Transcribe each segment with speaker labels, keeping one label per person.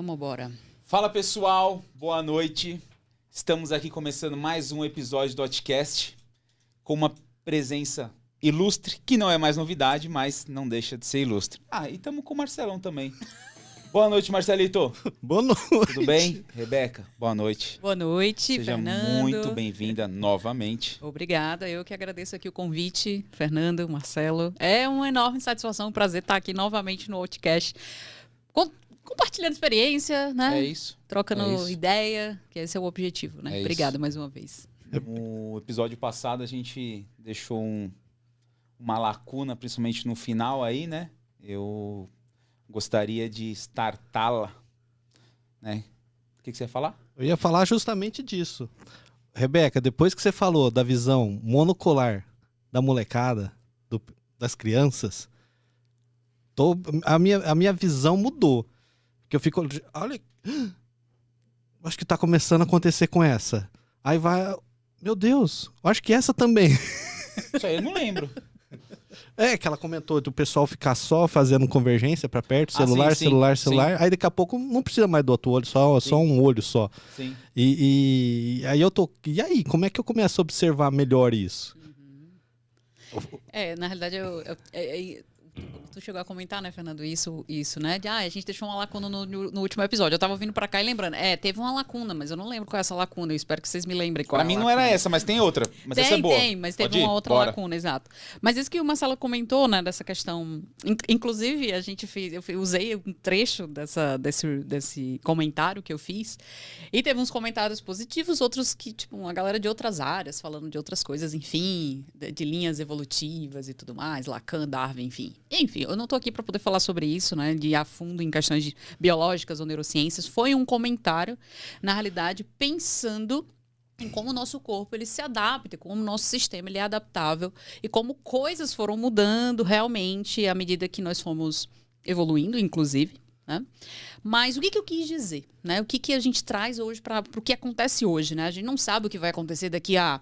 Speaker 1: Vamos embora.
Speaker 2: Fala pessoal, boa noite. Estamos aqui começando mais um episódio do Otcast com uma presença ilustre, que não é mais novidade, mas não deixa de ser ilustre. E estamos com o Marcelão também. Boa noite, Marcelito.
Speaker 3: Boa noite.
Speaker 2: Tudo bem? Rebeca, boa noite.
Speaker 1: Boa noite,
Speaker 2: Seja
Speaker 1: Fernando.
Speaker 2: muito bem-vinda novamente.
Speaker 1: Obrigada, eu que agradeço aqui o convite, Fernando, Marcelo. É uma enorme satisfação, um prazer estar aqui novamente no Outcast, compartilhando experiência, né?
Speaker 2: É isso.
Speaker 1: Trocando ideia, que esse é o objetivo, né? Obrigada mais uma vez.
Speaker 2: No episódio passado a gente deixou uma lacuna, principalmente no final aí, né? Eu gostaria de startá-la, né? O que você ia falar?
Speaker 3: Eu ia falar justamente disso. Rebeca, depois que você falou da visão monocular da molecada, das crianças, a minha visão mudou. Porque eu fico, olha, acho que tá começando a acontecer com essa. Aí vai, meu Deus, acho que essa também.
Speaker 2: Isso aí eu não lembro.
Speaker 3: É, que ela comentou do pessoal ficar só fazendo convergência pra perto, celular,
Speaker 2: sim,
Speaker 3: celular,
Speaker 2: sim.
Speaker 3: celular. Aí daqui a pouco não precisa mais do outro olho, só um olho só.
Speaker 2: Sim.
Speaker 3: E aí eu tô. E aí, como é que eu começo a observar melhor isso?
Speaker 1: Na realidade, tu chegou a comentar, né, Fernando, isso, né? A gente deixou uma lacuna no último episódio. Eu tava vindo pra cá e lembrando. Teve uma lacuna, mas eu não lembro qual é essa lacuna. Eu espero que vocês me lembrem qual
Speaker 2: Pra mim não era essa, mas tem outra. Mas essa é boa.
Speaker 1: Tem, mas teve
Speaker 2: Pode ir?
Speaker 1: uma outra
Speaker 2: Bora.
Speaker 1: lacuna, exato. Mas isso que o Marcelo comentou, né, dessa questão. Inclusive, eu usei um trecho desse comentário que eu fiz. E teve uns comentários positivos, outros que, tipo, uma galera de outras áreas, falando de outras coisas, enfim, de linhas evolutivas e tudo mais, Lacan, Darwin, enfim. Enfim, eu não tô aqui para poder falar sobre isso, né, de ir a fundo em questões biológicas ou neurociências. Foi um comentário, na realidade, pensando em como o nosso corpo ele se adapta, como o nosso sistema ele é adaptável e como coisas foram mudando realmente à medida que nós fomos evoluindo, inclusive, né? Mas o que eu quis dizer, né? O que a gente traz hoje para o que acontece hoje, né? A gente não sabe o que vai acontecer daqui a,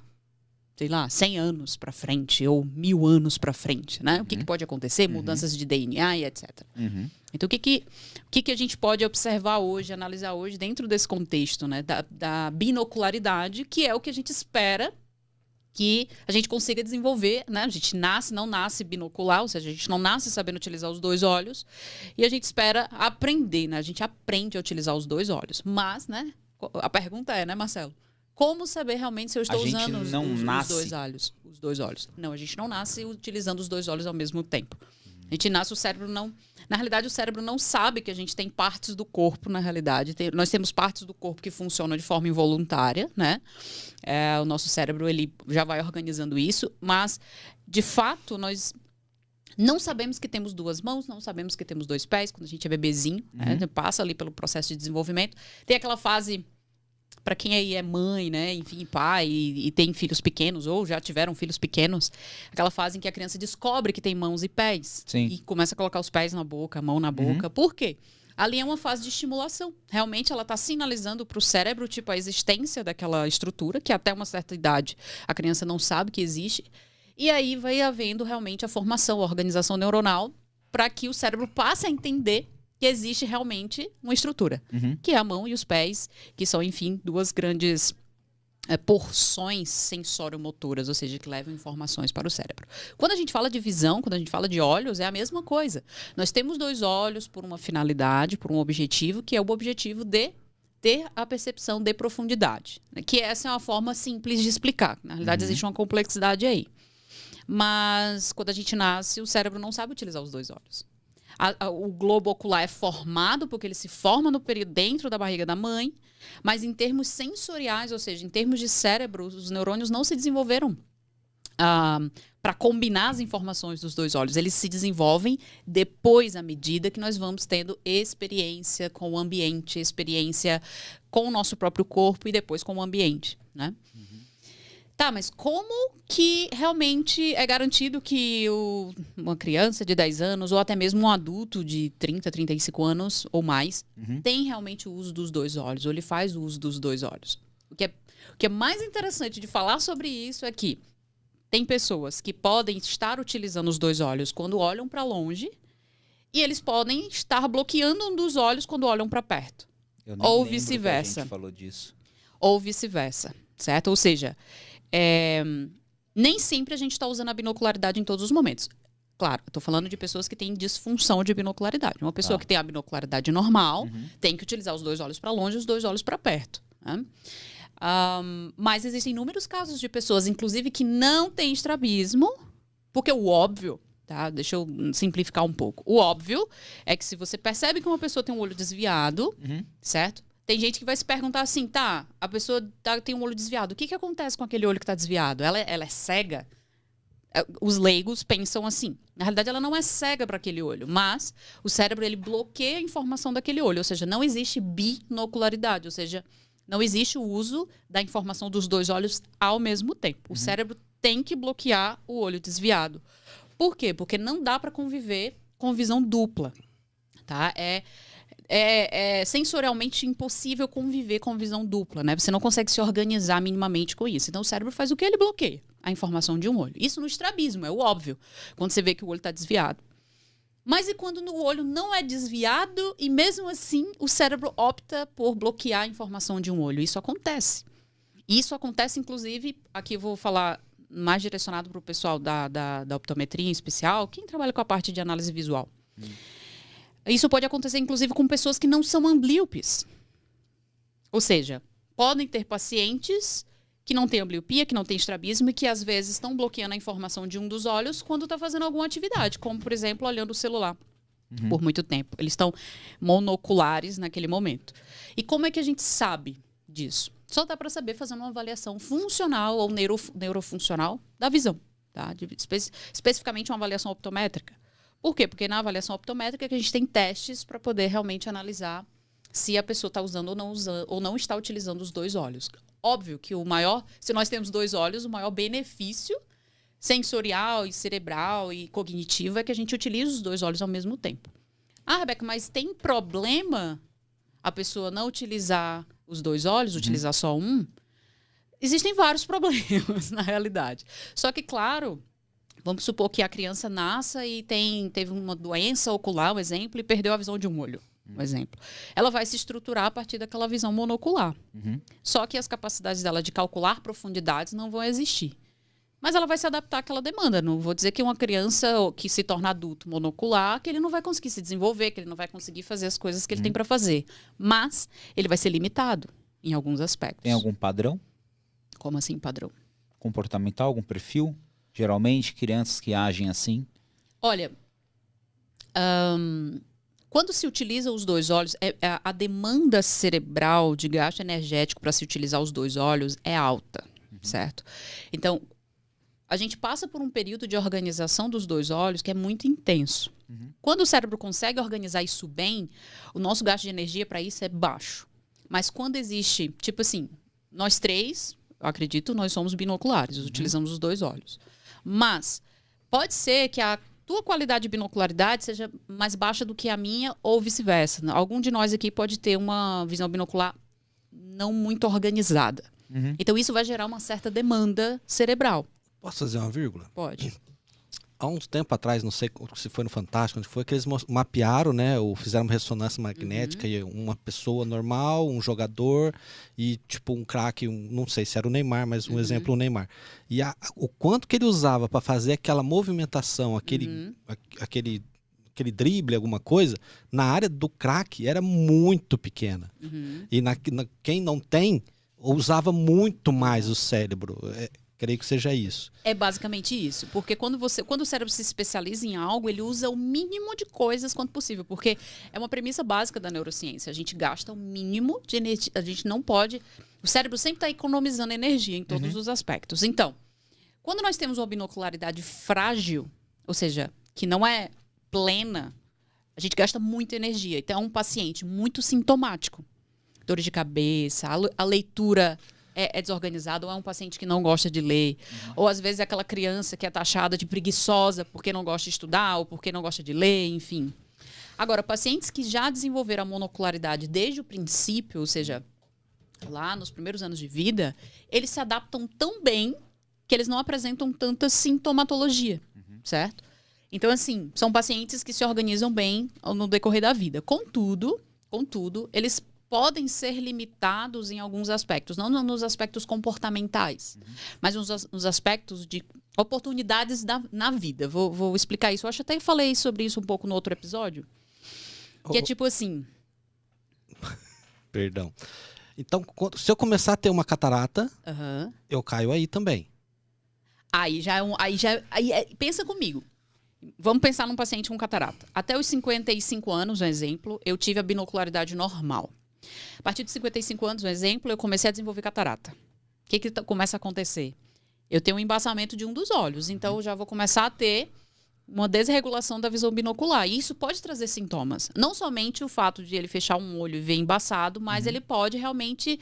Speaker 1: sei lá, 100 anos para frente ou 1000 anos para frente, né? O que pode acontecer, mudanças de DNA e etc. Então, o que a gente pode observar hoje, analisar hoje dentro desse contexto, né? Da binocularidade, que é o que a gente espera que a gente consiga desenvolver, né? A gente não nasce binocular, ou seja, a gente não nasce sabendo utilizar os dois olhos, e a gente espera aprender, né? A gente aprende a utilizar os dois olhos. Mas, né? A pergunta é, né, Marcelo? Como saber realmente se eu estou usando os dois olhos? Não, a gente não nasce utilizando os dois olhos ao mesmo tempo. A gente nasce, o cérebro não... Na realidade, o cérebro não sabe que a gente tem partes do corpo, na realidade. Nós temos partes do corpo que funcionam de forma involuntária, né? O nosso cérebro, ele já vai organizando isso, mas, de fato, nós não sabemos que temos duas mãos, não sabemos que temos dois pés, quando a gente é bebezinho, né? Passa ali pelo processo de desenvolvimento. Tem aquela fase... Para quem aí é mãe, né, enfim, pai e tem filhos pequenos ou já tiveram filhos pequenos, aquela fase em que a criança descobre que tem mãos e pés.
Speaker 2: Sim.
Speaker 1: E começa a colocar os pés na boca, a mão na boca. Por quê? Ali é uma fase de estimulação. Realmente ela está sinalizando para o cérebro, tipo, a existência daquela estrutura, que até uma certa idade a criança não sabe que existe. E aí vai havendo realmente a formação, a organização neuronal, para que o cérebro passe a entender que existe realmente uma estrutura, que é a mão e os pés, que são, enfim, duas grandes porções sensório-motoras, ou seja, que levam informações para o cérebro. Quando a gente fala de visão, quando a gente fala de olhos, é a mesma coisa. Nós temos dois olhos por uma finalidade, por um objetivo, que é o objetivo de ter a percepção de profundidade, né? Que essa é uma forma simples de explicar. Na realidade, existe uma complexidade aí. Mas, quando a gente nasce, o cérebro não sabe utilizar os dois olhos. O globo ocular é formado porque ele se forma no período dentro da barriga da mãe, mas em termos sensoriais, ou seja, em termos de cérebro, os neurônios não se desenvolveram para combinar as informações dos dois olhos. Eles se desenvolvem depois, à medida que nós vamos tendo experiência com o ambiente, experiência com o nosso próprio corpo e depois com o ambiente, né? Tá, mas como que realmente é garantido que uma criança de 10 anos ou até mesmo um adulto de 30, 35 anos ou mais tem realmente o uso dos dois olhos, ou ele faz o uso dos dois olhos? O que é mais interessante de falar sobre isso é que tem pessoas que podem estar utilizando os dois olhos quando olham para longe e eles podem estar bloqueando um dos olhos quando olham para perto.
Speaker 2: Eu nem
Speaker 1: Ou
Speaker 2: lembro que a
Speaker 1: vice-versa.
Speaker 2: gente falou disso.
Speaker 1: Ou vice-versa, certo? Ou seja, nem sempre a gente está usando a binocularidade em todos os momentos. Claro, eu estou falando de pessoas que têm disfunção de binocularidade. Uma pessoa que tem a binocularidade normal tem que utilizar os 2 olhos para longe e os 2 olhos para perto. Né? Mas existem inúmeros casos de pessoas, inclusive, que não têm estrabismo, porque o óbvio, tá? Deixa eu simplificar um pouco. O óbvio é que se você percebe que uma pessoa tem um olho desviado, certo? Tem gente que vai se perguntar assim, tá, a pessoa tem um olho desviado. O que acontece com aquele olho que está desviado? Ela é cega? Os leigos pensam assim. Na realidade, ela não é cega para aquele olho, mas o cérebro ele bloqueia a informação daquele olho. Ou seja, não existe binocularidade. Ou seja, não existe o uso da informação dos 2 olhos ao mesmo tempo. O cérebro tem que bloquear o olho desviado. Por quê? Porque não dá para conviver com visão dupla. Tá? É sensorialmente impossível conviver com visão dupla, né? Você não consegue se organizar minimamente com isso. Então, o cérebro faz o que? Ele bloqueia a informação de um olho. Isso no estrabismo, é o óbvio, quando você vê que o olho está desviado. Mas e quando o olho não é desviado e, mesmo assim, o cérebro opta por bloquear a informação de um olho? Isso acontece. Isso acontece, inclusive, aqui eu vou falar mais direcionado para o pessoal da optometria em especial, quem trabalha com a parte de análise visual. Isso pode acontecer, inclusive, com pessoas que não são amblíopes. Ou seja, podem ter pacientes que não têm ambliopia, que não têm estrabismo e que, às vezes, estão bloqueando a informação de um dos olhos quando está fazendo alguma atividade, como, por exemplo, olhando o celular por muito tempo. Eles estão monoculares naquele momento. E como é que a gente sabe disso? Só dá para saber fazendo uma avaliação funcional ou neurofuncional da visão. Tá? Especificamente uma avaliação optométrica. Por quê? Porque na avaliação optométrica que a gente tem testes para poder realmente analisar se a pessoa está usando ou não está utilizando os 2 olhos. Óbvio que se nós temos 2 olhos, o maior benefício sensorial e cerebral e cognitivo é que a gente utilize os 2 olhos ao mesmo tempo. Ah, Rebeca, mas tem problema a pessoa não utilizar os 2 olhos, utilizar só um? Existem vários problemas, na realidade. Só que, claro, vamos supor que a criança nasça e teve uma doença ocular, um exemplo, e perdeu a visão de um olho, um exemplo. Ela vai se estruturar a partir daquela visão monocular. Só que as capacidades dela de calcular profundidades não vão existir. Mas ela vai se adaptar àquela demanda. Não vou dizer que uma criança que se torna adulto monocular, que ele não vai conseguir se desenvolver, que ele não vai conseguir fazer as coisas que ele tem para fazer. Mas ele vai ser limitado em alguns aspectos.
Speaker 2: Tem algum padrão?
Speaker 1: Como assim, padrão?
Speaker 2: Comportamental, algum perfil? Geralmente, crianças que agem assim?
Speaker 1: Olha, quando se utiliza os 2 olhos, a demanda cerebral de gasto energético para se utilizar os 2 olhos é alta, certo? Então, a gente passa por um período de organização dos 2 olhos que é muito intenso. Quando o cérebro consegue organizar isso bem, o nosso gasto de energia para isso é baixo. Mas quando existe, tipo assim, nós 3, eu acredito, nós somos binoculares, utilizamos os 2 olhos. Mas pode ser que a tua qualidade de binocularidade seja mais baixa do que a minha ou vice-versa. Algum de nós aqui pode ter uma visão binocular não muito organizada. Então isso vai gerar uma certa demanda cerebral.
Speaker 3: Posso fazer uma vírgula?
Speaker 1: Pode.
Speaker 3: Há uns tempo atrás, não sei se foi no Fantástico, onde foi, que eles mapearam, né, ou fizeram uma ressonância magnética e uma pessoa normal, um jogador e tipo um craque, não sei se era o Neymar, mas um exemplo o Neymar. E o quanto que ele usava para fazer aquela movimentação, aquele drible, alguma coisa, na área do craque era muito pequena. E quem não tem, usava muito mais o cérebro. Creio que seja isso.
Speaker 1: É basicamente isso. Porque quando o cérebro se especializa em algo, ele usa o mínimo de coisas quanto possível. Porque é uma premissa básica da neurociência. A gente gasta o mínimo de energia. A gente não pode... O cérebro sempre está economizando energia em todos os aspectos. Então, quando nós temos uma binocularidade frágil, ou seja, que não é plena, a gente gasta muita energia. Então, é um paciente muito sintomático. Dores de cabeça, a leitura... é desorganizado, ou é um paciente que não gosta de ler, ou às vezes é aquela criança que é taxada de preguiçosa porque não gosta de estudar, ou porque não gosta de ler, enfim. Agora, pacientes que já desenvolveram a monocularidade desde o princípio, ou seja, lá nos primeiros anos de vida, eles se adaptam tão bem que eles não apresentam tanta sintomatologia, certo? Então, assim, são pacientes que se organizam bem no decorrer da vida. Contudo, eles podem ser limitados em alguns aspectos, não nos aspectos comportamentais, mas nos aspectos de oportunidades na vida. Vou explicar isso. Eu acho que até falei sobre isso um pouco no outro episódio. Que é tipo assim...
Speaker 3: Perdão. Então, se eu começar a ter uma catarata, eu caio aí também.
Speaker 1: Pensa comigo. Vamos pensar num paciente com catarata. Até os 55 anos, um exemplo, eu tive a binocularidade normal. A partir de 55 anos, um exemplo, eu comecei a desenvolver catarata. O que começa a acontecer? Eu tenho um embaçamento de um dos olhos, então eu já vou começar a ter uma desregulação da visão binocular. E isso pode trazer sintomas. Não somente o fato de ele fechar um olho e ver embaçado, mas ele pode realmente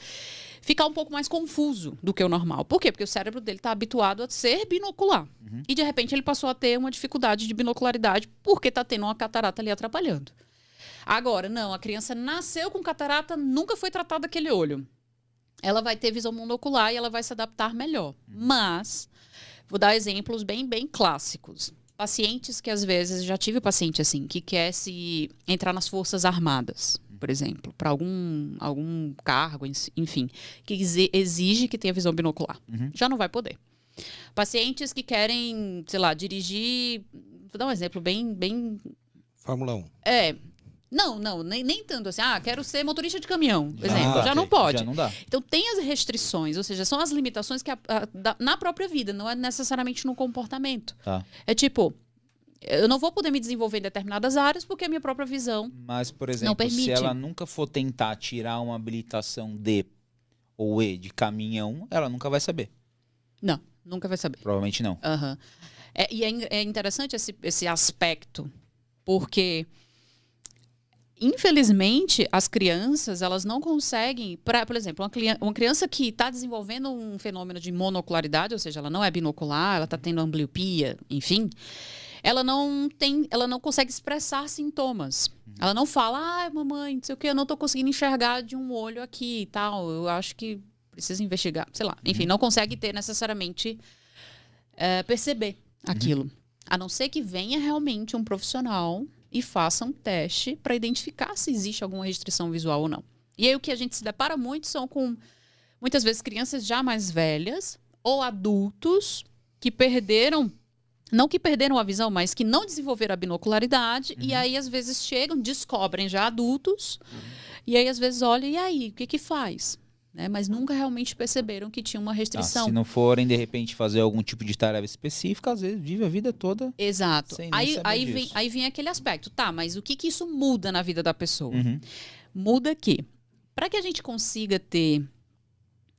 Speaker 1: ficar um pouco mais confuso do que o normal. Por quê? Porque o cérebro dele está habituado a ser binocular. E, de repente, ele passou a ter uma dificuldade de binocularidade porque está tendo uma catarata ali atrapalhando. Agora, não, a criança nasceu com catarata, nunca foi tratada aquele olho. Ela vai ter visão monocular e ela vai se adaptar melhor. Mas, vou dar exemplos bem clássicos. Pacientes que, às vezes, já tive paciente assim, que quer se entrar nas Forças Armadas, por exemplo, para algum cargo, enfim, que exige que tenha visão binocular. Já não vai poder. Pacientes que querem, sei lá, dirigir... Vou dar um exemplo bem...
Speaker 3: Fórmula 1.
Speaker 1: Não, nem tanto assim. Quero ser motorista de caminhão, por exemplo. Já não pode.
Speaker 2: Já não dá.
Speaker 1: Então, tem as restrições, ou seja, são as limitações que na própria vida, não é necessariamente no comportamento.
Speaker 2: Tá.
Speaker 1: É tipo, eu não vou poder me desenvolver em determinadas áreas porque a minha própria visão
Speaker 2: Mas, por
Speaker 1: não
Speaker 2: exemplo,
Speaker 1: permite.
Speaker 2: se ela nunca for tentar tirar uma habilitação D ou E de caminhão, ela nunca vai saber.
Speaker 1: Não, nunca vai saber.
Speaker 2: Provavelmente não.
Speaker 1: E é interessante esse aspecto, porque... Infelizmente, as crianças, elas não conseguem... Por exemplo, uma criança que está desenvolvendo um fenômeno de monocularidade, ou seja, ela não é binocular, ela está tendo ambliopia, enfim, ela não consegue expressar sintomas. Ela não fala, mamãe, não sei o quê, eu não estou conseguindo enxergar de um olho aqui e tal, eu acho que precisa investigar, sei lá. Enfim, não consegue ter necessariamente perceber aquilo. A não ser que venha realmente um profissional... e faça um teste para identificar se existe alguma restrição visual ou não. E aí o que a gente se depara muito são com, muitas vezes, crianças já mais velhas ou adultos que perderam, não que perderam a visão, mas que não desenvolveram a binocularidade e aí às vezes chegam, descobrem já adultos e aí às vezes olham, e aí, o que faz? Mas nunca realmente perceberam que tinha uma restrição.
Speaker 2: Se não forem, de repente, fazer algum tipo de tarefa específica, às vezes vive a vida toda.
Speaker 1: Exato.
Speaker 2: Sem nem saber disso.
Speaker 1: Aí vem aquele aspecto. Tá, mas o que isso muda na vida da pessoa? Muda que, para que a gente consiga ter...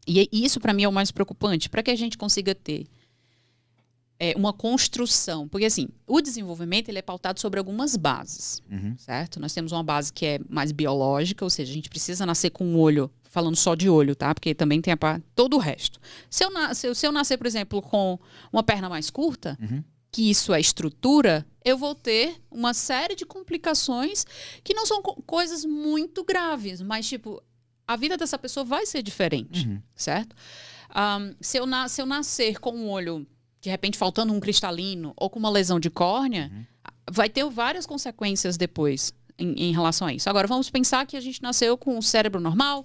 Speaker 1: E isso, para mim, é o mais preocupante. Para que a gente consiga ter uma construção. Porque, assim, o desenvolvimento ele é pautado sobre algumas bases. Certo? Nós temos uma base que é mais biológica, ou seja, a gente precisa nascer com um olho... Falando só de olho, tá? Porque também tem todo o resto. Se eu nascer, por exemplo, com uma perna mais curta, que isso é estrutura, eu vou ter uma série de complicações que não são coisas muito graves, mas, tipo, a vida dessa pessoa vai ser diferente, certo? Se eu nascer com um olho, de repente, faltando um cristalino ou com uma lesão de córnea, vai ter várias consequências depois em relação a isso. Agora, vamos pensar que a gente nasceu com o cérebro normal,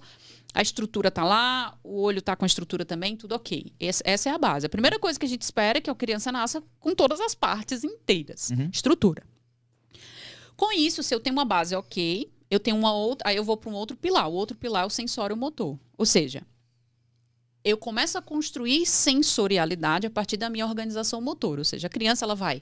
Speaker 1: a estrutura tá lá, o olho tá com a estrutura também, tudo ok. Essa é a base. A primeira coisa que a gente espera é que a criança nasça com todas as partes inteiras. Estrutura. Com isso, se eu tenho uma base ok, eu tenho uma outra, aí eu vou para um outro pilar. O outro pilar é o sensório motor. Ou seja, eu começo a construir sensorialidade a partir da minha organização motor. Ou seja, a criança ela vai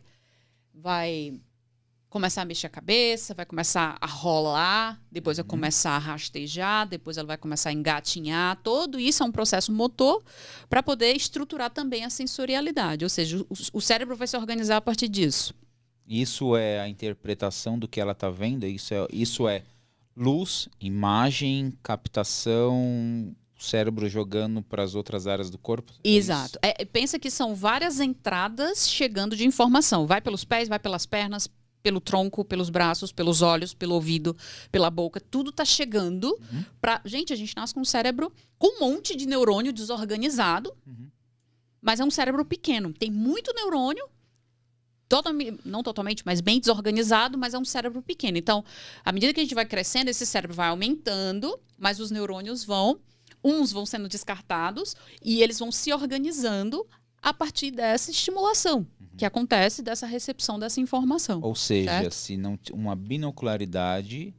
Speaker 1: começar a mexer a cabeça, vai começar a rolar, depois vai começar a rastejar, depois ela vai começar a engatinhar. Tudo isso é um processo motor para poder estruturar também a sensorialidade. Ou seja, o cérebro vai se organizar a partir disso.
Speaker 2: Isso é a interpretação do que ela está vendo? Isso é luz, imagem, captação, o cérebro jogando para as outras áreas do corpo?
Speaker 1: Exato. Pensa que são várias entradas chegando de informação. Vai pelos pés, vai pelas pernas, pelo tronco, pelos braços, pelos olhos, pelo ouvido, pela boca. Tudo está chegando para... Gente, a gente nasce com um cérebro com um monte de neurônio desorganizado, mas é um cérebro pequeno. Tem muito neurônio não totalmente, mas bem desorganizado, mas é um cérebro pequeno. Então, à medida que a gente vai crescendo, esse cérebro vai aumentando, mas os neurônios uns vão sendo descartados e eles vão se organizando a partir dessa estimulação que acontece, dessa recepção dessa informação.
Speaker 2: Ou seja,
Speaker 1: certo?
Speaker 2: se não uma binocularidade,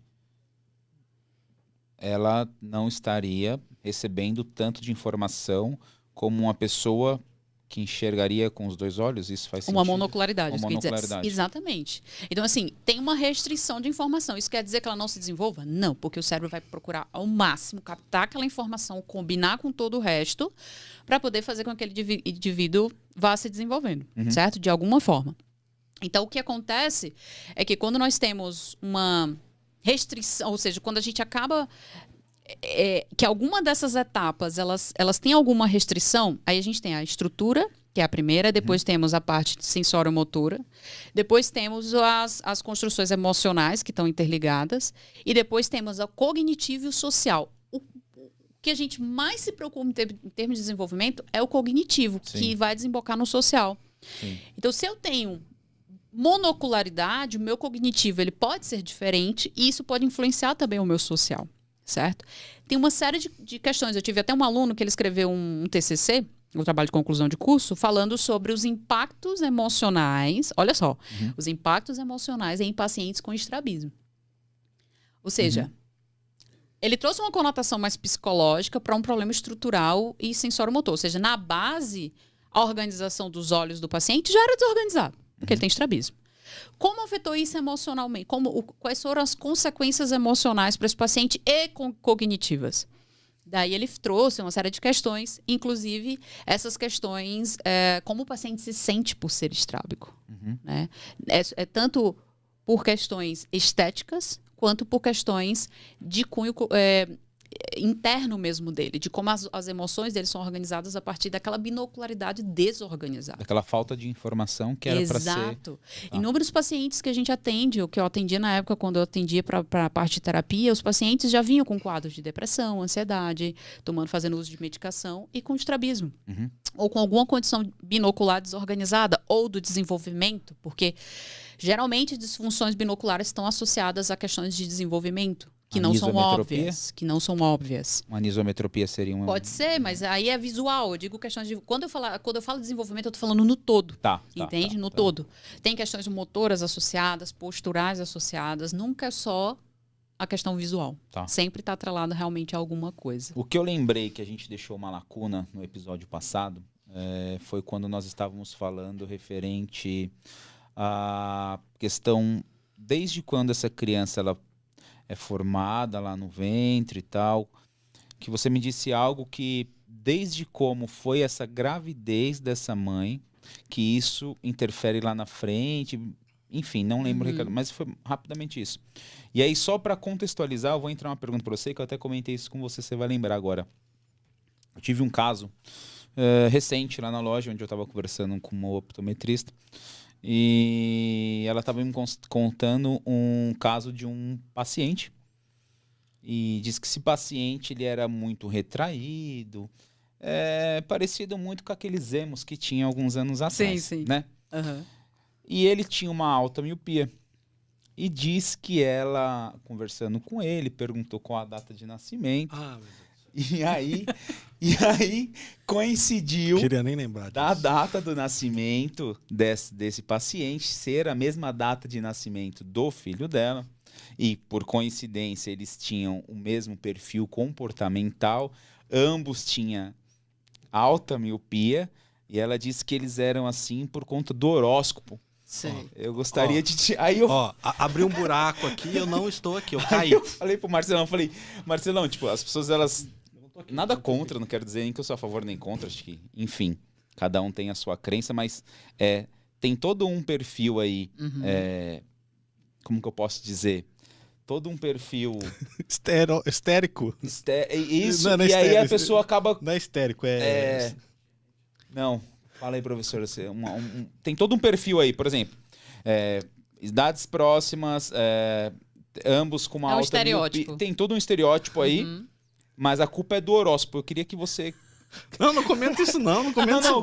Speaker 2: ela não estaria recebendo tanto de informação como uma pessoa que enxergaria com os 2 olhos. Isso faz sentido?
Speaker 1: Uma monocularidade.
Speaker 2: Uma monocularidade.
Speaker 1: Exatamente. Então, assim, tem uma restrição de informação. Isso quer dizer que ela não se desenvolva? Não, porque o cérebro vai procurar ao máximo captar aquela informação, combinar com todo o resto, para poder fazer com que aquele indivíduo vá se desenvolvendo, certo? De alguma forma. Então, o que acontece é que quando nós temos uma restrição, ou seja, quando a gente acaba... que alguma dessas etapas elas têm alguma restrição, aí a gente tem a estrutura, que é a primeira, depois temos a parte sensório-motora, depois temos as construções emocionais que estão interligadas, e depois temos o cognitivo e o social. O que a gente mais se preocupa em termos de desenvolvimento é o cognitivo, que vai desembocar no social.
Speaker 2: Sim.
Speaker 1: Então, se eu tenho monocularidade, o meu cognitivo ele pode ser diferente, e isso pode influenciar também o meu social. Certo? Tem uma série de questões. Eu tive até um aluno que ele escreveu um TCC, um trabalho de conclusão de curso, falando sobre os impactos emocionais, olha só, os impactos emocionais em pacientes com estrabismo. Ou seja, ele trouxe uma conotação mais psicológica para um problema estrutural e sensório-motor. Ou seja, na base, a organização dos olhos do paciente já era desorganizada, porque ele tem estrabismo. Como afetou isso emocionalmente? Quais foram as consequências emocionais para esse paciente e cognitivas? Daí ele trouxe uma série de questões, inclusive essas questões, como o paciente se sente por ser estrábico. Né? É tanto por questões estéticas, quanto por questões de cunho interno mesmo dele, de como as emoções dele são organizadas a partir daquela binocularidade desorganizada.
Speaker 2: Daquela falta de informação que era para ser...
Speaker 1: Exato. Inúmeros pacientes que a gente atende, o que eu atendia na época, quando eu atendia para a parte de terapia, os pacientes já vinham com quadros de depressão, ansiedade, fazendo uso de medicação e com estrabismo. Ou com alguma condição binocular desorganizada, ou do desenvolvimento, porque geralmente disfunções binoculares estão associadas a questões de desenvolvimento. Que não são óbvias.
Speaker 2: Uma anisometropia seria uma...
Speaker 1: Pode ser, mas aí é visual. Eu digo questões de... Quando eu falo desenvolvimento, eu estou falando no todo. Entende? No todo. Tem questões motoras associadas, posturais associadas. Nunca é só a questão visual. Sempre está atrelado realmente a alguma coisa.
Speaker 2: O que eu lembrei que a gente deixou uma lacuna no episódio passado foi quando nós estávamos falando referente à questão... Desde quando essa criança... ela é formada lá no ventre e tal, que você me disse algo que, desde como foi essa gravidez dessa mãe, que isso interfere lá na frente, enfim, não lembro, mas foi rapidamente isso. E aí, só para contextualizar, eu vou entrar uma pergunta para você, que eu até comentei isso com você, você vai lembrar agora. Eu tive um caso recente lá na loja, onde eu estava conversando com uma optometrista, e ela estava me contando um caso de um paciente. E diz que esse paciente ele era muito retraído, parecido muito com aqueles emos que tinha alguns anos atrás.
Speaker 1: Sim.
Speaker 2: Né? E ele tinha uma alta miopia. E diz que ela, conversando com ele, perguntou qual a data de nascimento.
Speaker 3: Meu Deus.
Speaker 2: E aí coincidiu
Speaker 3: Queria nem lembrar disso.
Speaker 2: da data do nascimento desse paciente ser a mesma data de nascimento do filho dela. E, por coincidência, eles tinham o mesmo perfil comportamental. Ambos tinham alta miopia. E ela disse que eles eram assim por conta do horóscopo.
Speaker 1: Sei.
Speaker 2: Eu gostaria de...
Speaker 3: Abriu um buraco aqui, eu não estou aqui, eu caí.
Speaker 2: Aí eu falei pro Marcelão, Marcelão, tipo, as pessoas, elas... Nada contra, não quero dizer nem que eu sou a favor nem contra, acho que, enfim, cada um tem a sua crença, mas tem todo um perfil aí, como que eu posso dizer? Todo um perfil...
Speaker 3: Histérico.
Speaker 2: Isso,
Speaker 3: não é
Speaker 2: e aí
Speaker 3: histérico,
Speaker 2: a pessoa acaba...
Speaker 3: Não é histérico,
Speaker 2: Não, fala aí, professor, tem todo um perfil aí, por exemplo, idades próximas, ambos com uma alta
Speaker 1: estereótipo.
Speaker 2: Tem todo um estereótipo aí, mas a culpa é do horóscopo. Eu queria que você
Speaker 3: Não comenta isso não, não comenta isso não.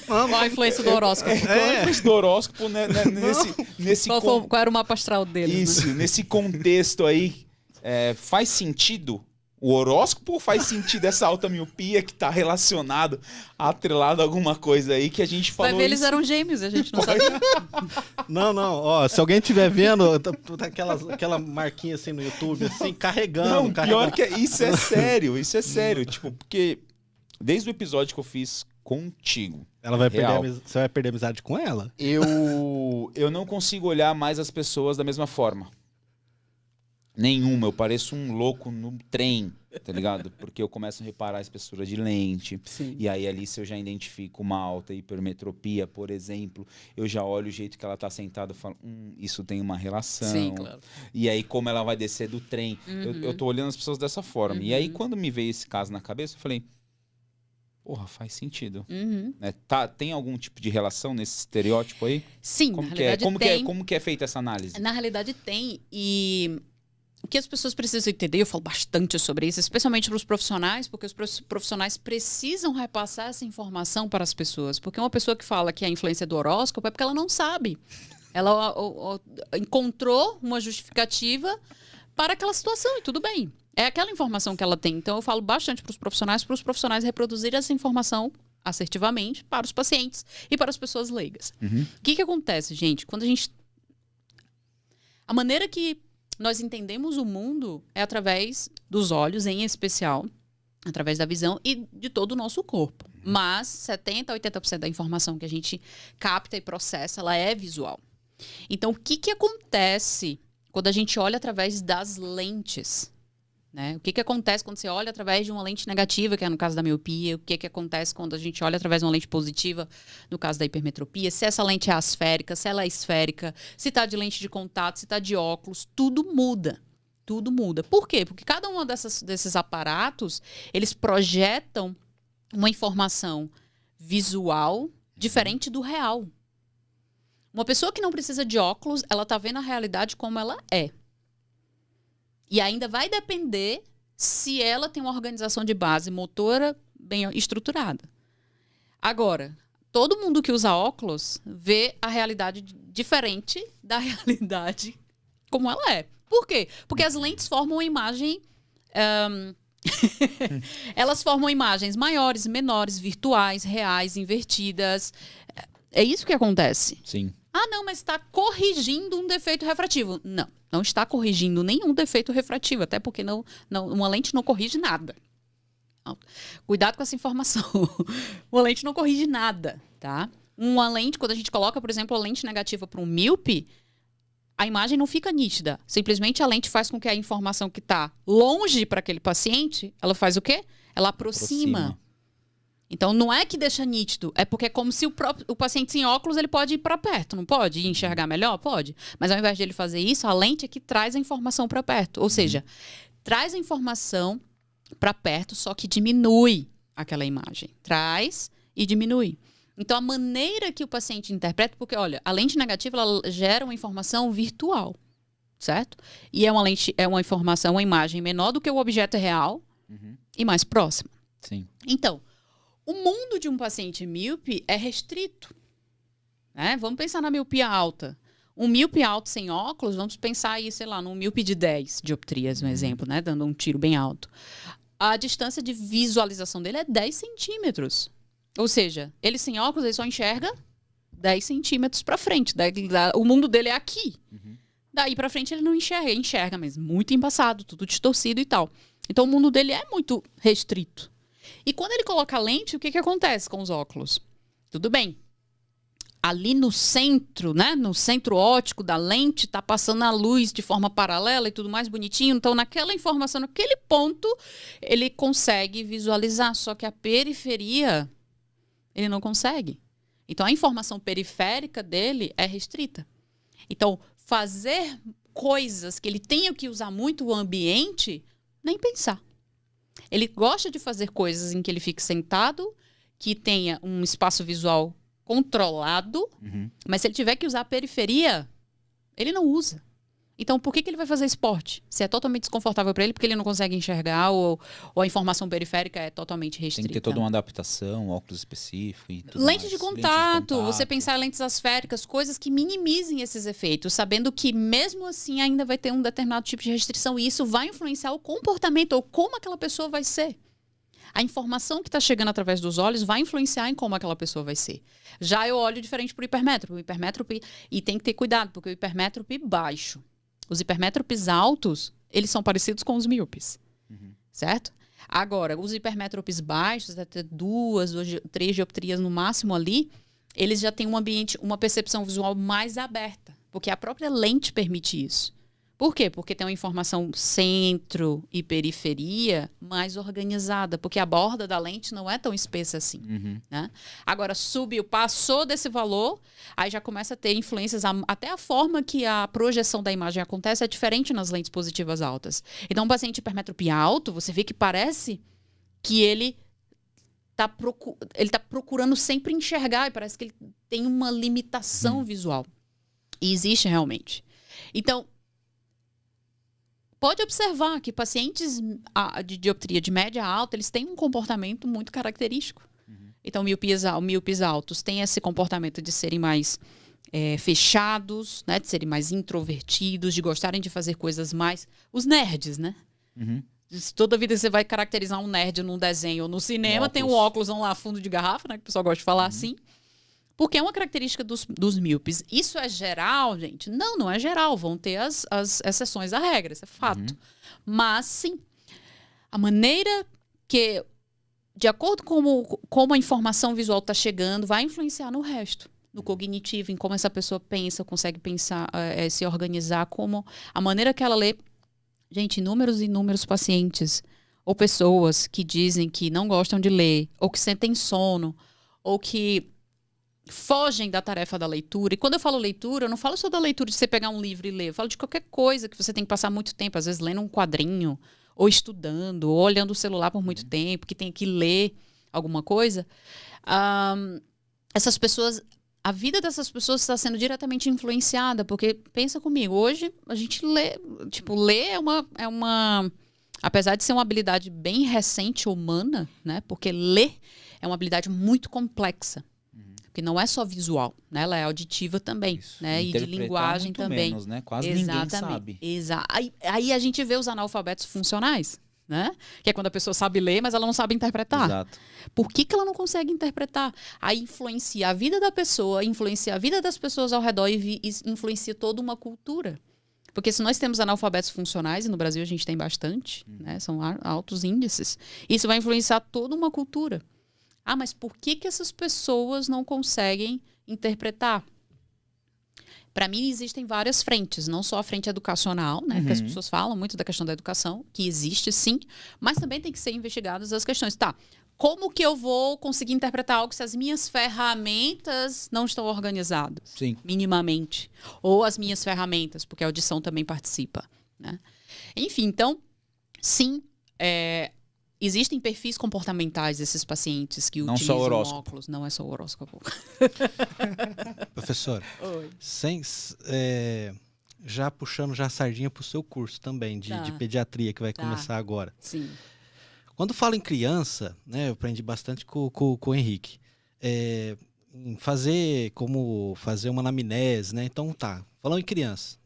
Speaker 1: Qual a influência do horóscopo?
Speaker 2: Qual a influência do horóscopo, né, nesse
Speaker 1: qual era o mapa astral deles?
Speaker 2: Isso,
Speaker 1: né?
Speaker 2: Nesse contexto aí, faz sentido o horóscopo ou faz sentido essa alta miopia que tá relacionado, atrelado a alguma coisa aí que a gente falou?
Speaker 1: Vai ver, eles eram gêmeos, a gente não sabe.
Speaker 3: Não, ó, se alguém estiver vendo, aquela marquinha assim no YouTube, assim, carregando.
Speaker 2: Pior que isso é sério, tipo, porque desde o episódio que eu fiz contigo,
Speaker 3: você vai perder amizade com ela?
Speaker 2: Eu não consigo olhar mais as pessoas da mesma forma. Nenhuma, eu pareço um louco no trem, tá ligado? Porque eu começo a reparar a espessura de lente.
Speaker 1: Sim.
Speaker 2: E aí ali se eu já identifico uma alta hipermetropia, por exemplo, eu já olho o jeito que ela tá sentada e falo, isso tem uma relação.
Speaker 1: Sim, claro.
Speaker 2: E aí como ela vai descer do trem. Eu tô olhando as pessoas dessa forma. E aí quando me veio esse caso na cabeça, eu falei, porra, faz sentido. Né? Tem algum tipo de relação nesse estereótipo aí?
Speaker 1: Sim,
Speaker 2: como
Speaker 1: na
Speaker 2: que
Speaker 1: realidade tem.
Speaker 2: Como que é feita essa análise?
Speaker 1: Na realidade tem, e o que as pessoas precisam entender, eu falo bastante sobre isso, especialmente para os profissionais, porque os profissionais precisam repassar essa informação para as pessoas. Porque uma pessoa que fala que é a influência do horóscopo é porque ela não sabe. Ela encontrou uma justificativa para aquela situação, e tudo bem. É aquela informação que ela tem. Então, eu falo bastante para os profissionais reproduzirem essa informação assertivamente para os pacientes e para as pessoas leigas. O que acontece, gente? A maneira que nós entendemos o mundo é através dos olhos, em especial, através da visão e de todo o nosso corpo. Mas 70% a 80% da informação que a gente capta e processa, ela é visual. Então, o que acontece quando a gente olha através das lentes? Né? O que acontece quando você olha através de uma lente negativa, que é no caso da miopia? O que acontece quando a gente olha através de uma lente positiva, no caso da hipermetropia? Se essa lente é asférica, se ela é esférica, se está de lente de contato, se está de óculos, tudo muda. Tudo muda. Por quê? Porque cada um desses aparatos, eles projetam uma informação visual diferente do real. Uma pessoa que não precisa de óculos, ela está vendo a realidade como ela é. E ainda vai depender se ela tem uma organização de base motora bem estruturada. Agora, todo mundo que usa óculos vê a realidade diferente da realidade como ela é. Por quê? Porque as lentes formam uma imagem... elas formam imagens maiores, menores, virtuais, reais, invertidas. É isso que acontece.
Speaker 2: Sim.
Speaker 1: Ah, não, mas está corrigindo um defeito refrativo. Não está corrigindo nenhum defeito refrativo, até porque uma lente não corrige nada. Cuidado com essa informação. Uma lente não corrige nada, tá? Uma lente, quando a gente coloca, por exemplo, a lente negativa para um míope, a imagem não fica nítida. Simplesmente a lente faz com que a informação que está longe para aquele paciente, ela faz o quê? Ela aproxima. Então, não é que deixa nítido, é porque é como se o paciente sem óculos, ele pode ir para perto, não pode? E enxergar melhor? Pode. Mas ao invés de ele fazer isso, a lente é que traz a informação para perto. Ou seja, traz a informação para perto, só que diminui aquela imagem. Traz e diminui. Então, a maneira que o paciente interpreta, porque, olha, a lente negativa, ela gera uma informação virtual, certo? E é uma informação, uma imagem menor do que o objeto real e mais próxima.
Speaker 2: Sim.
Speaker 1: Então, o mundo de um paciente míope é restrito. Né? Vamos pensar na miopia alta. Um míope alto sem óculos, vamos pensar aí, sei lá, num míope de 10 dioptrias, um exemplo, né? Dando um tiro bem alto. A distância de visualização dele é 10 centímetros. Ou seja, ele sem óculos, ele só enxerga 10 centímetros para frente. O mundo dele é aqui. Daí para frente ele não enxerga, mas muito embaçado, tudo distorcido e tal. Então o mundo dele é muito restrito. E quando ele coloca a lente, o que acontece com os óculos? Tudo bem. Ali no centro, né? No centro óptico da lente, está passando a luz de forma paralela e tudo mais bonitinho. Então, naquela informação, naquele ponto, ele consegue visualizar. Só que a periferia, ele não consegue. Então, a informação periférica dele é restrita. Então, fazer coisas que ele tenha que usar muito o ambiente, nem pensar. Ele gosta de fazer coisas em que ele fique sentado, que tenha um espaço visual controlado, mas se ele tiver que usar a periferia, ele não usa. Então, por que ele vai fazer esporte? Se é totalmente desconfortável para ele, porque ele não consegue enxergar ou a informação periférica é totalmente restrita.
Speaker 2: Tem que ter toda uma adaptação, óculos específico e tudo
Speaker 1: Lente
Speaker 2: mais.
Speaker 1: de contato, você pensar em lentes asféricas, coisas que minimizem esses efeitos, sabendo que mesmo assim ainda vai ter um determinado tipo de restrição e isso vai influenciar o comportamento ou como aquela pessoa vai ser. A informação que está chegando através dos olhos vai influenciar em como aquela pessoa vai ser. Já eu olho diferente para o hipermétrope, e tem que ter cuidado, porque o hipermétrope baixo, os hipermétropes altos, eles são parecidos com os míopes, certo? Agora, os hipermétropes baixos, até 2, 3 dioptrias no máximo ali, eles já têm um ambiente, uma percepção visual mais aberta, porque a própria lente permite isso. Por quê? Porque tem uma informação centro e periferia mais organizada, porque a borda da lente não é tão espessa assim. Né? Agora, passou desse valor, aí já começa a ter influências, até a forma que a projeção da imagem acontece é diferente nas lentes positivas altas. Então, um paciente hipermétrope alto, você vê que parece que ele tá procurando sempre enxergar, e parece que ele tem uma limitação visual. E existe realmente. Então, pode observar que pacientes de dioptria de média a alta, eles têm um comportamento muito característico. Então, míopes altos têm esse comportamento de serem mais fechados, né? De serem mais introvertidos, de gostarem de fazer coisas mais... Os nerds, né? Toda vida você vai caracterizar um nerd num desenho ou no cinema, tem um óculos lá, fundo de garrafa, né? Que o pessoal gosta de falar assim. Porque é uma característica dos míopes. Isso é geral, gente? Não, não é geral. Vão ter as exceções à regra, isso é fato. Mas, sim, a maneira que, de acordo com como a informação visual está chegando, vai influenciar no resto. No cognitivo, em como essa pessoa pensa, consegue pensar, se organizar, como a maneira que ela lê. Gente, inúmeros e inúmeros pacientes ou pessoas que dizem que não gostam de ler, ou que sentem sono, ou que fogem da tarefa da leitura. E quando eu falo leitura, eu não falo só da leitura de você pegar um livro e ler. Eu falo de qualquer coisa que você tem que passar muito tempo, às vezes lendo um quadrinho, ou estudando, ou olhando o celular por muito tempo, que tem que ler alguma coisa. Essas pessoas, a vida dessas pessoas está sendo diretamente influenciada, porque, pensa comigo, hoje a gente lê, ler é uma apesar de ser uma habilidade bem recente humana, né? Porque ler é uma habilidade muito complexa. Porque não é só visual, né? Ela é auditiva também, né? E de linguagem
Speaker 2: muito
Speaker 1: também.
Speaker 2: Menos, né? Quase ninguém sabe.
Speaker 1: Aí a gente vê os analfabetos funcionais, né? Que é quando a pessoa sabe ler, mas ela não sabe interpretar.
Speaker 2: Exato.
Speaker 1: Por que ela não consegue interpretar? Aí influencia a vida da pessoa, influencia a vida das pessoas ao redor e influencia toda uma cultura. Porque se nós temos analfabetos funcionais, e no Brasil a gente tem bastante, né? São altos índices, isso vai influenciar toda uma cultura. Mas por que essas pessoas não conseguem interpretar? Para mim, existem várias frentes, não só a frente educacional, né? Que as pessoas falam muito da questão da educação, que existe sim, mas também tem que ser investigadas as questões. Tá, como que eu vou conseguir interpretar algo se as minhas ferramentas não estão organizadas?
Speaker 2: Sim.
Speaker 1: Minimamente. Ou as minhas ferramentas, porque a audição também participa, né? Enfim, então, sim, existem perfis comportamentais desses pacientes que utilizam óculos. Não é só o horóscopo.
Speaker 3: Professor, já puxando a sardinha para o seu curso também, de pediatria, que vai começar agora.
Speaker 1: Sim.
Speaker 3: Quando falo em criança, né, eu aprendi bastante com o Henrique, fazer uma anamnese, né? Então, falando em criança,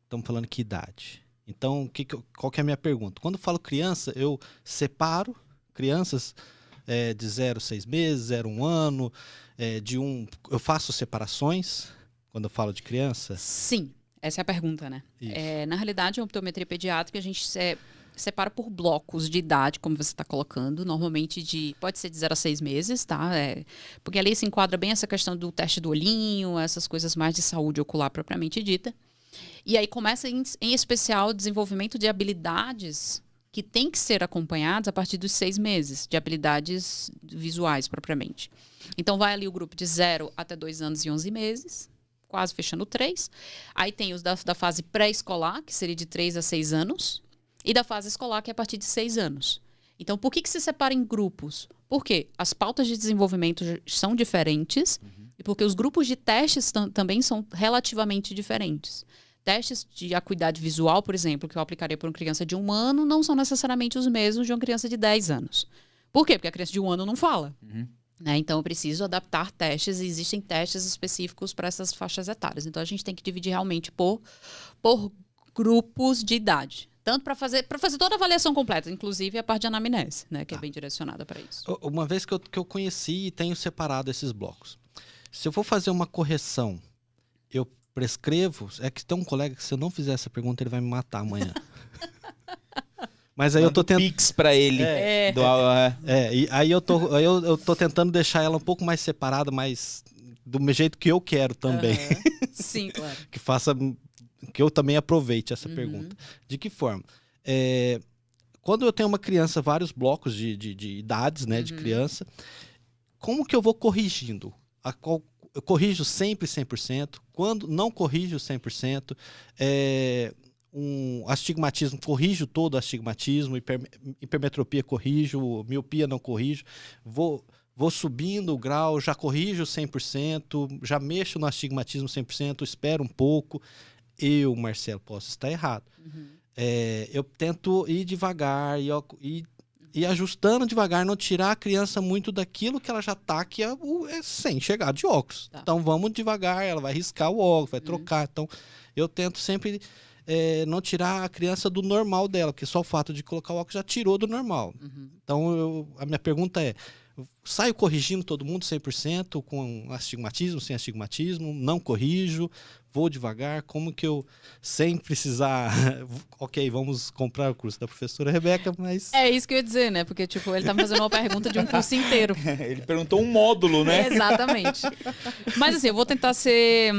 Speaker 3: estamos falando que idade? Então, qual que é a minha pergunta? Quando eu falo criança, eu separo crianças de 0 a 6 meses, 0 a 1 ano, eu faço separações quando eu falo de criança?
Speaker 1: Sim, essa é a pergunta, né? Na realidade, a optometria pediátrica, a gente separa por blocos de idade, como você está colocando, normalmente pode ser de 0 a 6 meses, tá? Porque ali se enquadra bem essa questão do teste do olhinho, essas coisas mais de saúde ocular propriamente dita. E aí começa, em especial, o desenvolvimento de habilidades que tem que ser acompanhadas a partir dos 6 meses, de habilidades visuais, propriamente. Então, vai ali o grupo de 0 até 2 anos e 11 meses, quase fechando 3. Aí tem os da fase pré-escolar, que seria de 3 a 6 anos, e da fase escolar, que é a partir de 6 anos. Então, por que se separa em grupos? Porque as pautas de desenvolvimento são diferentes e porque os grupos de testes também são relativamente diferentes. Testes de acuidade visual, por exemplo, que eu aplicaria para uma criança de 1 ano, não são necessariamente os mesmos de uma criança de 10 anos. Por quê? Porque a criança de 1 ano não fala. Né? Então, eu preciso adaptar testes e existem testes específicos para essas faixas etárias. Então, a gente tem que dividir realmente por grupos de idade. Tanto para fazer toda a avaliação completa, inclusive a parte de anamnese, né? Que é bem direcionada para isso.
Speaker 3: Uma vez que eu conheci e tenho separado esses blocos. Se eu for fazer uma correção, eu prescrevo... É que tem um colega que se eu não fizer essa pergunta, ele vai me matar amanhã. Mas aí eu tô tentando...
Speaker 2: Pix pra ele.
Speaker 3: E aí eu tô tentando deixar ela um pouco mais separada, mas do jeito que eu quero também.
Speaker 1: Sim, claro.
Speaker 3: Que eu também aproveite essa pergunta. De que forma? Quando eu tenho uma criança, vários blocos de idades, né, de criança, como que eu vou corrigindo? Eu corrijo sempre 100%, quando não corrijo 100%, astigmatismo, corrijo todo o astigmatismo, hipermetropia corrijo, miopia não corrijo, vou subindo o grau, já corrijo 100%, já mexo no astigmatismo 100%, espero um pouco. Eu, Marcelo, posso estar errado. Eu tento ir devagar e ajustando devagar, não tirar a criança muito daquilo que ela já está, que é sem chegar de óculos. Tá. Então, vamos devagar, ela vai riscar o óculos, vai trocar. Então, eu tento sempre não tirar a criança do normal dela, porque só o fato de colocar o óculos já tirou do normal. Então, a minha pergunta é, saio corrigindo todo mundo 100%, com astigmatismo, sem astigmatismo, não corrijo, vou devagar, como que eu, sem precisar, ok, vamos comprar o curso da professora Rebeca, mas...
Speaker 1: É isso que eu ia dizer, né? Porque, tipo, ele tá me fazendo uma pergunta de um curso inteiro.
Speaker 2: Ele perguntou um módulo, né?
Speaker 1: Exatamente. Mas, assim, eu vou tentar ser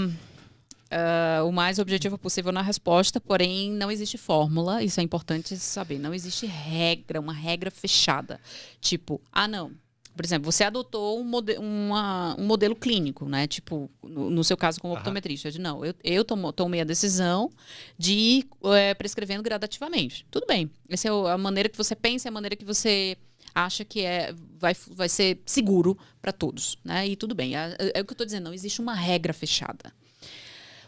Speaker 1: o mais objetivo possível na resposta, porém, não existe fórmula, isso é importante saber, não existe regra, uma regra fechada. Tipo, não... Por exemplo, você adotou um modelo clínico, né? Tipo, no seu caso como optometrista. Eu tomei a decisão de ir prescrevendo gradativamente. Tudo bem. Essa é a maneira que você pensa, é a maneira que você acha que vai ser seguro para todos, né? E tudo bem. É o que eu estou dizendo, não existe uma regra fechada.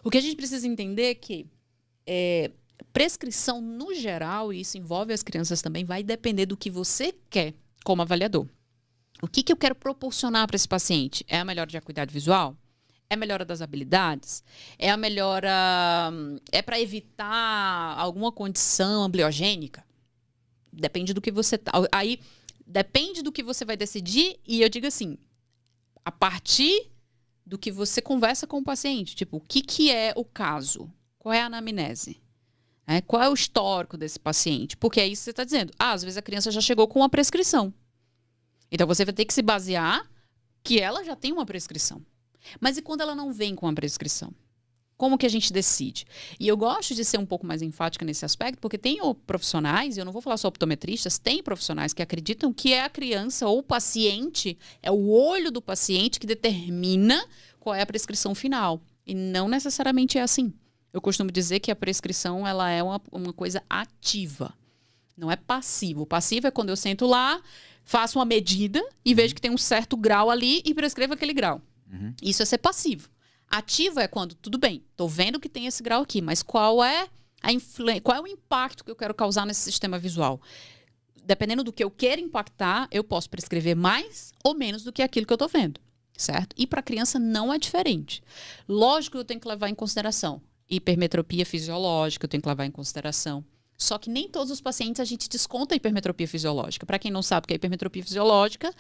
Speaker 1: O que a gente precisa entender é que prescrição, no geral, e isso envolve as crianças também, vai depender do que você quer como avaliador. O que eu quero proporcionar para esse paciente? É a melhora de acuidade visual? É a melhora das habilidades? É a melhora... É para evitar alguma condição ambliogênica? Depende do que você... Aí, depende do que você vai decidir, e eu digo assim, a partir do que você conversa com o paciente. Tipo, o que é o caso? Qual é a anamnese? Qual é o histórico desse paciente? Porque é isso que você está dizendo. Às vezes a criança já chegou com uma prescrição. Então, você vai ter que se basear que ela já tem uma prescrição. Mas e quando ela não vem com a prescrição? Como que a gente decide? E eu gosto de ser um pouco mais enfática nesse aspecto, porque tem profissionais, e eu não vou falar só optometristas, tem profissionais que acreditam que é a criança ou o paciente, é o olho do paciente que determina qual é a prescrição final. E não necessariamente é assim. Eu costumo dizer que a prescrição ela é uma coisa ativa, não é passiva. O passivo é quando eu sento lá, faço uma medida e vejo que tem um certo grau ali e prescrevo aquele grau. Isso é ser passivo. Ativo é quando, tudo bem, estou vendo que tem esse grau aqui, mas qual é qual é o impacto que eu quero causar nesse sistema visual? Dependendo do que eu quero impactar, eu posso prescrever mais ou menos do que aquilo que eu estou vendo, certo? E para a criança não é diferente. Lógico que eu tenho que levar em consideração hipermetropia fisiológica, eu tenho que levar em consideração. Só que nem todos os pacientes a gente desconta a hipermetropia fisiológica. Para quem não sabe o que é hipermetropia fisiológica,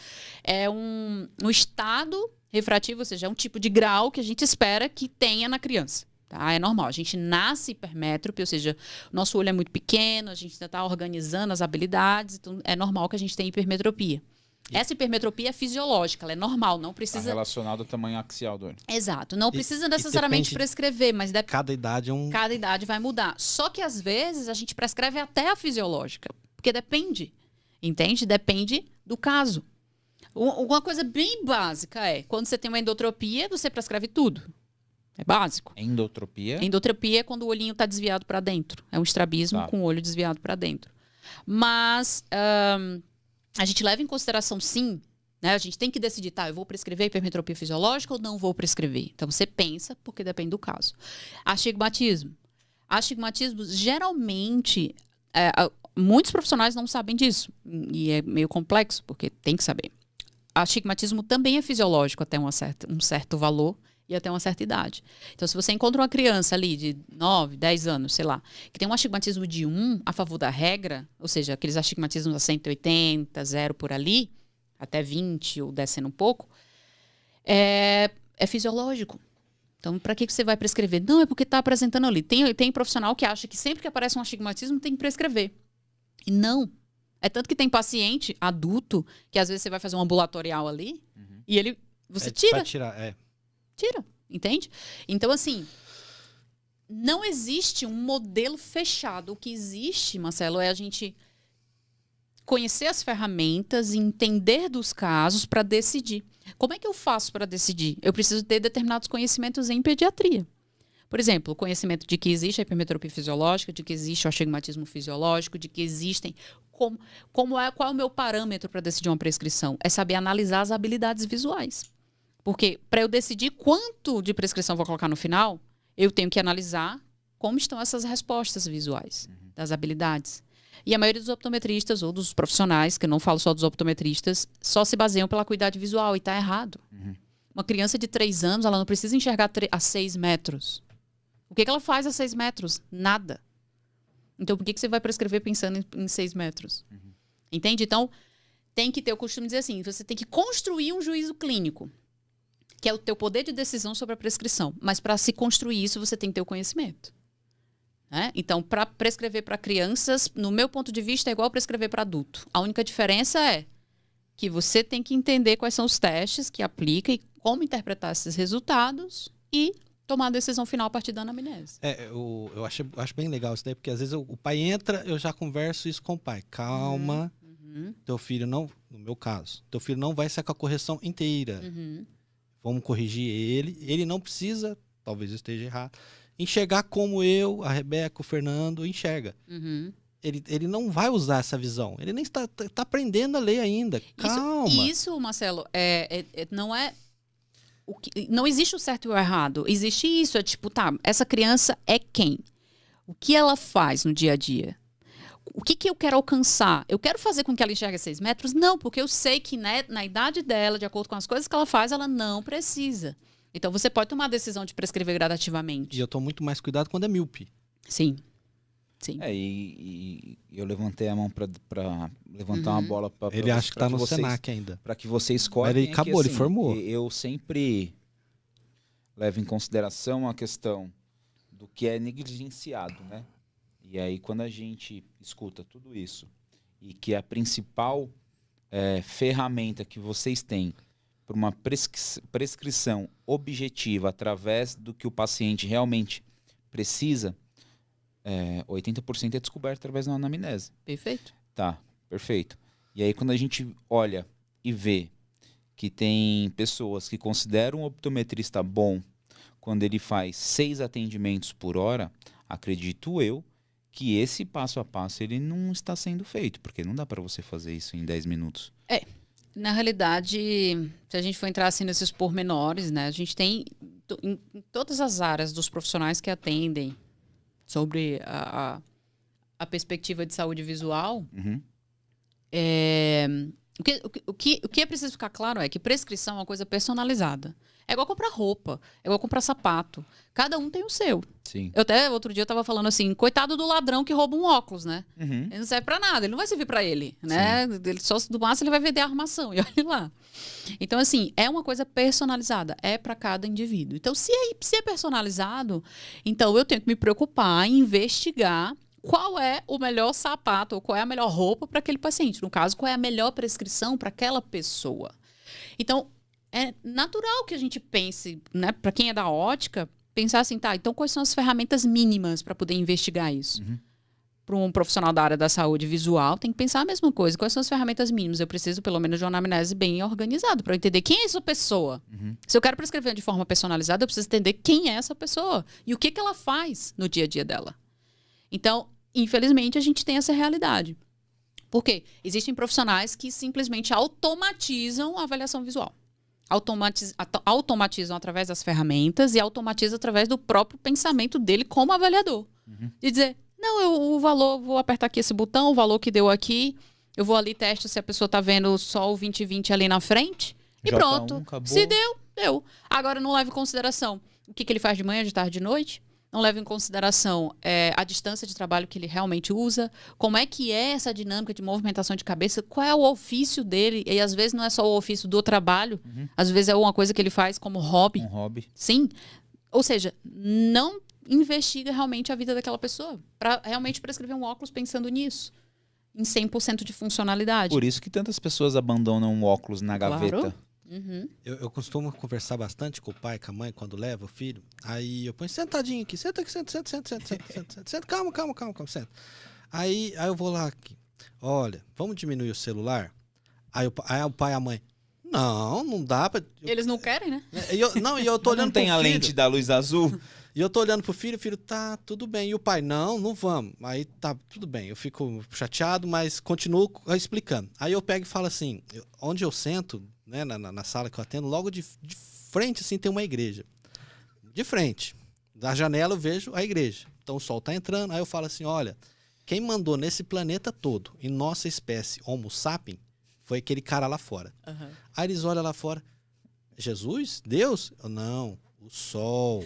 Speaker 1: é um estado refrativo, ou seja, é um tipo de grau que a gente espera que tenha na criança. Tá? É normal, a gente nasce hipermétrope, ou seja, o nosso olho é muito pequeno, a gente ainda está organizando as habilidades, então é normal que a gente tenha hipermetropia. Essa hipermetropia é fisiológica, ela é normal, não precisa...
Speaker 2: Está relacionado ao tamanho axial do olho.
Speaker 1: Exato, não precisa necessariamente prescrever, mas...
Speaker 3: Cada idade é
Speaker 1: Cada idade vai mudar. Só que, às vezes, a gente prescreve até a fisiológica, porque depende, entende? Depende do caso. Uma coisa bem básica é, quando você tem uma endotropia, você prescreve tudo. É básico.
Speaker 2: Endotropia?
Speaker 1: Endotropia é quando o olhinho está desviado para dentro. É um estrabismo com o olho desviado para dentro. Mas... a gente leva em consideração, sim, né? A gente tem que decidir, eu vou prescrever hipermetropia fisiológica ou não vou prescrever? Então, você pensa, porque depende do caso. Astigmatismo. Astigmatismo, geralmente, muitos profissionais não sabem disso. E é meio complexo, porque tem que saber. Astigmatismo também é fisiológico até um certo valor e até uma certa idade. Então, se você encontra uma criança ali de 9, 10 anos, sei lá, que tem um astigmatismo de 1 a favor da regra, ou seja, aqueles astigmatismos a 180, 0 por ali, até 20 ou descendo um pouco, é fisiológico. Então, para que você vai prescrever? Não, é porque está apresentando ali. Tem profissional que acha que sempre que aparece um astigmatismo tem que prescrever. E não. É tanto que tem paciente adulto que às vezes você vai fazer um ambulatorial ali e você tira. Tira, entende? Então, assim, não existe um modelo fechado. O que existe, Marcelo, é a gente conhecer as ferramentas e entender dos casos para decidir. Como é que eu faço para decidir? Eu preciso ter determinados conhecimentos em pediatria. Por exemplo, o conhecimento de que existe a hipermetropia fisiológica, de que existe o astigmatismo fisiológico, de que existem... qual é o meu parâmetro para decidir uma prescrição? É saber analisar as habilidades visuais. Porque para eu decidir quanto de prescrição vou colocar no final, eu tenho que analisar como estão essas respostas visuais das habilidades. E a maioria dos optometristas ou dos profissionais, que eu não falo só dos optometristas, só se baseiam pela acuidade visual e está errado. Uma criança de 3 anos, ela não precisa enxergar a 6 metros. O que ela faz a 6 metros? Nada. Então, por que você vai prescrever pensando em 6 metros? Entende? Então, tem que ter o costume de dizer assim, você tem que construir um juízo clínico, que é o teu poder de decisão sobre a prescrição. Mas para se construir isso, você tem que ter o conhecimento. Né? Então, para prescrever para crianças, no meu ponto de vista, é igual prescrever para adulto. A única diferença é que você tem que entender quais são os testes que aplica e como interpretar esses resultados e tomar a decisão final a partir da anamnese.
Speaker 3: Eu acho bem legal isso daí, porque às vezes o pai entra, eu já converso isso com o pai. Calma, teu filho não, no meu caso, teu filho não vai sair com a correção inteira. Vamos corrigir ele não precisa, talvez eu esteja errado, enxergar como eu, a Rebeca, o Fernando enxerga. Ele não vai usar essa visão, ele nem está aprendendo a ler ainda. Calma.
Speaker 1: Isso, Marcelo, não é... não existe o certo e o errado. Existe isso, é tipo, essa criança é quem? O que ela faz no dia a dia? O que eu quero alcançar? Eu quero fazer com que ela enxergue 6 metros? Não, porque eu sei que na idade dela, de acordo com as coisas que ela faz, ela não precisa. Então, você pode tomar a decisão de prescrever gradativamente.
Speaker 3: E eu tomo muito mais cuidado quando é míope.
Speaker 1: Sim.
Speaker 2: E eu levantei a mão para levantar uma bola para
Speaker 3: ele acha que está no Senac ainda.
Speaker 2: Para que você escolha.
Speaker 3: Mas ele acabou,
Speaker 2: assim,
Speaker 3: ele formou.
Speaker 2: Eu sempre levo em consideração a questão do que é negligenciado, né? E aí, quando a gente escuta tudo isso e que a principal ferramenta que vocês têm para uma prescrição objetiva através do que o paciente realmente precisa, 80% é descoberto através da anamnese.
Speaker 1: Perfeito.
Speaker 2: Tá, perfeito. E aí, quando a gente olha e vê que tem pessoas que consideram um optometrista bom quando ele faz 6 atendimentos por hora, acredito eu que esse passo a passo ele não está sendo feito, porque não dá para você fazer isso em 10 minutos.
Speaker 1: Na realidade, se a gente for entrar assim nesses pormenores, né, a gente tem em todas as áreas dos profissionais que atendem sobre a perspectiva de saúde visual, o que é preciso ficar claro é que prescrição é uma coisa personalizada. É igual comprar roupa, é igual comprar sapato. Cada um tem o seu.
Speaker 2: Sim.
Speaker 1: Eu até outro dia eu tava falando assim, coitado do ladrão que rouba um óculos, né? Ele não serve pra nada, ele não vai servir pra ele, né? Ele só do máximo ele vai vender a armação, e olha lá. Então, assim, é uma coisa personalizada, é pra cada indivíduo. Então, se é personalizado, então eu tenho que me preocupar em investigar qual é o melhor sapato ou qual é a melhor roupa para aquele paciente. No caso, qual é a melhor prescrição para aquela pessoa. Então, é natural que a gente pense, né, para quem é da ótica, pensar assim, então quais são as ferramentas mínimas para poder investigar isso? Para um profissional da área da saúde visual, tem que pensar a mesma coisa. Quais são as ferramentas mínimas? Eu preciso, pelo menos, de uma anamnese bem organizada para eu entender quem é essa pessoa. Se eu quero prescrever de forma personalizada, eu preciso entender quem é essa pessoa e o que ela faz no dia a dia dela. Então, infelizmente, a gente tem essa realidade. Por quê? Existem profissionais que simplesmente automatizam a avaliação visual. Automatizam através das ferramentas e automatizam através do próprio pensamento dele como avaliador. De dizer, não, o valor, vou apertar aqui esse botão, o valor que deu aqui, eu vou ali, testo se a pessoa tá vendo só o 20/20 ali na frente, e
Speaker 2: J1,
Speaker 1: pronto.
Speaker 2: acabou.
Speaker 1: Se deu, deu. Agora não leva em consideração o que ele faz de manhã, de tarde, de noite. Não leva em consideração a distância de trabalho que ele realmente usa, como é que é essa dinâmica de movimentação de cabeça, qual é o ofício dele, e às vezes não é só o ofício do trabalho, às vezes é uma coisa que ele faz como hobby.
Speaker 2: Um hobby.
Speaker 1: Sim. Ou seja, não investiga realmente a vida daquela pessoa, para realmente prescrever um óculos pensando nisso, em 100% de funcionalidade.
Speaker 2: Por isso que tantas pessoas abandonam o óculos na gaveta.
Speaker 1: Claro. Uhum.
Speaker 3: Eu costumo conversar bastante com o pai, com a mãe, quando leva o filho. Aí eu ponho sentadinho aqui, senta aqui, senta, calma, senta. Aí eu vou lá aqui. Olha, vamos diminuir o celular? Aí o pai e a mãe, não dá pra...
Speaker 1: Eles não querem, né?
Speaker 3: E eu tô olhando
Speaker 2: Não tem
Speaker 3: pro
Speaker 2: a
Speaker 3: filho.
Speaker 2: lente da luz azul?
Speaker 3: E eu tô olhando pro filho, o filho, tá, tudo bem. E o pai, não vamos. Aí tá, tudo bem. Eu fico chateado, mas continuo explicando. Aí eu pego e falo assim, onde eu sento, né, na sala que eu atendo, logo de frente, assim, tem uma igreja. De frente. Da janela eu vejo a igreja. Então o sol tá entrando, aí eu falo assim, olha, quem mandou nesse planeta todo, em nossa espécie Homo sapiens, foi aquele cara lá fora.
Speaker 1: Uhum.
Speaker 3: Aí eles olham lá fora, Jesus? Deus? Eu, não. O sol.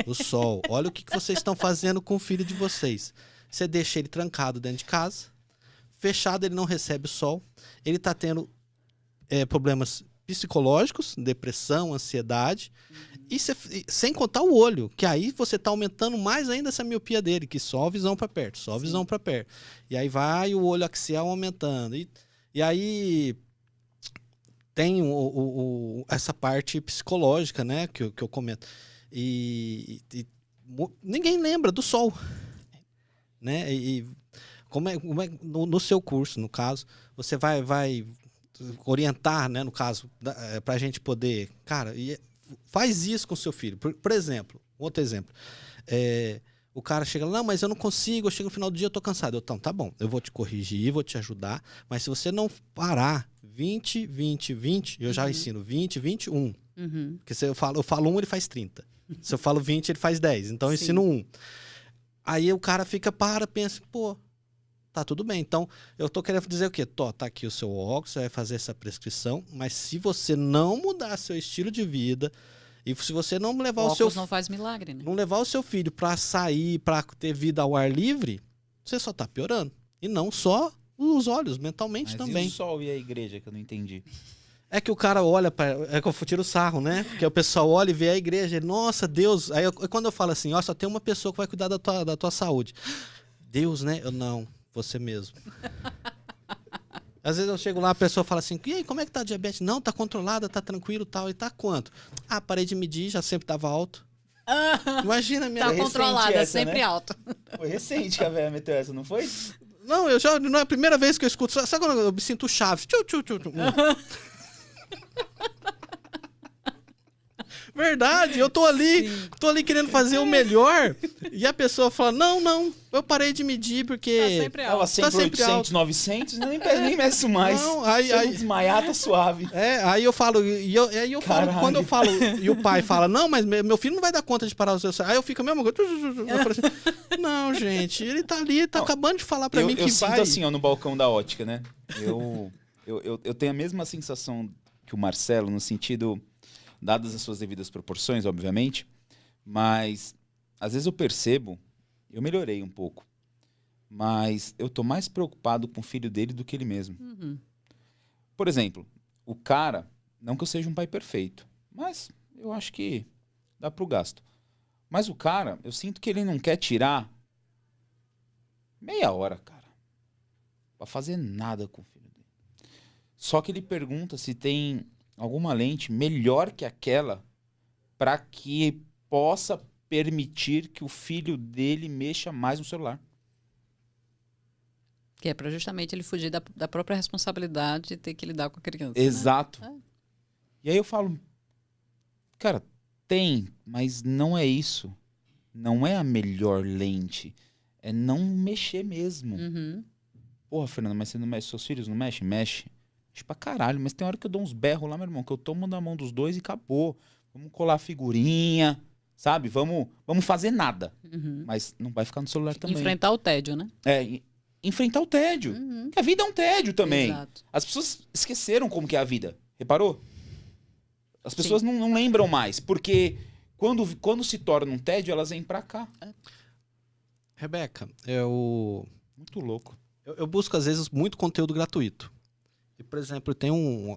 Speaker 3: O sol. Olha o que vocês estão fazendo com o filho de vocês. Você deixa ele trancado dentro de casa, fechado, ele não recebe o sol, ele está tendo problemas psicológicos, depressão, ansiedade, e sem contar o olho, que aí você está aumentando mais ainda essa miopia dele, que só a visão para perto, só a visão para perto. E aí vai o olho axial aumentando. E aí... tem essa parte psicológica, né, que eu comento. E ninguém lembra do sol. Né? E como é no seu curso, no caso, você vai orientar, né, no caso, para a gente poder... Cara, faz isso com o seu filho. Por exemplo, outro exemplo. O cara chega lá, não, mas eu não consigo, eu chego no final do dia, eu tô cansado. Então, tá bom, eu vou te corrigir, vou te ajudar, mas se você não parar 20, 20, 20, eu já ensino 20, 21. Porque se eu falo 1, ele faz 30. Se eu falo 20, ele faz 10. Então, eu ensino 1. Aí o cara pensa, pô, tá tudo bem. Então, eu tô querendo dizer o quê? Tá aqui o seu óculos, você vai fazer essa prescrição, mas se você não mudar seu estilo de vida... E se você não levar o seu...
Speaker 1: não faz milagre, né?
Speaker 3: Não levar o seu filho para sair, para ter vida ao ar livre, você só tá piorando. E não só os olhos, mentalmente também.
Speaker 2: E o sol e a igreja, que eu não entendi?
Speaker 3: É que o cara olha é que eu tiro o sarro, né? Porque o pessoal olha e vê a igreja, ele, nossa, Deus... Aí quando eu falo assim, ó, só tem uma pessoa que vai cuidar da tua saúde. Deus, né? Eu, não, você mesmo. Às vezes eu chego lá, a pessoa fala assim, e aí, como é que tá a diabetes? Não, tá controlada, tá tranquilo, tal. E tá quanto? Ah, parei de medir, já sempre tava alto. Imagina a minha...
Speaker 1: Tá controlada,
Speaker 2: essa,
Speaker 1: sempre
Speaker 2: né?
Speaker 1: alto.
Speaker 2: Foi recente que a velha meteu essa, não foi?
Speaker 3: Não, não é a primeira vez que eu escuto. Sabe quando eu me sinto Chaves? Verdade, eu tô ali querendo fazer o melhor. E a pessoa fala, não, eu parei de medir porque...
Speaker 1: Tá sempre alto.
Speaker 2: Tava sempre 800, 900, nem meço mais.
Speaker 3: Não,
Speaker 2: Se eu não desmaiar, tá suave.
Speaker 3: Aí eu falo, aí eu falo, quando eu falo, e o pai fala, não, mas meu filho não vai dar conta de parar o seu... Aí eu fico a mesma coisa. Eu falo assim, não, gente, ele tá ali, tá acabando de falar pra mim que
Speaker 2: eu
Speaker 3: vai...
Speaker 2: sinto assim, ó, no balcão da ótica, né? Eu tenho a mesma sensação que o Marcelo, no sentido... dadas as suas devidas proporções, obviamente, mas às vezes eu percebo, eu melhorei um pouco, mas eu tô mais preocupado com o filho dele do que ele mesmo. Por exemplo, o cara, não que eu seja um pai perfeito, mas eu acho que dá pro gasto. Mas o cara, eu sinto que ele não quer tirar meia hora, cara, pra fazer nada com o filho dele. Só que ele pergunta se tem alguma lente melhor que aquela para que possa permitir que o filho dele mexa mais no celular.
Speaker 1: Que é para justamente ele fugir da própria responsabilidade de ter que lidar com a criança.
Speaker 2: Exato.
Speaker 1: Né?
Speaker 2: E aí eu falo, cara, tem, mas não é isso. Não é a melhor lente. É não mexer mesmo. Porra, Fernanda, mas você não mexe, seus filhos não mexem? Mexe. Mexe pra caralho, mas tem hora que eu dou uns berros lá, meu irmão, que eu tomo na mão dos dois e acabou. Vamos colar figurinha, sabe? Vamos fazer nada. Mas não vai ficar no celular também.
Speaker 1: Enfrentar o tédio, né?
Speaker 2: Enfrentar o tédio. Porque a vida é um tédio também.
Speaker 1: Exato.
Speaker 2: As pessoas esqueceram como que é a vida. Reparou? As pessoas não lembram mais. Porque quando se torna um tédio, elas vêm pra cá.
Speaker 3: Rebeca,
Speaker 2: Muito louco.
Speaker 3: eu busco, às vezes, muito conteúdo gratuito. E, por exemplo, tem um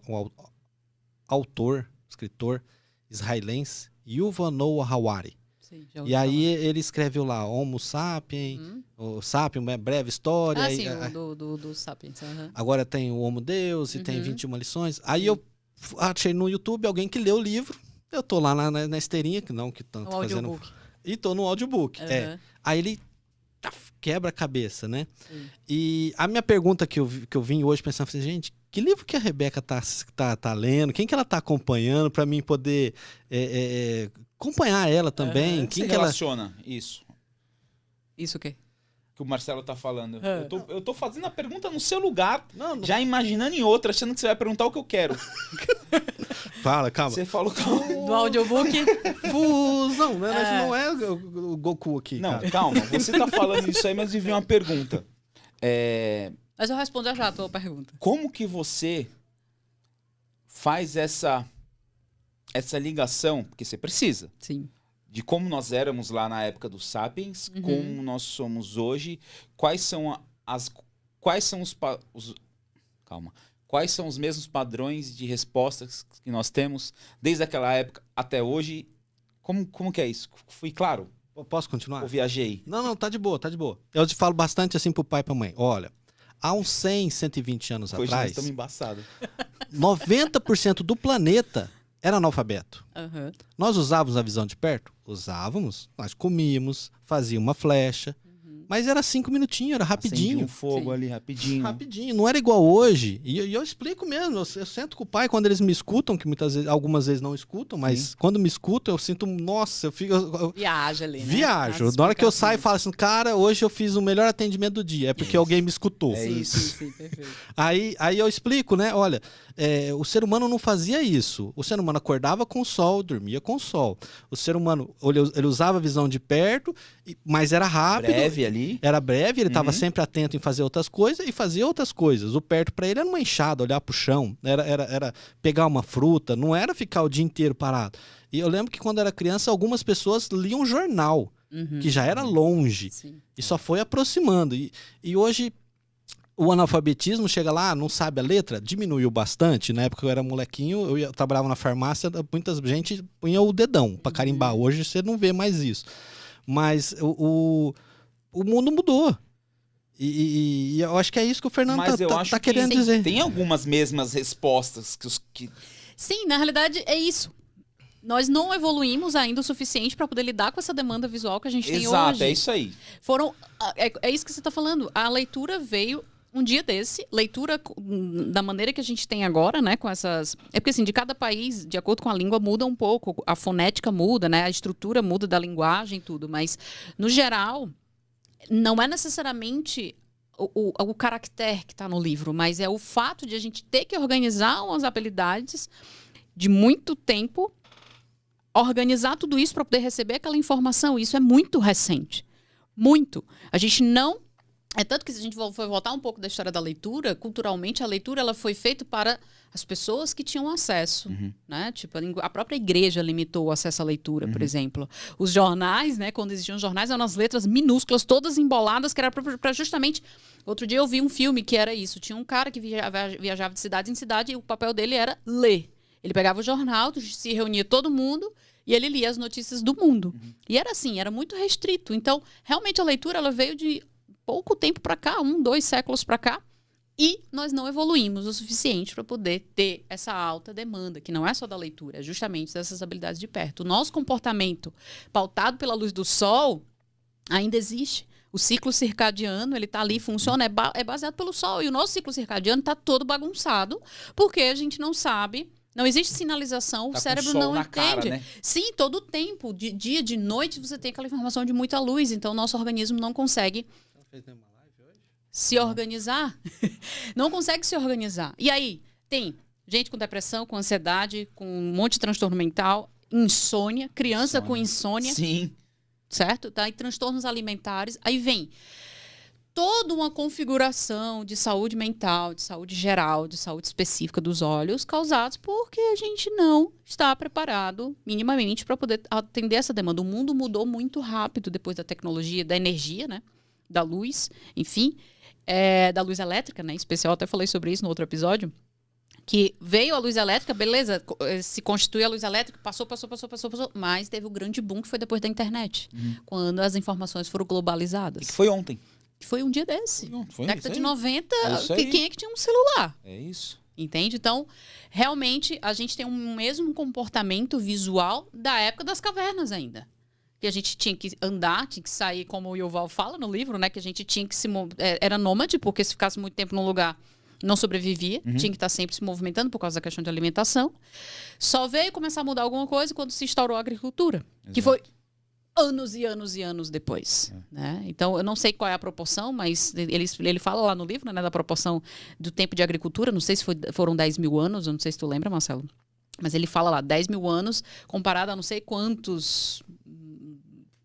Speaker 3: autor, escritor israelense, Yuval Noah Harari.
Speaker 1: Sim, já ouvi
Speaker 3: E aí
Speaker 1: falar.
Speaker 3: ele escreveu lá Homo Sapiens, o Sapiens, uma breve história.
Speaker 1: Sim, do Sapiens.
Speaker 3: Agora tem o Homo Deus e tem 21 lições. Aí eu achei no YouTube alguém que leu o livro. Eu tô lá na esteirinha, que não que tanto
Speaker 1: O
Speaker 3: fazendo.
Speaker 1: audiobook.
Speaker 3: E tô no audiobook. Aí ele quebra a cabeça, né?
Speaker 1: Sim.
Speaker 3: E a minha pergunta que eu vim hoje pensando, assim, gente, que livro que a Rebeca tá lendo? Quem que ela tá acompanhando para mim poder acompanhar ela também?
Speaker 2: Quem
Speaker 3: que
Speaker 2: relaciona isso
Speaker 1: Isso o quê?
Speaker 2: que o Marcelo tá falando? Eu tô fazendo a pergunta no seu lugar,
Speaker 3: Não.
Speaker 2: já imaginando em outra, achando que você vai perguntar o que eu quero.
Speaker 3: Fala, calma.
Speaker 2: Você falou
Speaker 1: Do audiobook?
Speaker 3: Fusão, né? Mas não é o Goku aqui,
Speaker 2: Não,
Speaker 3: cara.
Speaker 2: calma. Você tá falando isso aí, mas me veio uma pergunta.
Speaker 1: Mas eu respondo já a tua pergunta.
Speaker 2: Como que você faz essa ligação? Porque você precisa.
Speaker 1: Sim.
Speaker 2: De como nós éramos lá na época dos Sapiens, como nós somos hoje, quais são os mesmos padrões de respostas que nós temos desde aquela época até hoje? Como que é isso? Fui claro?
Speaker 3: Posso continuar?
Speaker 2: Ou viajei?
Speaker 3: Não, tá de boa. Eu te falo bastante assim pro pai e pra mãe. Olha, há uns 100, 120 anos
Speaker 2: Hoje nós
Speaker 3: atrás,
Speaker 2: estamos embaçados.
Speaker 3: 90% do planeta era analfabeto.
Speaker 1: Aham.
Speaker 3: Nós usávamos a visão de perto? Usávamos. Nós comíamos, fazíamos uma flecha. Mas era 5 minutinhos, era
Speaker 2: Acendi
Speaker 3: rapidinho.
Speaker 2: um fogo ali, rapidinho.
Speaker 3: Rapidinho, não era igual hoje. E eu explico mesmo, eu sento com o pai quando eles me escutam, que algumas vezes não escutam, mas quando me escutam eu sinto, nossa, eu fico...
Speaker 1: Viaja ali, né?
Speaker 3: Viajo.
Speaker 1: Nas
Speaker 3: Na hora que eu saio e
Speaker 1: explicações.
Speaker 3: falo assim, cara, hoje eu fiz o melhor atendimento do dia. É porque alguém me escutou.
Speaker 2: É
Speaker 1: Sim,
Speaker 2: isso.
Speaker 1: sim, perfeito.
Speaker 3: Aí eu explico, né? Olha, o ser humano não fazia isso. O ser humano acordava com o sol, dormia com o sol. O ser humano, ele usava a visão de perto, mas era rápido.
Speaker 2: Breve ali.
Speaker 3: Era breve, ele estava sempre atento em fazer outras coisas e fazia outras coisas. O perto para ele era uma enxada, olhar pro chão, era pegar uma fruta, não era ficar o dia inteiro parado. E eu lembro que quando era criança, algumas pessoas liam jornal, que já era longe,
Speaker 1: Sim.
Speaker 3: e só foi aproximando. E hoje o analfabetismo chega lá, não sabe a letra, diminuiu bastante. Na época que eu era molequinho, eu trabalhava na farmácia, muita gente punha o dedão para carimbar. Hoje você não vê mais isso. Mas o mundo mudou. E eu acho que é isso que o Fernando
Speaker 2: Mas eu acho
Speaker 3: tá
Speaker 2: que
Speaker 3: querendo dizer.
Speaker 2: tem algumas mesmas respostas que
Speaker 1: Sim, na realidade é isso. Nós não evoluímos ainda o suficiente para poder lidar com essa demanda visual que a gente tem
Speaker 2: Exato,
Speaker 1: hoje.
Speaker 2: é isso aí.
Speaker 1: É isso que você está falando. A leitura veio um dia desse, leitura da maneira que a gente tem agora, né, com essas... É porque, assim, de cada país, de acordo com a língua, muda um pouco. A fonética muda, né, a estrutura muda da linguagem e tudo. Mas, no geral, não é necessariamente o caractere que está no livro, mas é o fato de a gente ter que organizar umas habilidades de muito tempo, organizar tudo isso para poder receber aquela informação. Isso é muito recente. Muito. A gente não... É tanto que se a gente for voltar um pouco da história da leitura, culturalmente a leitura ela foi feita para as pessoas que tinham acesso, né? Tipo, a própria igreja limitou o acesso à leitura, por exemplo. Os jornais, né? Quando existiam jornais, eram as letras minúsculas, todas emboladas, que era para justamente... Outro dia eu vi um filme que era isso. Tinha um cara que viajava de cidade em cidade e o papel dele era ler. Ele pegava o jornal, se reunia todo mundo e ele lia as notícias do mundo. E era assim, era muito restrito. Então, realmente a leitura ela veio de pouco tempo para cá, 1, 2 séculos para cá, e nós não evoluímos o suficiente para poder ter essa alta demanda, que não é só da leitura, é justamente dessas habilidades de perto. O nosso comportamento pautado pela luz do sol ainda existe. O ciclo circadiano, ele está ali, funciona, é baseado pelo sol. E o nosso ciclo circadiano está todo bagunçado, porque a gente não sabe, não existe sinalização,
Speaker 2: Tá
Speaker 1: o cérebro
Speaker 2: com o sol
Speaker 1: não
Speaker 2: na
Speaker 1: entende.
Speaker 2: cara, né?
Speaker 1: Sim, todo o tempo, de dia, de noite, você tem aquela informação de muita luz, então o nosso organismo não consegue se organizar. Não consegue se organizar. E aí, tem gente com depressão, com ansiedade, com um monte de transtorno mental. insônia, criança com insônia,
Speaker 2: Sim.
Speaker 1: certo? Tá? E transtornos alimentares. Aí vem toda uma configuração de saúde mental, de saúde geral, de saúde específica dos olhos, causados porque a gente não está preparado minimamente para poder atender essa demanda. O mundo mudou muito rápido depois da tecnologia, da energia, né? Da luz, enfim, da luz elétrica, né? Em especial, até falei sobre isso no outro episódio. Que veio a luz elétrica, beleza, se constitui a luz elétrica, passou, mas teve o grande boom que foi depois da internet, quando as informações foram globalizadas.
Speaker 2: E que foi ontem.
Speaker 1: Que foi um dia desse.
Speaker 2: Foi
Speaker 1: Década de
Speaker 2: isso aí.
Speaker 1: 90,
Speaker 2: isso aí.
Speaker 1: quem é que tinha um celular?
Speaker 2: É isso.
Speaker 1: Entende? Então, realmente, a gente tem um mesmo comportamento visual da época das cavernas ainda. Que a gente tinha que andar, tinha que sair, como o Yuval fala no livro, né? Que a gente tinha que era nômade, porque se ficasse muito tempo num lugar, não sobrevivia. Tinha que estar sempre se movimentando por causa da questão de alimentação. Só veio começar a mudar alguma coisa quando se instaurou a agricultura.
Speaker 2: Exato.
Speaker 1: Que foi anos e anos e anos depois. Né? Então, eu não sei qual é a proporção, mas ele fala lá no livro, né, da proporção do tempo de agricultura. Não sei se foram 10 mil anos, eu não sei se tu lembra, Marcelo. Mas ele fala lá, 10 mil anos comparado a não sei quantos,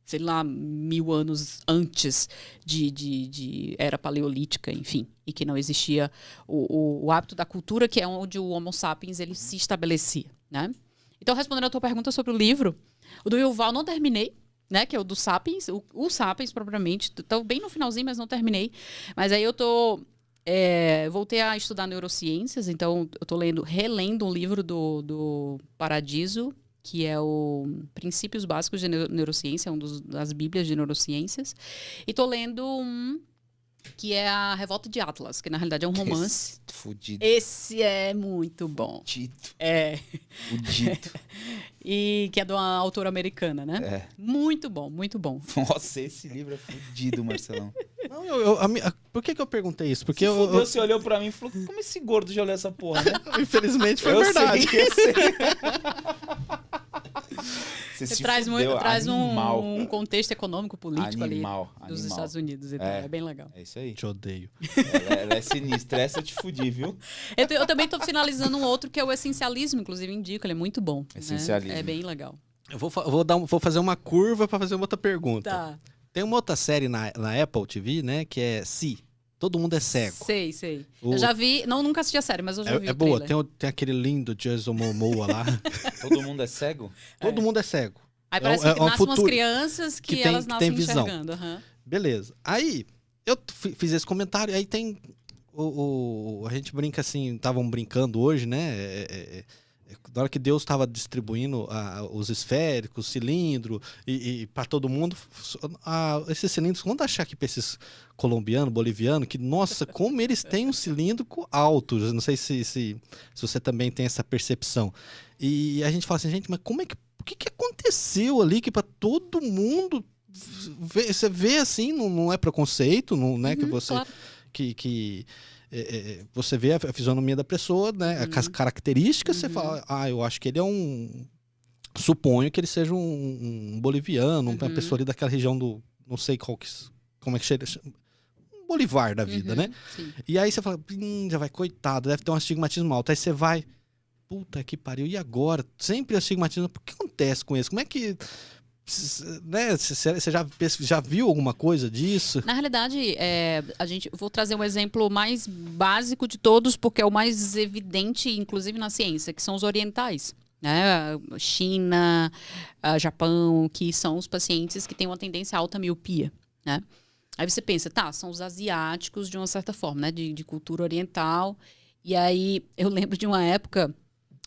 Speaker 1: sei lá, 1000 anos antes de era paleolítica, enfim. E que não existia o hábito da cultura, que é onde o Homo sapiens ele se estabelecia. Né? Então, respondendo a tua pergunta sobre o livro, o do Yuval não terminei, né, que é o do Sapiens, o Sapiens propriamente. Estou bem no finalzinho, mas não terminei. Mas aí eu voltei a estudar neurociências, então eu estou relendo um livro do Paradiso, que é o Princípios Básicos de Neurociência, das bíblias de neurociências. E estou lendo um que é a Revolta de Atlas, que na realidade é um romance.
Speaker 2: Fudido.
Speaker 1: Esse é muito bom.
Speaker 2: Fudido.
Speaker 1: É.
Speaker 2: Fudido.
Speaker 1: E que é de uma autora americana, né?
Speaker 2: É.
Speaker 1: Muito bom, muito bom.
Speaker 2: Nossa, esse livro é fudido, Marcelão.
Speaker 3: Não, por que eu perguntei isso? Porque
Speaker 2: Você olhou pra mim e falou, como esse gordo já leu essa porra, né?
Speaker 3: infelizmente foi
Speaker 2: Eu
Speaker 3: verdade.
Speaker 2: sei, eu sei. Você se
Speaker 1: Traz
Speaker 2: fudeu, animal.
Speaker 1: um contexto econômico, político
Speaker 2: Animal,
Speaker 1: ali dos
Speaker 2: animal.
Speaker 1: Estados Unidos. Então, é bem legal.
Speaker 2: É isso aí.
Speaker 3: Te odeio.
Speaker 2: Ela é sinistra, essa eu te fudi, viu?
Speaker 1: Eu também estou finalizando um outro que é o Essencialismo, inclusive indico, ele é muito bom.
Speaker 2: Essencialismo.
Speaker 1: Né? É bem legal.
Speaker 3: Eu vou fazer uma curva para fazer uma outra pergunta.
Speaker 1: Tá.
Speaker 3: Tem uma outra série na Apple TV, né, que é Si. Todo mundo é cego.
Speaker 1: Sei. Eu já vi, nunca assisti a série, mas eu já vi
Speaker 3: É
Speaker 1: o
Speaker 3: boa,
Speaker 1: trailer.
Speaker 3: tem aquele lindo Jason Momoa lá.
Speaker 2: Todo mundo é cego?
Speaker 3: Todo mundo é cego.
Speaker 1: Aí parece que
Speaker 3: um
Speaker 1: nascem umas
Speaker 3: futuro
Speaker 1: crianças que
Speaker 3: que
Speaker 1: elas
Speaker 3: tem
Speaker 1: nascem
Speaker 3: visão.
Speaker 1: enxergando. Aham.
Speaker 3: Beleza. Aí, eu fiz esse comentário, aí tem... a gente brinca assim, estavam brincando hoje, né? Na hora que Deus estava distribuindo os esféricos, cilindro, e para todo mundo, esses cilindros, quando achar que para esses colombianos, bolivianos, que, nossa, como eles têm um cilíndrico alto. Eu não sei se você também tem essa percepção. E a gente fala assim, gente, mas o que aconteceu ali que para todo mundo... Você vê assim, não é preconceito, não é que você...
Speaker 1: Claro.
Speaker 3: Você vê a fisionomia da pessoa, né? As características, você fala, eu acho que ele é suponho que ele seja um boliviano, uma pessoa ali daquela região do, não sei como é que chega, um Bolivar da vida, né?
Speaker 1: Sim.
Speaker 3: E aí você fala, já vai, coitado, deve ter um astigmatismo alto. Aí você vai, puta que pariu, e agora? Sempre astigmatismo, o que acontece com isso? Como é que... Né? Você já viu alguma coisa disso?
Speaker 1: Na realidade, vou trazer um exemplo mais básico de todos, porque é o mais evidente, inclusive na ciência, que são os orientais. Né? China, Japão, que são os pacientes que têm uma tendência à alta miopia. Né? Aí você pensa, são os asiáticos de uma certa forma, né? de cultura oriental. E aí eu lembro de uma época...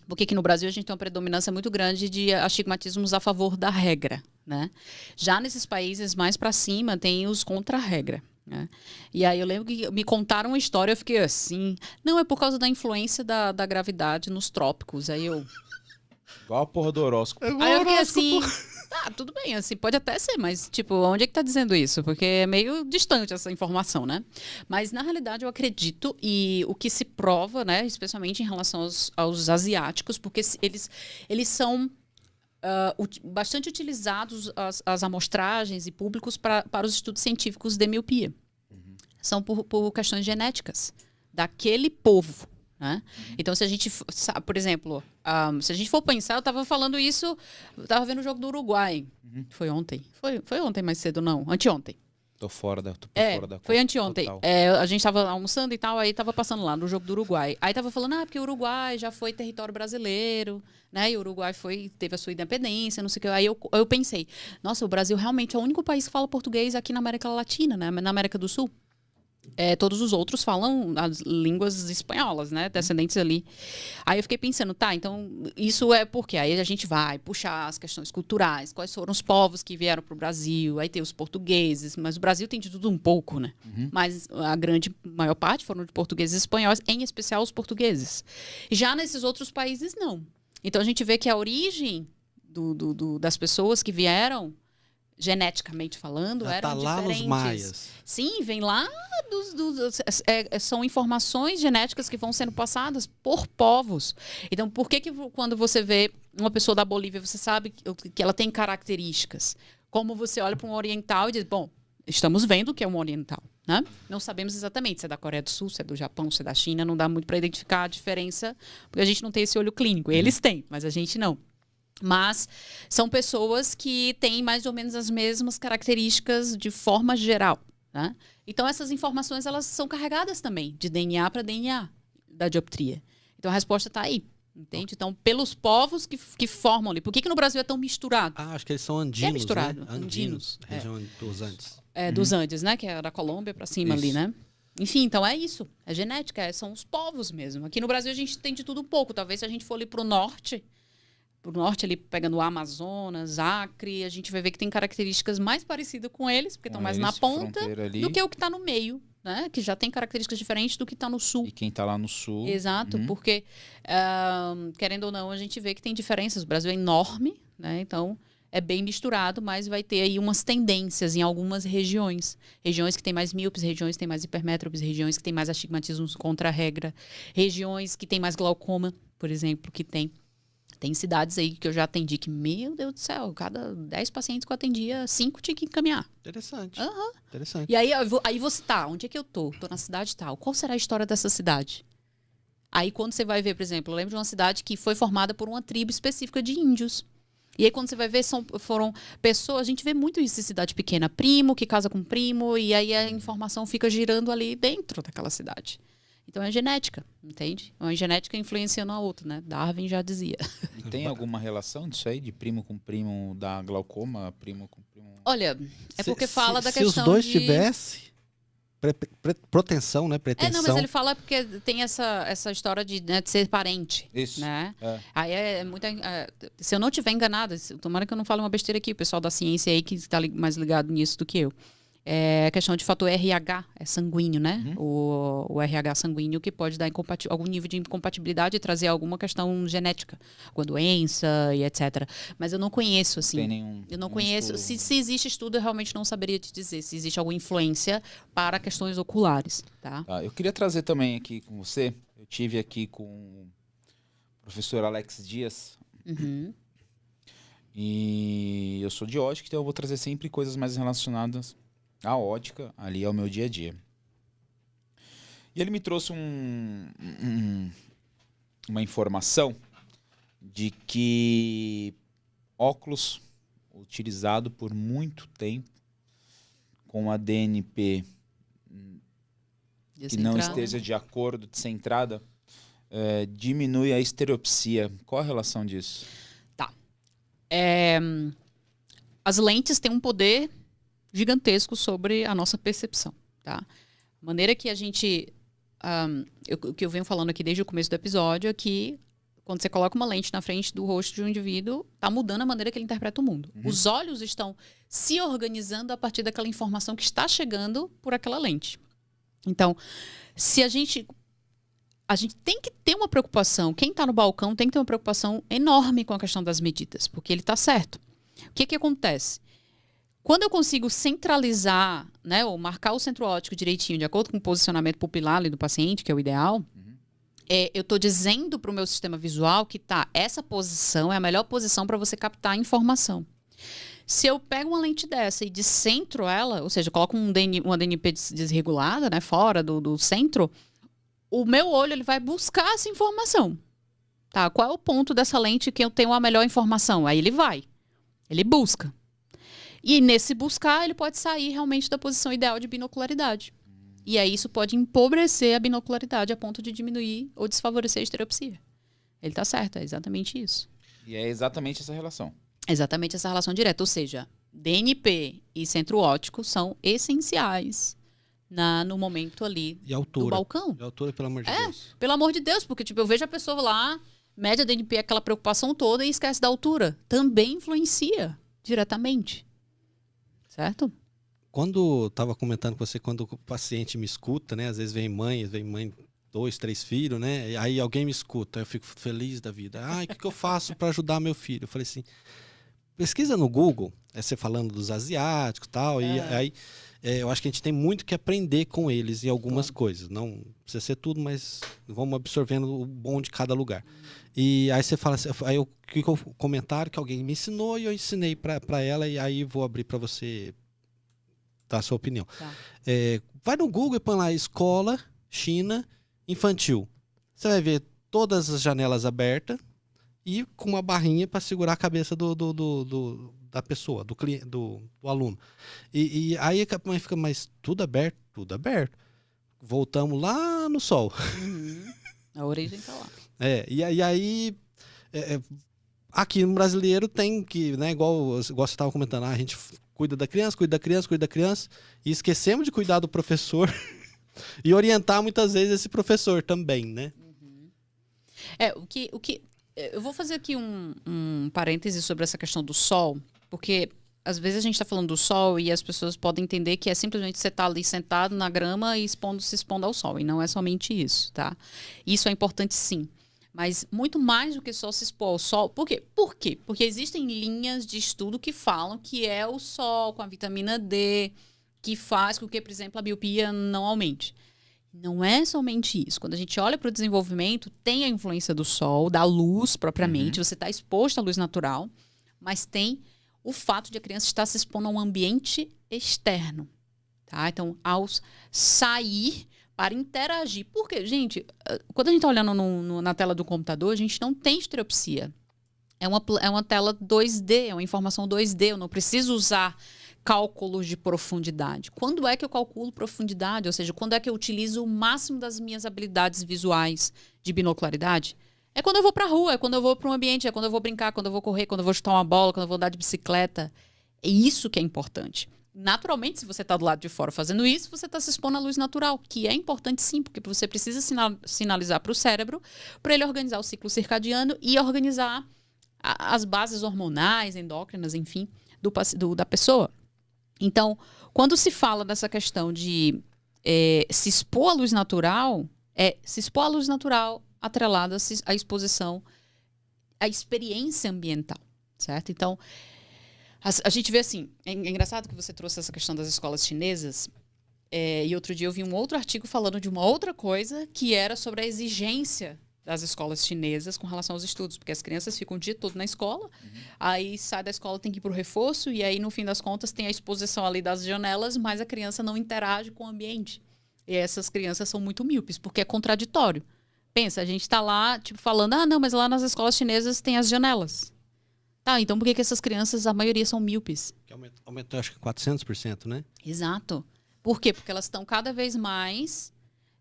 Speaker 1: Porque aqui no Brasil a gente tem uma predominância muito grande de astigmatismos a favor da regra, né? Já nesses países mais para cima tem os contra-regra, né? E aí eu lembro que me contaram uma história, eu fiquei assim, não, é por causa da influência da gravidade nos trópicos. Aí eu...
Speaker 2: Igual a porra do horóscopo.
Speaker 1: Aí eu fiquei assim, tudo bem, assim, pode até ser, mas, tipo, onde é que tá dizendo isso? Porque é meio distante essa informação, né? Mas, na realidade, eu acredito, e o que se prova, né, especialmente em relação aos asiáticos, porque eles são bastante utilizados, as amostragens e públicos para os estudos científicos de miopia. São por questões genéticas daquele povo. né? Então, se a gente, por exemplo, se a gente for pensar, eu estava falando isso, eu estava vendo o jogo do Uruguai. Foi ontem. Foi ontem mais cedo, não. Anteontem.
Speaker 2: Tô por fora da
Speaker 1: foi anteontem. A gente tava almoçando e tal, aí tava passando lá no jogo do Uruguai. Aí tava falando, porque o Uruguai já foi território brasileiro, né? E o Uruguai teve a sua independência, não sei o que. Aí eu pensei, nossa, o Brasil realmente é o único país que fala português aqui na América Latina, né? Na América do Sul. Todos os outros falam as línguas espanholas, né? Descendentes ali. Aí eu fiquei pensando, então isso é porque aí a gente vai puxar as questões culturais, quais foram os povos que vieram para o Brasil, aí tem os portugueses, mas o Brasil tem de tudo um pouco, né? Mas a maior parte foram de portugueses e espanhóis, em especial os portugueses. Já nesses outros países, não. Então a gente vê que a origem das pessoas que vieram, geneticamente falando, eram
Speaker 3: lá
Speaker 1: diferentes.
Speaker 3: Nos maias.
Speaker 1: Sim, vem lá são informações genéticas que vão sendo passadas por povos. Então, por que quando você vê uma pessoa da Bolívia, você sabe que ela tem características? Como você olha para um oriental e diz, bom, estamos vendo que é um oriental, né? Não sabemos exatamente se é da Coreia do Sul, se é do Japão, se é da China, não dá muito para identificar a diferença, porque a gente não tem esse olho clínico. Eles têm, mas a gente não. Mas são pessoas que têm mais ou menos as mesmas características de forma geral, né? Então, essas informações elas são carregadas também, de DNA para DNA da dioptria. Então, a resposta está aí, entende? Então, pelos povos que formam ali. Por que no Brasil é tão misturado?
Speaker 3: Acho que eles são andinos,
Speaker 1: misturado.
Speaker 3: Né? Andinos. Região dos Andes.
Speaker 1: Dos Andes, né? Que é da Colômbia para cima ali, né? Enfim, então é isso. É genética, são os povos mesmo. Aqui no Brasil a gente tem de tudo um pouco. Talvez se a gente for ali para o norte ali pegando o Amazonas, Acre, a gente vai ver que tem características mais parecidas com eles, porque estão mais na ponta, do que o que está no meio, né? Que já tem características diferentes do que está no sul.
Speaker 2: E quem está lá no sul...
Speaker 1: Exato, porque, querendo ou não, a gente vê que tem diferenças. O Brasil é enorme, né? Então é bem misturado, mas vai ter aí umas tendências em algumas regiões. Regiões que têm mais míopes, regiões que têm mais hipermétropes, regiões que têm mais astigmatismos contra a regra, regiões que têm mais glaucoma, por exemplo, que tem... Tem cidades aí que eu já atendi que, meu Deus do céu, cada 10 pacientes que eu atendia, 5 tinha que encaminhar.
Speaker 3: Interessante.
Speaker 1: Interessante. E aí você onde é que eu tô? Tô na cidade tal. Qual será a história dessa cidade? Aí quando você vai ver, por exemplo, eu lembro de uma cidade que foi formada por uma tribo específica de índios. E aí quando você vai ver, foram pessoas, a gente vê muito isso em cidade pequena, primo que casa com primo, e aí a informação fica girando ali dentro daquela cidade. Então é genética, entende? Uma genética influenciando a outra, né? Darwin já dizia.
Speaker 2: E tem alguma relação disso aí, de primo com primo da glaucoma, primo com primo...
Speaker 1: Olha, é porque fala da questão de...
Speaker 3: Se os dois tivessem proteção, né? Pretensão.
Speaker 1: Não, mas ele fala porque tem essa história de ser parente.
Speaker 2: Isso.
Speaker 1: Né? Aí é muita... se eu não estiver enganada, tomara que eu não fale uma besteira aqui, o pessoal da ciência aí que está mais ligado nisso do que eu. É a questão de fator RH, é sanguíneo, né? O RH sanguíneo que pode dar algum nível de incompatibilidade e trazer alguma questão genética, alguma doença e etc. Mas eu não conheço, assim.
Speaker 2: Tem nenhum,
Speaker 1: eu não conheço. Se existe estudo, eu realmente não saberia te dizer se existe alguma influência para questões oculares, tá?
Speaker 2: Eu queria trazer também aqui com você, eu tive aqui com o professor Alex Dias. E eu sou de ótica, então eu vou trazer sempre coisas mais relacionadas a ótica, ali é o meu dia a dia. E ele me trouxe uma informação de que óculos utilizado por muito tempo com a DNP que não esteja de acordo, descentrada, diminui a estereopsia. Qual a relação disso?
Speaker 1: Tá. As lentes têm um poder gigantesco sobre a nossa percepção, tá? A maneira que a gente... o que eu venho falando aqui desde o começo do episódio é que quando você coloca uma lente na frente do rosto de um indivíduo, está mudando a maneira que ele interpreta o mundo. Os olhos estão se organizando a partir daquela informação que está chegando por aquela lente. Então, se a gente tem que ter uma preocupação, quem está no balcão tem que ter uma preocupação enorme com a questão das medidas, porque ele está certo. O que acontece? Quando eu consigo centralizar, né, ou marcar o centro óptico direitinho, de acordo com o posicionamento pupilar ali do paciente, que é o ideal, eu estou dizendo para o meu sistema visual que essa posição é a melhor posição para você captar a informação. Se eu pego uma lente dessa e descentro ela, ou seja, coloco uma DNP desregulada, né, fora do centro, o meu olho ele vai buscar essa informação. Tá? Qual é o ponto dessa lente que eu tenho a melhor informação? Aí ele busca. E nesse buscar, ele pode sair realmente da posição ideal de binocularidade. E aí isso pode empobrecer a binocularidade a ponto de diminuir ou desfavorecer a estereopsia. Ele está certo, é exatamente isso.
Speaker 2: E é exatamente essa relação.
Speaker 1: Exatamente essa relação direta. Ou seja, DNP e centro óptico são essenciais no momento ali
Speaker 3: E a altura?
Speaker 1: do balcão.
Speaker 3: E a altura, pelo amor de Deus.
Speaker 1: Pelo amor de Deus, porque tipo, eu vejo a pessoa lá, mede a DNP, aquela preocupação toda e esquece da altura. Também influencia diretamente. Certo?
Speaker 3: Quando eu tava comentando com você, quando o paciente me escuta, né? Às vezes vem mãe, 2, 3 filhos, né? E aí alguém me escuta, eu fico feliz da vida. O que eu faço para ajudar meu filho? Eu falei assim, pesquisa no Google, você falando dos asiáticos e tal, e aí eu acho que a gente tem muito que aprender com eles em algumas coisas. Não precisa ser tudo, mas vamos absorvendo o bom de cada lugar. E aí você fala assim, aí eu clico no comentário que alguém me ensinou e eu ensinei para ela, e aí vou abrir para você dar a sua opinião.
Speaker 1: Tá.
Speaker 3: Vai no Google e põe lá escola, China, infantil. Você vai ver todas as janelas abertas e com uma barrinha para segurar a cabeça da pessoa, do aluno. E aí a mãe fica, mas tudo aberto? Tudo aberto. Voltamos lá no sol.
Speaker 1: A origem tá lá.
Speaker 3: E aí aqui no brasileiro tem que, né, igual você estava comentando, a gente cuida da criança, e esquecemos de cuidar do professor e orientar muitas vezes esse professor também, né?
Speaker 1: Eu vou fazer aqui um parêntese sobre essa questão do sol, porque às vezes a gente está falando do sol e as pessoas podem entender que é simplesmente você estar ali sentado na grama e se expondo ao sol, e não é somente isso, tá? Isso é importante sim, mas muito mais do que só se expor ao sol. Por quê? Porque existem linhas de estudo que falam que é o sol com a vitamina D que faz com que, por exemplo, a miopia não aumente. Não é somente isso. Quando a gente olha para o desenvolvimento, tem a influência do sol, da luz propriamente, você está exposto à luz natural, mas tem o fato de a criança estar se expondo a um ambiente externo. Tá? Então, ao sair para interagir. Porque, gente, quando a gente está olhando na tela do computador, a gente não tem estereopsia. É uma tela 2D, é uma informação 2D. Eu não preciso usar cálculos de profundidade. Quando é que eu calculo profundidade? Ou seja, quando é que eu utilizo o máximo das minhas habilidades visuais de binocularidade? É quando eu vou para a rua, é quando eu vou para um ambiente, é quando eu vou brincar, quando eu vou correr, quando eu vou chutar uma bola, quando eu vou andar de bicicleta. É isso que é importante. Naturalmente, se você está do lado de fora fazendo isso, você está se expondo à luz natural, que é importante sim, porque você precisa sinalizar para o cérebro, para ele organizar o ciclo circadiano e organizar as bases hormonais, endócrinas, enfim, da pessoa. Então, quando se fala dessa questão de se expor à luz natural, se expor à luz natural atrelada à exposição, à experiência ambiental, certo? Então, a gente vê assim, é engraçado que você trouxe essa questão das escolas chinesas, e outro dia eu vi um outro artigo falando de uma outra coisa que era sobre a exigência das escolas chinesas com relação aos estudos, porque as crianças ficam o dia todo na escola, aí sai da escola, tem que ir para o reforço, e aí no fim das contas tem a exposição ali das janelas, mas a criança não interage com o ambiente. E essas crianças são muito míopes, porque é contraditório. Pensa, a gente está lá tipo falando, não, mas lá nas escolas chinesas tem as janelas. Tá, então por que essas crianças, a maioria são míopes?
Speaker 3: Que aumentou acho que 400%, né?
Speaker 1: Exato. Por quê? Porque elas estão cada vez mais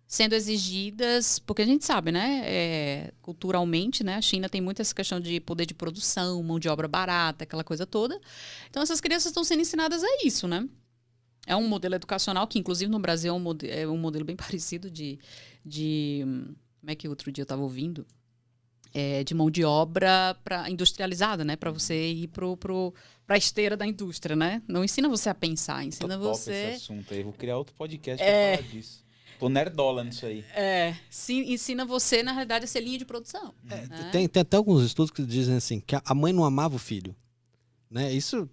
Speaker 1: sendo exigidas, porque a gente sabe, né, culturalmente, né, a China tem muito essa questão de poder de produção, mão de obra barata, aquela coisa toda. Então essas crianças estão sendo ensinadas a isso, né? É um modelo educacional que, inclusive, no Brasil é um modelo bem parecido de como é que outro dia eu estava ouvindo? De mão de obra industrializada, né? Para você ir para a esteira da indústria, né? Não ensina você a pensar, ensina você...
Speaker 2: esse assunto aí. Vou criar outro podcast para falar disso. Tô nerdola nisso aí.
Speaker 1: Ensina você, na realidade, a ser linha de produção. Né?
Speaker 3: Tem até alguns estudos que dizem assim, que a mãe não amava o filho. Né? Isso,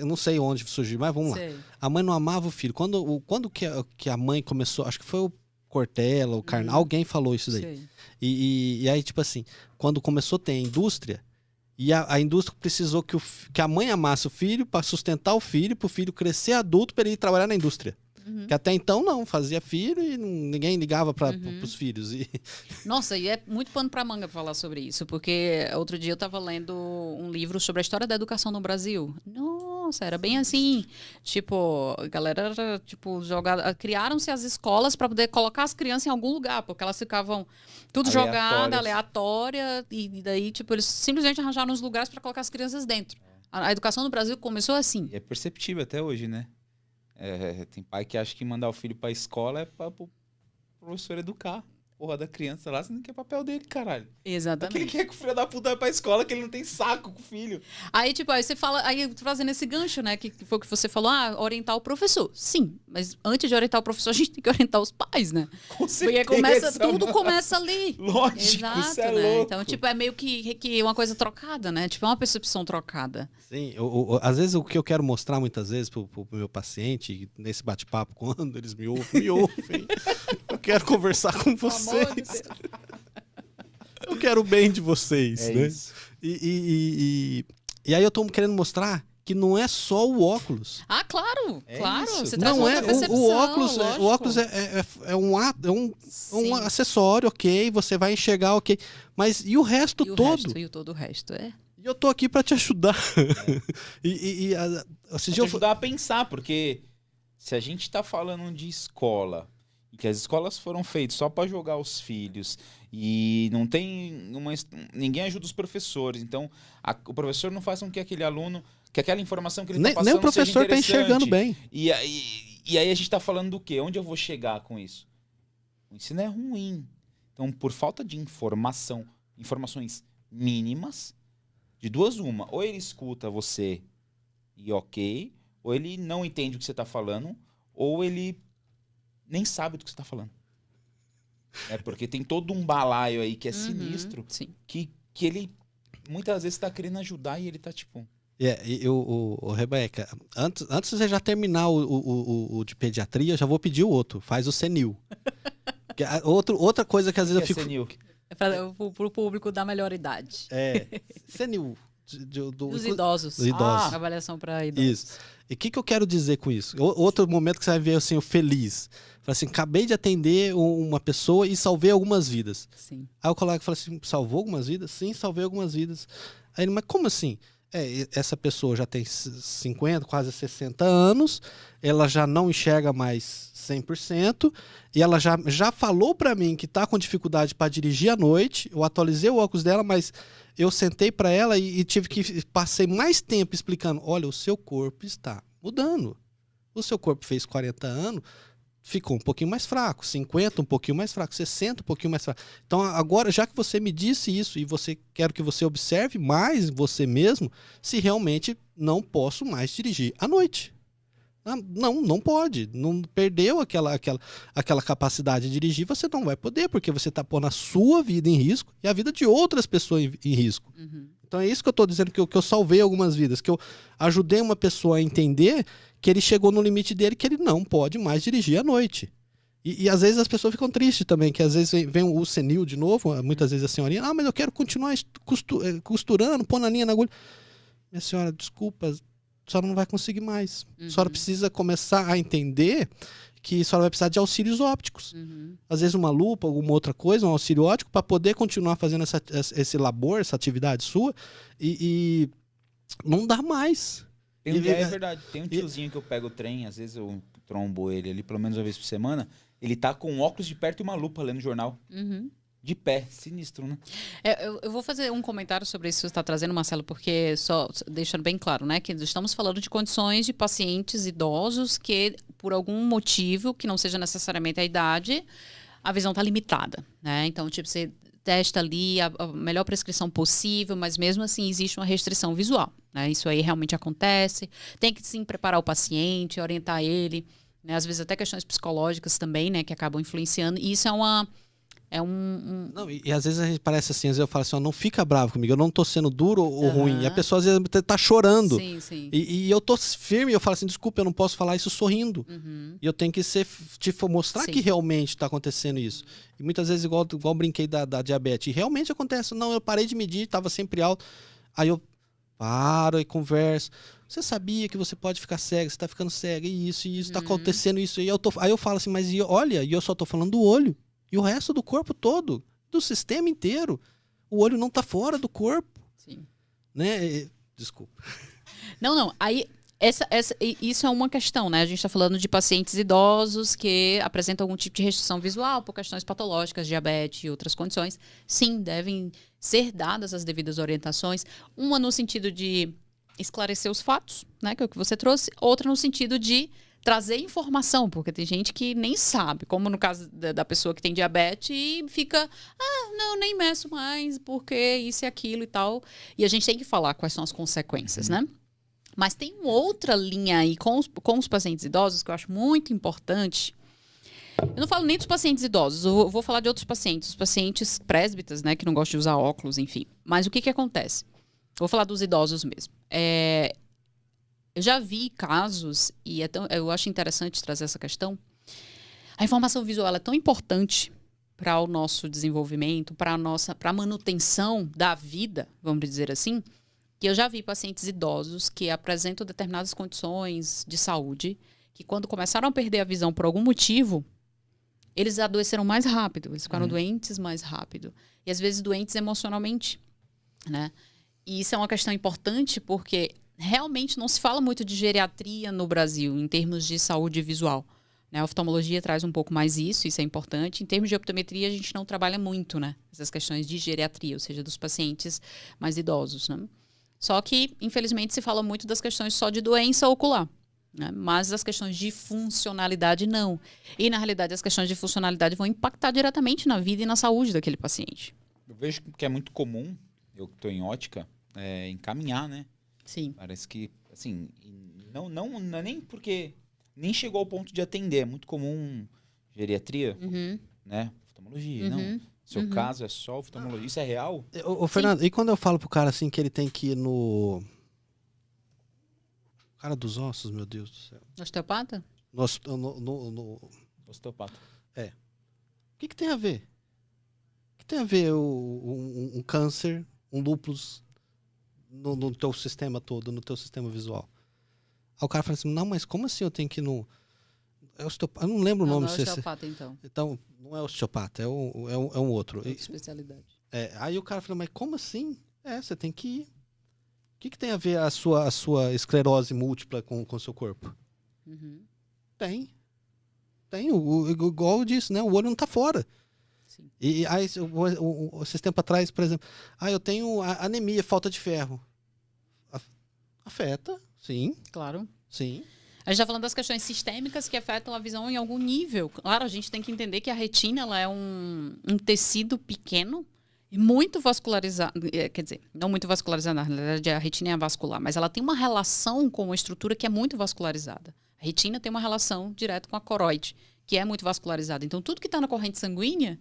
Speaker 3: não sei onde surgiu, mas vamos lá. A mãe não amava o filho. Quando que a mãe começou, acho que foi o Cortella, o Karnal, alguém falou isso daí. E aí, tipo assim, quando começou a ter a indústria, e a indústria precisou que a mãe amasse o filho para sustentar o filho, para o filho crescer adulto, para ele ir trabalhar na indústria. Que até então não, fazia filho e ninguém ligava para os filhos.
Speaker 1: Nossa, e é muito pano pra manga falar sobre isso, porque outro dia eu tava lendo um livro sobre a história da educação no Brasil. Nossa, era bem assim, tipo, a galera era, tipo, criaram-se as escolas para poder colocar as crianças em algum lugar, porque elas ficavam tudo jogada, aleatória, e daí, tipo, eles simplesmente arranjaram os lugares para colocar as crianças dentro. A educação no Brasil começou assim.
Speaker 2: E é perceptível até hoje, né? Tem pai que acha que mandar o filho pra escola é para o professor educar. Porra da criança lá, você não quer papel dele, caralho.
Speaker 1: Exatamente.
Speaker 2: Ele quer que o filho da puta vai pra escola, que ele não tem saco com o filho.
Speaker 1: Aí, tipo, aí você fala, aí fazendo esse gancho, né, que foi o que você falou, orientar o professor. Sim, mas antes de orientar o professor, a gente tem que orientar os pais, né?
Speaker 2: Com certeza,
Speaker 1: porque tudo começa ali.
Speaker 2: Lógico,
Speaker 1: exato,
Speaker 2: isso é
Speaker 1: né?
Speaker 2: louco.
Speaker 1: Então, tipo, é meio que uma coisa trocada, né? Tipo, é uma percepção trocada.
Speaker 3: Sim, às vezes o que eu quero mostrar muitas vezes pro meu paciente, nesse bate-papo, quando eles me ouvem. Eu quero conversar com vocês. Eu quero o bem de vocês, né?
Speaker 2: Isso.
Speaker 3: E aí eu tô querendo mostrar que não é só o óculos.
Speaker 1: Ah, claro, claro.
Speaker 2: Isso.
Speaker 1: Você traz
Speaker 3: Não é
Speaker 1: outra percepção,
Speaker 3: o óculos.
Speaker 1: lógico.
Speaker 3: O óculos é um acessório, ok. Você vai enxergar, ok. Mas e o resto todo?
Speaker 1: E todo o resto,
Speaker 3: E eu tô aqui para te ajudar.
Speaker 2: Pra te ajudar a pensar, porque se a gente tá falando de escola, e que as escolas foram feitas só para jogar os filhos, e não tem ninguém ajuda os professores, então o professor não faz com que aquele aluno, que aquela informação que ele tá passando
Speaker 3: nem o professor
Speaker 2: seja
Speaker 3: tá enxergando bem.
Speaker 2: E aí a gente tá falando do quê? Onde eu vou chegar com isso? O ensino é ruim. Então, por falta de informações mínimas, de duas uma, ou ele escuta você e ok, ou ele não entende o que você está falando, ou ele nem sabe do que você está falando. Porque tem todo um balaio aí que é sinistro,
Speaker 1: sim.
Speaker 2: que ele muitas vezes está querendo ajudar e ele está tipo...
Speaker 3: Rebeca, antes de você já terminar o de pediatria, eu já vou pedir o outro. Faz o senil. Outra coisa que às vezes eu fico...
Speaker 2: Senil?
Speaker 1: É para o público da melhor idade.
Speaker 3: Senil.
Speaker 1: Dos idosos. Avaliação para idosos.
Speaker 3: Isso. E o que eu quero dizer com isso? Outro momento que você vai ver assim, o feliz. Fala assim, acabei de atender uma pessoa e salvei algumas vidas.
Speaker 1: Sim.
Speaker 3: Aí o colega fala assim, salvou algumas vidas? Sim, salvei algumas vidas. Aí ele, mas como assim? Essa pessoa já tem 50, quase 60 anos, ela já não enxerga mais 100%, e ela já falou para mim que tá com dificuldade para dirigir à noite. Eu atualizei o óculos dela, mas eu sentei para ela e passei mais tempo explicando, olha, o seu corpo está mudando. O seu corpo fez 40 anos, ficou um pouquinho mais fraco, 50 um pouquinho mais fraco, 60 um pouquinho mais fraco. Então agora, já que você me disse isso e quero que você observe mais você mesmo, se realmente não posso mais dirigir à noite. Não pode. Não perdeu aquela capacidade de dirigir, você não vai poder, porque você está pondo a sua vida em risco e a vida de outras pessoas em risco.
Speaker 1: Uhum.
Speaker 3: Então é isso que eu estou dizendo, que eu salvei algumas vidas, que eu ajudei uma pessoa a entender que ele chegou no limite dele, que ele não pode mais dirigir à noite. E às vezes as pessoas ficam tristes também, que às vezes vem o senil de novo, muitas vezes a senhorinha, mas eu quero continuar costurando, pondo a linha na agulha. Minha senhora, desculpa, a senhora não vai conseguir mais. A senhora precisa começar a entender que a senhora vai precisar de auxílios ópticos. Às vezes uma lupa, alguma outra coisa, um auxílio óptico, para poder continuar fazendo esse labor, essa atividade sua, e não dá mais.
Speaker 2: É verdade. Tem um tiozinho que eu pego o trem, às vezes eu trombo ele ali, pelo menos uma vez por semana, ele tá com um óculos de perto e uma lupa lendo jornal. De pé, sinistro, né?
Speaker 1: Eu vou fazer um comentário sobre isso que você está trazendo, Marcelo, porque só deixando bem claro, né, que estamos falando de condições de pacientes idosos que, por algum motivo, que não seja necessariamente a idade, a visão está limitada, né? Então, tipo, você testa ali a melhor prescrição possível, mas mesmo assim existe uma restrição visual, né? Isso aí realmente acontece. Tem que, sim, preparar o paciente, orientar ele, né? Às vezes até questões psicológicas também, né, que acabam influenciando. E isso
Speaker 3: Não, e às vezes a gente parece assim, às vezes eu falo assim, não fica bravo comigo, eu não tô sendo duro ou ruim. E a pessoa às vezes tá chorando.
Speaker 1: Sim, sim.
Speaker 3: E eu tô firme, eu falo assim, desculpa, eu não posso falar isso sorrindo. E eu tenho que mostrar que realmente tá acontecendo isso. E muitas vezes, igual eu brinquei da diabetes, e realmente acontece. Não, eu parei de medir, tava sempre alto. Aí eu paro e converso. você sabia que você pode ficar cego, você tá ficando cego, e isso tá acontecendo isso. Aí eu falo assim, mas olha, eu só tô falando do olho. E o resto do corpo todo, do sistema inteiro. O olho não tá fora do corpo.
Speaker 1: Sim.
Speaker 3: Né? Desculpa.
Speaker 1: Não. Aí, isso é uma questão, né? A gente está falando de pacientes idosos que apresentam algum tipo de restrição visual por questões patológicas, diabetes e outras condições. Sim, devem ser dadas as devidas orientações. Uma no sentido de esclarecer os fatos, né? Que é o que você trouxe. Outra no sentido de trazer informação, porque tem gente que nem sabe, como no caso da pessoa que tem diabetes e fica, não, nem meço mais, porque isso e aquilo e tal. E a gente tem que falar quais são as consequências, né? Mas tem uma outra linha aí com os pacientes idosos que eu acho muito importante. Eu não falo nem dos pacientes idosos, eu vou falar de outros pacientes, os pacientes presbíteros, né, que não gostam de usar óculos, enfim. Mas o que acontece? Vou falar dos idosos mesmo. Eu já vi casos, e eu acho interessante trazer essa questão. A informação visual é tão importante para o nosso desenvolvimento, para a manutenção da vida, vamos dizer assim, que eu já vi pacientes idosos que apresentam determinadas condições de saúde, que quando começaram a perder a visão por algum motivo, eles adoeceram mais rápido, eles ficaram doentes mais rápido. E às vezes doentes emocionalmente, né? E isso é uma questão importante porque realmente não se fala muito de geriatria no Brasil, em termos de saúde visual. Né? A oftalmologia traz um pouco mais isso é importante. Em termos de optometria, a gente não trabalha muito, né? Essas questões de geriatria, ou seja, dos pacientes mais idosos, né? Só que, infelizmente, se fala muito das questões só de doença ocular, né? Mas as questões de funcionalidade, não. E, na realidade, as questões de funcionalidade vão impactar diretamente na vida e na saúde daquele paciente.
Speaker 2: Eu vejo que é muito comum, eu que estou em ótica, encaminhar, né?
Speaker 1: Sim.
Speaker 2: Parece que, assim, não é nem porque nem chegou ao ponto de atender. É muito comum geriatria, né? Oftalmologia, não. Seu caso é só oftalmologia. Isso é real?
Speaker 3: Ô Fernando, e quando eu falo pro cara assim que ele tem que ir no... Cara dos ossos, meu Deus do céu.
Speaker 1: Osteopata?
Speaker 3: No
Speaker 2: Osteopata.
Speaker 3: O que tem a ver? O que tem a ver um câncer, um lúpus no teu sistema todo, no teu sistema visual? Aí o cara fala assim, não, mas como assim eu tenho que ir no... Eu não lembro o nome.
Speaker 1: Não é osteopata, então.
Speaker 3: Então, não é osteopata, é um outro.
Speaker 1: Outra especialidade.
Speaker 3: Aí o cara fala, mas como assim? Você tem que ir. O que tem a ver a sua esclerose múltipla com o seu corpo? Tem. Igual eu disse, né? O olho não tá fora.
Speaker 1: Sim.
Speaker 3: E aí, esses tempos atrás, por exemplo, eu tenho anemia, falta de ferro. Afeta, sim.
Speaker 1: Claro.
Speaker 3: Sim.
Speaker 1: A gente está falando das questões sistêmicas que afetam a visão em algum nível. Claro, a gente tem que entender que a retina ela é um tecido pequeno e muito vascularizado. Quer dizer, não muito vascularizado, na realidade a retina é vascular, mas ela tem uma relação com uma estrutura que é muito vascularizada. A retina tem uma relação direta com a coroide, que é muito vascularizada. Então, tudo que está na corrente sanguínea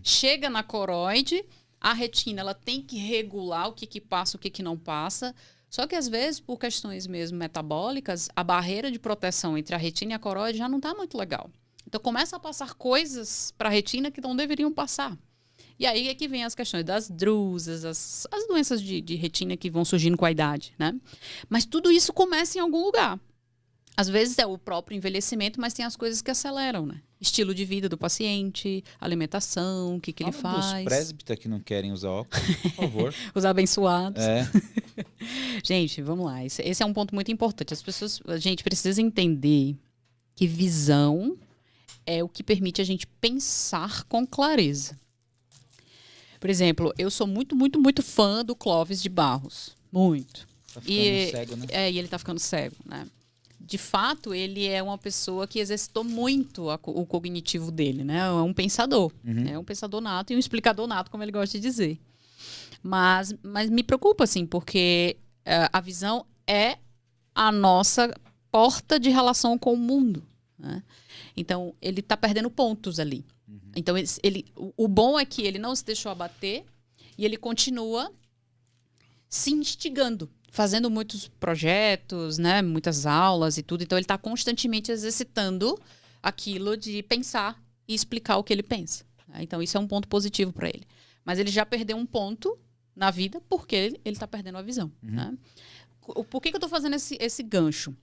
Speaker 1: chega na coroide, a retina ela tem que regular o que passa, o que não passa. Só que, às vezes, por questões mesmo metabólicas, a barreira de proteção entre a retina e a coroide já não está muito legal. Então, começa a passar coisas para a retina que não deveriam passar. E aí é que vem as questões das drusas, as doenças de retina que vão surgindo com a idade, né? Mas tudo isso começa em algum lugar. Às vezes é o próprio envelhecimento, mas tem as coisas que aceleram, né? Estilo de vida do paciente, alimentação, o que ele faz.
Speaker 2: Dos presbíteros que não querem usar óculos, por favor.
Speaker 1: Os abençoados.
Speaker 2: É.
Speaker 1: Gente, vamos lá. Esse é um ponto muito importante. A gente precisa entender que visão é o que permite a gente pensar com clareza. Por exemplo, eu sou muito, muito, muito fã do Clóvis de Barros. Muito.
Speaker 2: Tá ficando cego, né?
Speaker 1: E ele tá ficando cego, né? De fato, ele é uma pessoa que exercitou muito o cognitivo dele, né? É um pensador. É um pensador nato e um explicador nato, como ele gosta de dizer. Mas me preocupa, assim, porque a visão é a nossa porta de relação com o mundo, né? Então, ele está perdendo pontos ali. Então, o bom é que ele não se deixou abater e ele continua se instigando, fazendo muitos projetos, né, muitas aulas e tudo. Então, ele está constantemente exercitando aquilo de pensar e explicar o que ele pensa. Né? Então, isso é um ponto positivo para ele. Mas ele já perdeu um ponto na vida porque ele está perdendo a visão. Né? Por que eu tô fazendo esse gancho?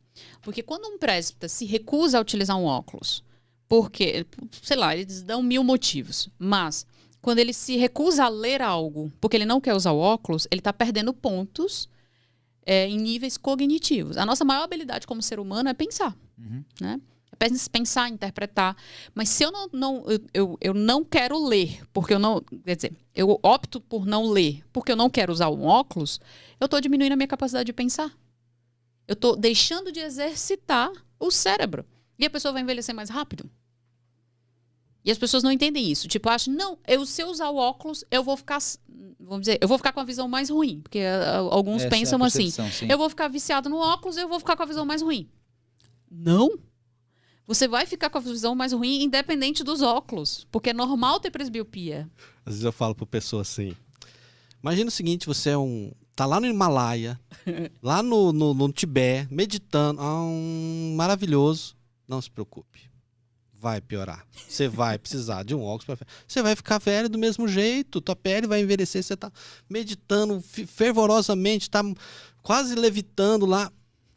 Speaker 1: Porque quando um presbítero se recusa a utilizar um óculos, porque, sei lá, eles dão 1000 motivos, mas quando ele se recusa a ler algo porque ele não quer usar o óculos, ele está perdendo pontos em níveis cognitivos. A nossa maior habilidade como ser humano é pensar, né? É pensar, interpretar. Mas se eu não quero ler, porque eu não... Quer dizer, eu opto por não ler porque eu não quero usar um óculos, eu estou diminuindo a minha capacidade de pensar. Eu estou deixando de exercitar o cérebro. E a pessoa vai envelhecer mais rápido. E as pessoas não entendem isso. Tipo, acham, não, se eu usar o óculos, eu vou ficar, vamos dizer, eu vou ficar com a visão mais ruim. Porque alguns pensam assim, eu vou ficar viciado no óculos e eu vou ficar com a visão mais ruim. Não. Você vai ficar com a visão mais ruim independente dos óculos. Porque é normal ter presbiopia.
Speaker 3: Às vezes eu falo pra pessoa assim, imagina o seguinte, você tá lá no Himalaia, lá no Tibete, meditando, maravilhoso. Não se preocupe. Vai piorar. Você vai precisar de um óculos. Você vai ficar velho do mesmo jeito. Tua pele vai envelhecer. Você tá meditando fervorosamente, tá quase levitando lá.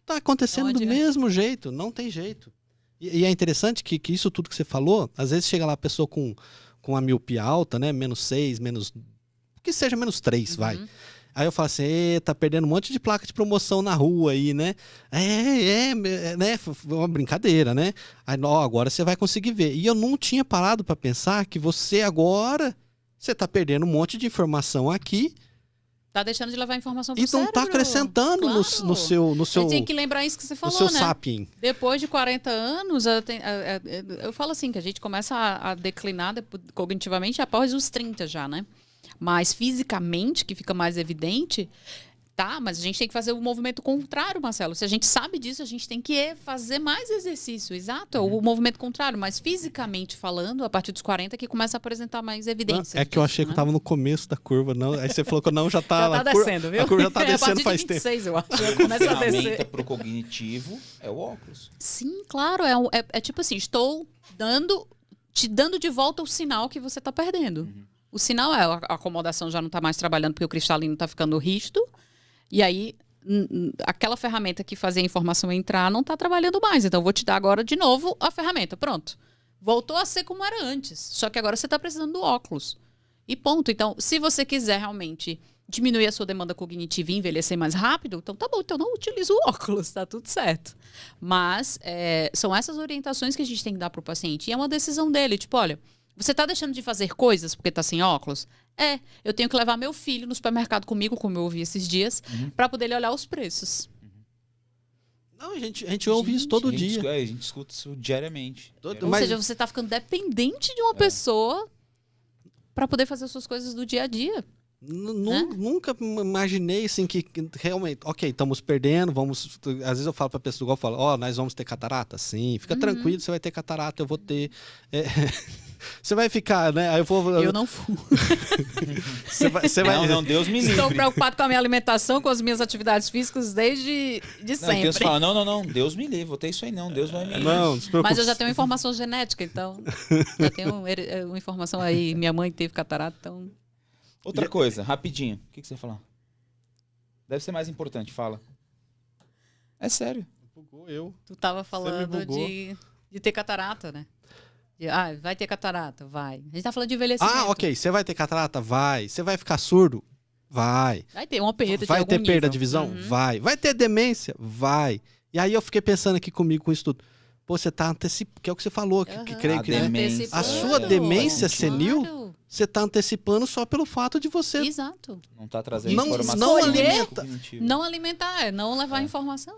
Speaker 3: Tá acontecendo do mesmo jeito. Não tem jeito. E é interessante que isso tudo que você falou, às vezes chega lá a pessoa com a miopia alta, né? -6, que seja -3, vai. Aí eu falo assim, tá perdendo um monte de placa de promoção na rua aí, né? Né? Foi uma brincadeira, né? Aí, agora você vai conseguir ver. E eu não tinha parado para pensar que você tá perdendo um monte de informação aqui.
Speaker 1: Tá deixando de levar informação pro
Speaker 3: cérebro. E não tá acrescentando no seu...
Speaker 1: Você tem que lembrar isso que você falou,
Speaker 3: no seu
Speaker 1: né?
Speaker 3: sapien.
Speaker 1: Depois de 40 anos, eu falo assim, que a gente começa a declinar cognitivamente após os 30 já, né? Mas fisicamente, que fica mais evidente, tá? Mas a gente tem que fazer o movimento contrário, Marcelo. Se a gente sabe disso, a gente tem que fazer mais exercício. Exato, é o movimento contrário. Mas fisicamente falando, a partir dos 40 que começa a apresentar mais evidências.
Speaker 3: É que eu achei que eu tava no começo da curva, não. Aí você falou que não, já tá...
Speaker 1: já tá descendo, viu?
Speaker 3: A curva já tá descendo faz tempo.
Speaker 1: A partir de 26, eu acho. Já começa a descer.
Speaker 2: A ferramenta pro cognitivo é o óculos.
Speaker 1: Sim, claro. É tipo assim, estou te dando de volta o sinal que você tá perdendo. O sinal é a acomodação já não está mais trabalhando porque o cristalino está ficando rígido. E aí, aquela ferramenta que fazia a informação entrar não está trabalhando mais. Então, eu vou te dar agora de novo a ferramenta. Pronto. Voltou a ser como era antes. Só que agora você está precisando do óculos. E ponto. Então, se você quiser realmente diminuir a sua demanda cognitiva e envelhecer mais rápido, então tá bom. Então, não utiliza o óculos. Tá tudo certo. Mas são essas orientações que a gente tem que dar para o paciente. E é uma decisão dele. Tipo, olha... Você está deixando de fazer coisas porque está sem óculos? Eu tenho que levar meu filho no supermercado comigo, como eu ouvi esses dias, para poder ele olhar os preços.
Speaker 3: Não, a gente ouve isso todo dia.
Speaker 2: A gente escuta isso diariamente.
Speaker 1: Ou seja, você está ficando dependente de uma pessoa para poder fazer as suas coisas do dia a dia.
Speaker 3: Nunca imaginei assim que realmente, ok, estamos perdendo, vamos. Às vezes eu falo para a pessoa, igual eu falo, nós vamos ter catarata? Sim, fica tranquilo, você vai ter catarata, eu vou ter. Você vai ficar, né? Aí
Speaker 1: eu não fumo.
Speaker 3: Você vai...
Speaker 2: Não, Deus me livre.
Speaker 1: Estou preocupado com a minha alimentação, com as minhas atividades físicas desde sempre.
Speaker 2: Deus fala, não, Deus me livre, vou ter isso aí não, Deus vai me livre.
Speaker 3: Não se preocupe.
Speaker 1: Mas eu já tenho informação genética, então já tenho uma informação aí, minha mãe teve catarata, então...
Speaker 2: Outra coisa, rapidinho, o que você ia falar? Deve ser mais importante, fala. É sério.
Speaker 3: Bugou eu.
Speaker 1: Tu tava falando de ter catarata, né? Vai ter catarata? Vai. A gente tá falando de envelhecimento.
Speaker 3: Ok. Você vai ter catarata? Vai. Você vai ficar surdo? Vai.
Speaker 1: Vai ter uma perda de
Speaker 3: Vai ter perda
Speaker 1: nível.
Speaker 3: de visão? Vai. Vai ter demência? Vai. E aí eu fiquei pensando aqui comigo com isso tudo. Pô, você tá antecipando, que é o que você falou, que creio que...
Speaker 2: Demência.
Speaker 3: A sua demência senil, você tá antecipando só pelo fato de você...
Speaker 1: Exato.
Speaker 2: Não tá trazendo
Speaker 3: Não
Speaker 2: informação.
Speaker 1: Não alimentar, não levar informação.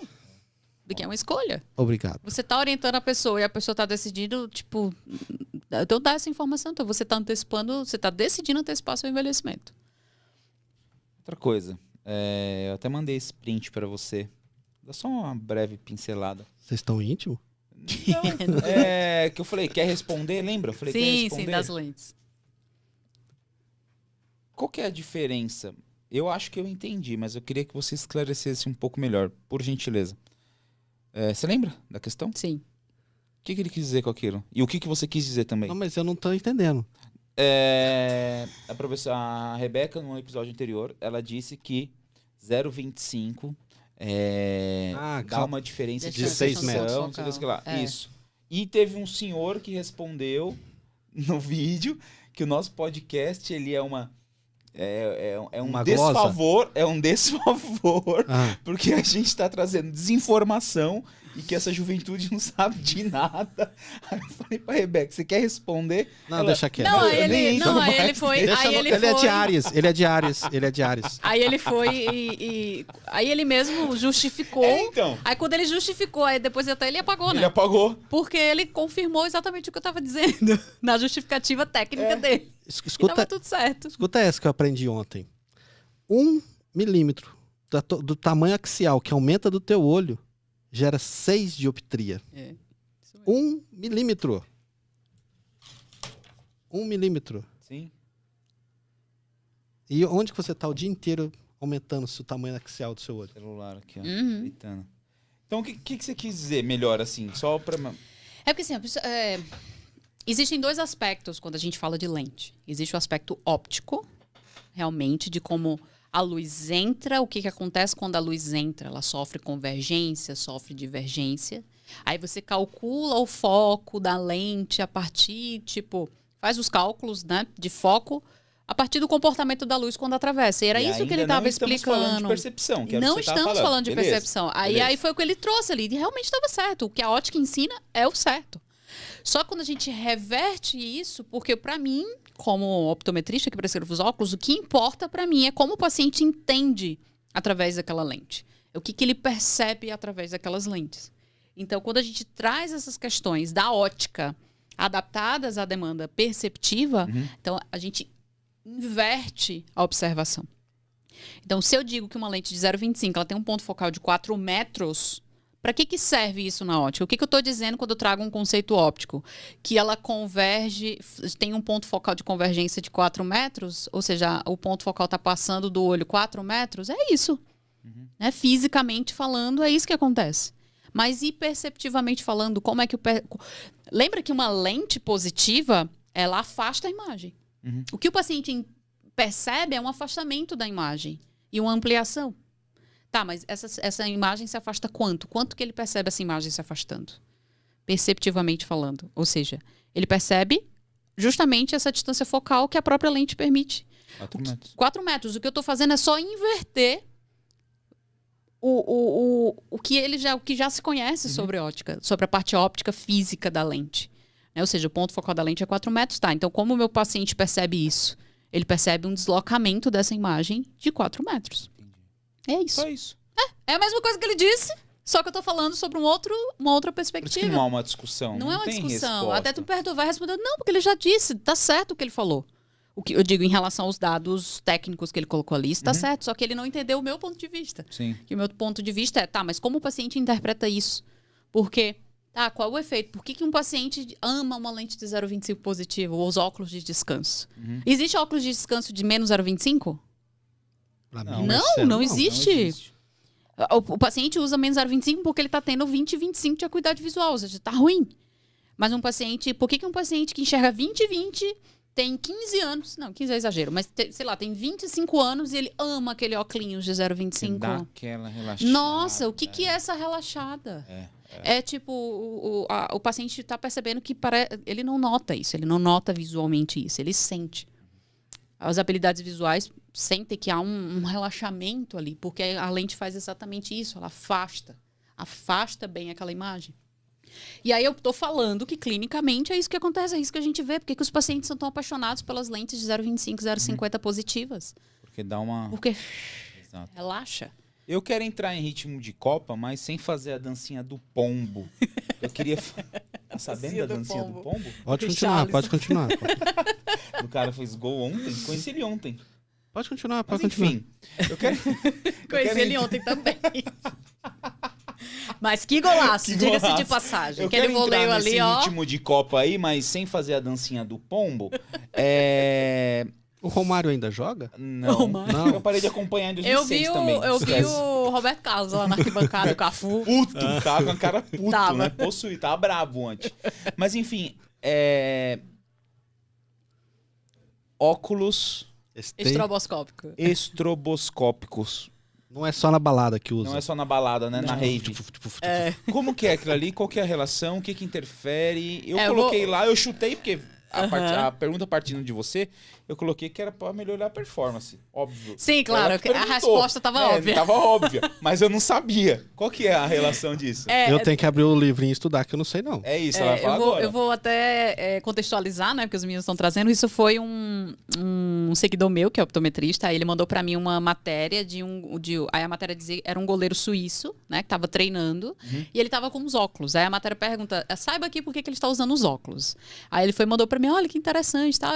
Speaker 1: Porque é uma escolha.
Speaker 3: Obrigado.
Speaker 1: Você tá orientando a pessoa e a pessoa tá decidindo, tipo, então dá essa informação. Então você tá antecipando, você tá decidindo antecipar seu envelhecimento.
Speaker 2: Outra coisa, eu até mandei esse print pra você. Dá só uma breve pincelada.
Speaker 3: Vocês estão íntimos?
Speaker 2: Não, que eu falei, quer responder? Lembra? Eu falei, quer responder?
Speaker 1: Sim, das lentes.
Speaker 2: Qual que é a diferença? Eu acho que eu entendi, mas eu queria que você esclarecesse um pouco melhor, por gentileza. Você lembra da questão?
Speaker 1: Sim.
Speaker 2: O que ele quis dizer com aquilo? E o que você quis dizer também?
Speaker 3: Não, mas eu não tô entendendo.
Speaker 2: A professora Rebeca, no episódio anterior, ela disse que 0,25 dá uma diferença
Speaker 3: de 6 metros.
Speaker 2: não sei o que lá. Isso. E teve um senhor que respondeu no vídeo que o nosso podcast, ele é um
Speaker 3: Uma
Speaker 2: desfavor, porque a gente está trazendo desinformação e que essa juventude não sabe de nada. Aí eu falei pra Rebeca, você quer responder?
Speaker 3: Não, deixa quieto.
Speaker 1: Não, aí ele foi.
Speaker 3: Ele é de Áries, ele é de Áries.
Speaker 1: Aí ele foi aí ele mesmo justificou.
Speaker 2: Então.
Speaker 1: Aí quando ele justificou, aí depois até ele apagou, né?
Speaker 2: Ele apagou.
Speaker 1: Porque ele confirmou exatamente o que eu tava dizendo na justificativa técnica dele. E tava tudo certo.
Speaker 3: Escuta essa que eu aprendi ontem. 1 milímetro do tamanho axial que aumenta do teu olho gera 6 dioptria.
Speaker 1: Isso mesmo.
Speaker 3: 1 milímetro. 1 milímetro.
Speaker 2: Sim.
Speaker 3: E onde que você tá o dia inteiro aumentando o tamanho axial do seu olho?
Speaker 2: Celular aqui, ó.
Speaker 1: Uhum.
Speaker 2: Gritando. Então, o que você quis dizer melhor, assim? Só pra...
Speaker 1: É porque assim, existem 2 aspectos quando a gente fala de lente. Existe o aspecto óptico, realmente, de como a luz entra, o que acontece quando a luz entra? Ela sofre convergência, sofre divergência. Aí você calcula o foco da lente a partir, faz os cálculos, né, de foco a partir do comportamento da luz quando atravessa. E era isso que ele estava explicando.
Speaker 2: Não estamos falando de percepção, que era
Speaker 1: não
Speaker 2: o que você tava
Speaker 1: estamos falando de
Speaker 2: Beleza.
Speaker 1: percepção. Aí foi o que ele trouxe ali. E realmente estava certo. O que a ótica ensina é o certo. Só que quando a gente reverte isso, porque para mim, como optometrista que prescrevo os óculos, o que importa para mim é como o paciente entende através daquela lente. O que ele percebe através daquelas lentes. Então, quando a gente traz essas questões da ótica adaptadas à demanda perceptiva, então a gente inverte a observação. Então, se eu digo que uma lente de 0,25 ela tem um ponto focal de 4 metros, para que serve isso na ótica? O que eu estou dizendo quando eu trago um conceito óptico? Que ela converge, tem um ponto focal de convergência de 4 metros, ou seja, o ponto focal está passando do olho 4 metros, é isso. Né? Fisicamente falando, é isso que acontece. Mas e perceptivamente falando, como é que lembra que uma lente positiva, ela afasta a imagem. O que o paciente percebe é um afastamento da imagem e uma ampliação. Tá, mas essa imagem se afasta quanto? Quanto que ele percebe essa imagem se afastando? Perceptivamente falando. Ou seja, ele percebe justamente essa distância focal que a própria lente permite.
Speaker 2: 4 metros.
Speaker 1: 4 metros. O que eu estou fazendo é só inverter o que já se conhece sobre ótica, sobre a parte óptica física da lente. Ou seja, o ponto focal da lente é 4 metros. Tá, então como o meu paciente percebe isso? Ele percebe um deslocamento dessa imagem de 4 metros. É isso.
Speaker 2: Só isso.
Speaker 1: É a mesma coisa que ele disse, só que eu tô falando sobre uma outra
Speaker 2: Por isso
Speaker 1: perspectiva.
Speaker 2: que não há uma discussão.
Speaker 1: Não é uma
Speaker 2: tem
Speaker 1: discussão.
Speaker 2: resposta.
Speaker 1: Até tu vai responder, não, porque ele já disse, tá certo o que ele falou. O que eu digo em relação aos dados técnicos que ele colocou ali, isso tá certo, só que ele não entendeu o meu ponto de vista.
Speaker 2: Sim.
Speaker 1: E o meu ponto de vista é, tá, mas como o paciente interpreta isso? Porque, tá, qual é o efeito? Por que um paciente ama uma lente de 0,25 positivo ou os óculos de descanso? Existe óculos de descanso de menos 0,25? Não existe. O paciente usa menos 0,25 porque ele está tendo 20 e 25 de acuidade visual, ou seja, está ruim. Mas um paciente... Por que um paciente que enxerga 20 e 20 tem 15 anos... Não, 15 é exagero, mas sei lá, tem 25 anos e ele ama aquele óculos de 0,25.
Speaker 2: Dá aquela relaxada.
Speaker 1: Nossa, o que é essa relaxada? É tipo, o paciente está percebendo que ele não nota isso, ele não nota visualmente isso, ele sente. As habilidades visuais sentem que há um relaxamento ali, porque a lente faz exatamente isso, ela afasta bem aquela imagem. E aí eu tô falando que clinicamente é isso que acontece, é isso que a gente vê, porque que os pacientes são tão apaixonados pelas lentes de 0,25, 0,50 positivas.
Speaker 2: Porque dá uma...
Speaker 1: Porque
Speaker 2: Exato.
Speaker 1: relaxa.
Speaker 2: Eu quero entrar em ritmo de Copa, mas sem fazer a dancinha do pombo. Eu queria... Tá sabendo da dancinha do pombo?
Speaker 3: Pode continuar, pode continuar.
Speaker 2: O cara fez gol ontem. Conheci ele ontem.
Speaker 3: Pode continuar,
Speaker 2: Mas
Speaker 3: pode continuar.
Speaker 2: enfim, eu quero...
Speaker 1: Conheci ele ontem também. Mas que golaço, diga-se de passagem.
Speaker 2: Eu
Speaker 1: Aquele
Speaker 2: quero
Speaker 1: voleio
Speaker 2: entrar nesse
Speaker 1: ali, ó.
Speaker 2: ritmo de Copa aí, mas sem fazer a dancinha do pombo.
Speaker 3: O Romário ainda joga?
Speaker 2: Não,
Speaker 1: Romário.
Speaker 3: Não.
Speaker 2: Eu parei de acompanhar em 2006 também.
Speaker 1: Eu vi
Speaker 2: Esquece.
Speaker 1: o Roberto Carlos lá na arquibancada, o Cafu.
Speaker 2: Puto, tava com a cara puto,
Speaker 1: Tava.
Speaker 2: né? Possuído, tava brabo ontem. Mas enfim, óculos
Speaker 1: Estroboscópico.
Speaker 2: estroboscópicos.
Speaker 3: Não é só na balada que usa.
Speaker 2: Não é só na balada, né? Na rave. Como que é aquilo ali? Qual que é a relação? O que que interfere? Eu coloquei lá, eu chutei, porque a pergunta partindo de você, eu coloquei que era pra melhorar a performance. Óbvio.
Speaker 1: Sim, claro. A resposta tava óbvia.
Speaker 2: Tava óbvia, mas eu não sabia. Qual que é a relação disso?
Speaker 3: Eu tenho que abrir o livrinho e estudar, que eu não sei, não.
Speaker 2: É isso, ela vai falar agora.
Speaker 1: Eu vou até contextualizar, né? Porque os meninos estão trazendo. Isso foi um seguidor meu, que é optometrista. Aí ele mandou pra mim uma matéria aí a matéria dizia era um goleiro suíço, né? Que tava treinando. E ele tava com os óculos. Aí a matéria pergunta, saiba aqui por que ele está usando os óculos. Aí ele mandou pra mim, olha que interessante, tá?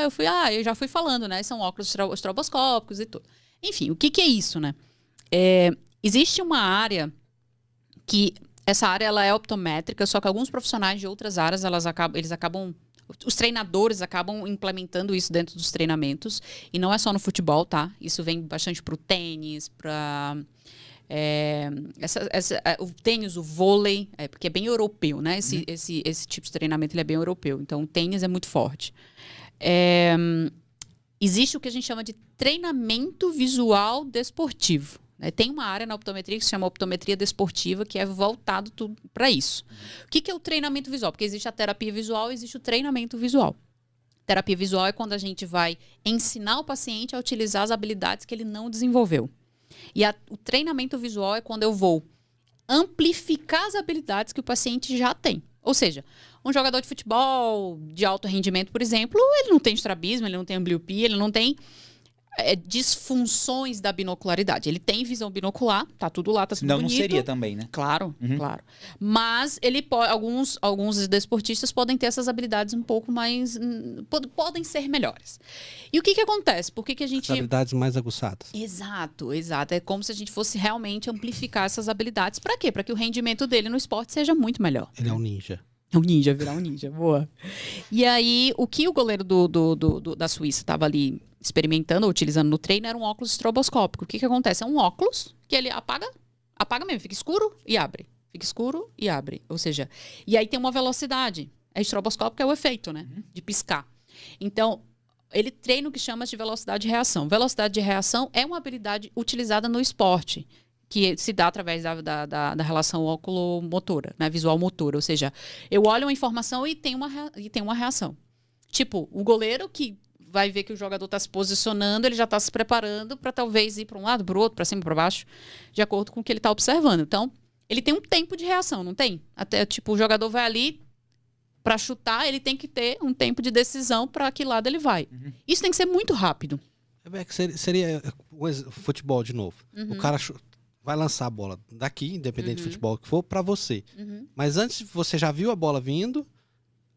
Speaker 1: Eu já fui falando, né? São óculos estroboscópicos e tudo. Enfim, o que é isso, né? Existe uma área que... Essa área ela é optométrica, só que alguns profissionais de outras áreas, os treinadores acabam implementando isso dentro dos treinamentos. E não é só no futebol, tá? Isso vem bastante pro tênis, o tênis, o vôlei, porque é bem europeu, né? Esse tipo de treinamento ele é bem europeu. Então, o tênis é muito forte. Existe o que a gente chama de treinamento visual desportivo. Tem uma área na optometria que se chama optometria desportiva, que é voltado tudo para isso. O que é o treinamento visual? Porque existe a terapia visual e existe o treinamento visual. Terapia visual é quando a gente vai ensinar o paciente a utilizar as habilidades que ele não desenvolveu. E o treinamento visual é quando eu vou amplificar as habilidades que o paciente já tem. Ou seja, um jogador de futebol de alto rendimento, por exemplo, ele não tem estrabismo, ele não tem ambliopia, ele não tem disfunções da binocularidade. Ele tem visão binocular, tá tudo lá, tá tudo bonito.
Speaker 2: Não seria também, né?
Speaker 1: Claro, claro. Mas ele alguns desportistas podem ter essas habilidades um pouco mais... podem ser melhores. E o que acontece? Por que a gente...
Speaker 3: As habilidades mais aguçadas.
Speaker 1: Exato. É como se a gente fosse realmente amplificar essas habilidades. Para quê? Para que o rendimento dele no esporte seja muito melhor.
Speaker 3: Ele é um ninja.
Speaker 1: Virar um ninja, boa. E aí, o que o goleiro da Suíça estava ali experimentando, ou utilizando no treino, era um óculos estroboscópico. O que acontece? É um óculos que ele apaga mesmo, fica escuro e abre. Fica escuro e abre. Ou seja, e aí tem uma velocidade. Estroboscópico é o efeito, né? De piscar. Então, ele treina o que chama de velocidade de reação. Velocidade de reação é uma habilidade utilizada no esporte, que se dá através da relação óculo-motora, né? Visual-motora. Ou seja, eu olho uma informação e tem uma reação. Tipo, o goleiro que vai ver que o jogador está se posicionando, ele já está se preparando para talvez ir para um lado, para o outro, para cima, para baixo, de acordo com o que ele está observando. Então, ele tem um tempo de reação, não tem? Até, tipo, o jogador vai ali para chutar, ele tem que ter um tempo de decisão para que lado ele vai. Isso tem que ser muito rápido.
Speaker 3: Seria futebol de novo. O cara vai lançar a bola daqui, independente de futebol que for, para você. Mas antes você já viu a bola vindo,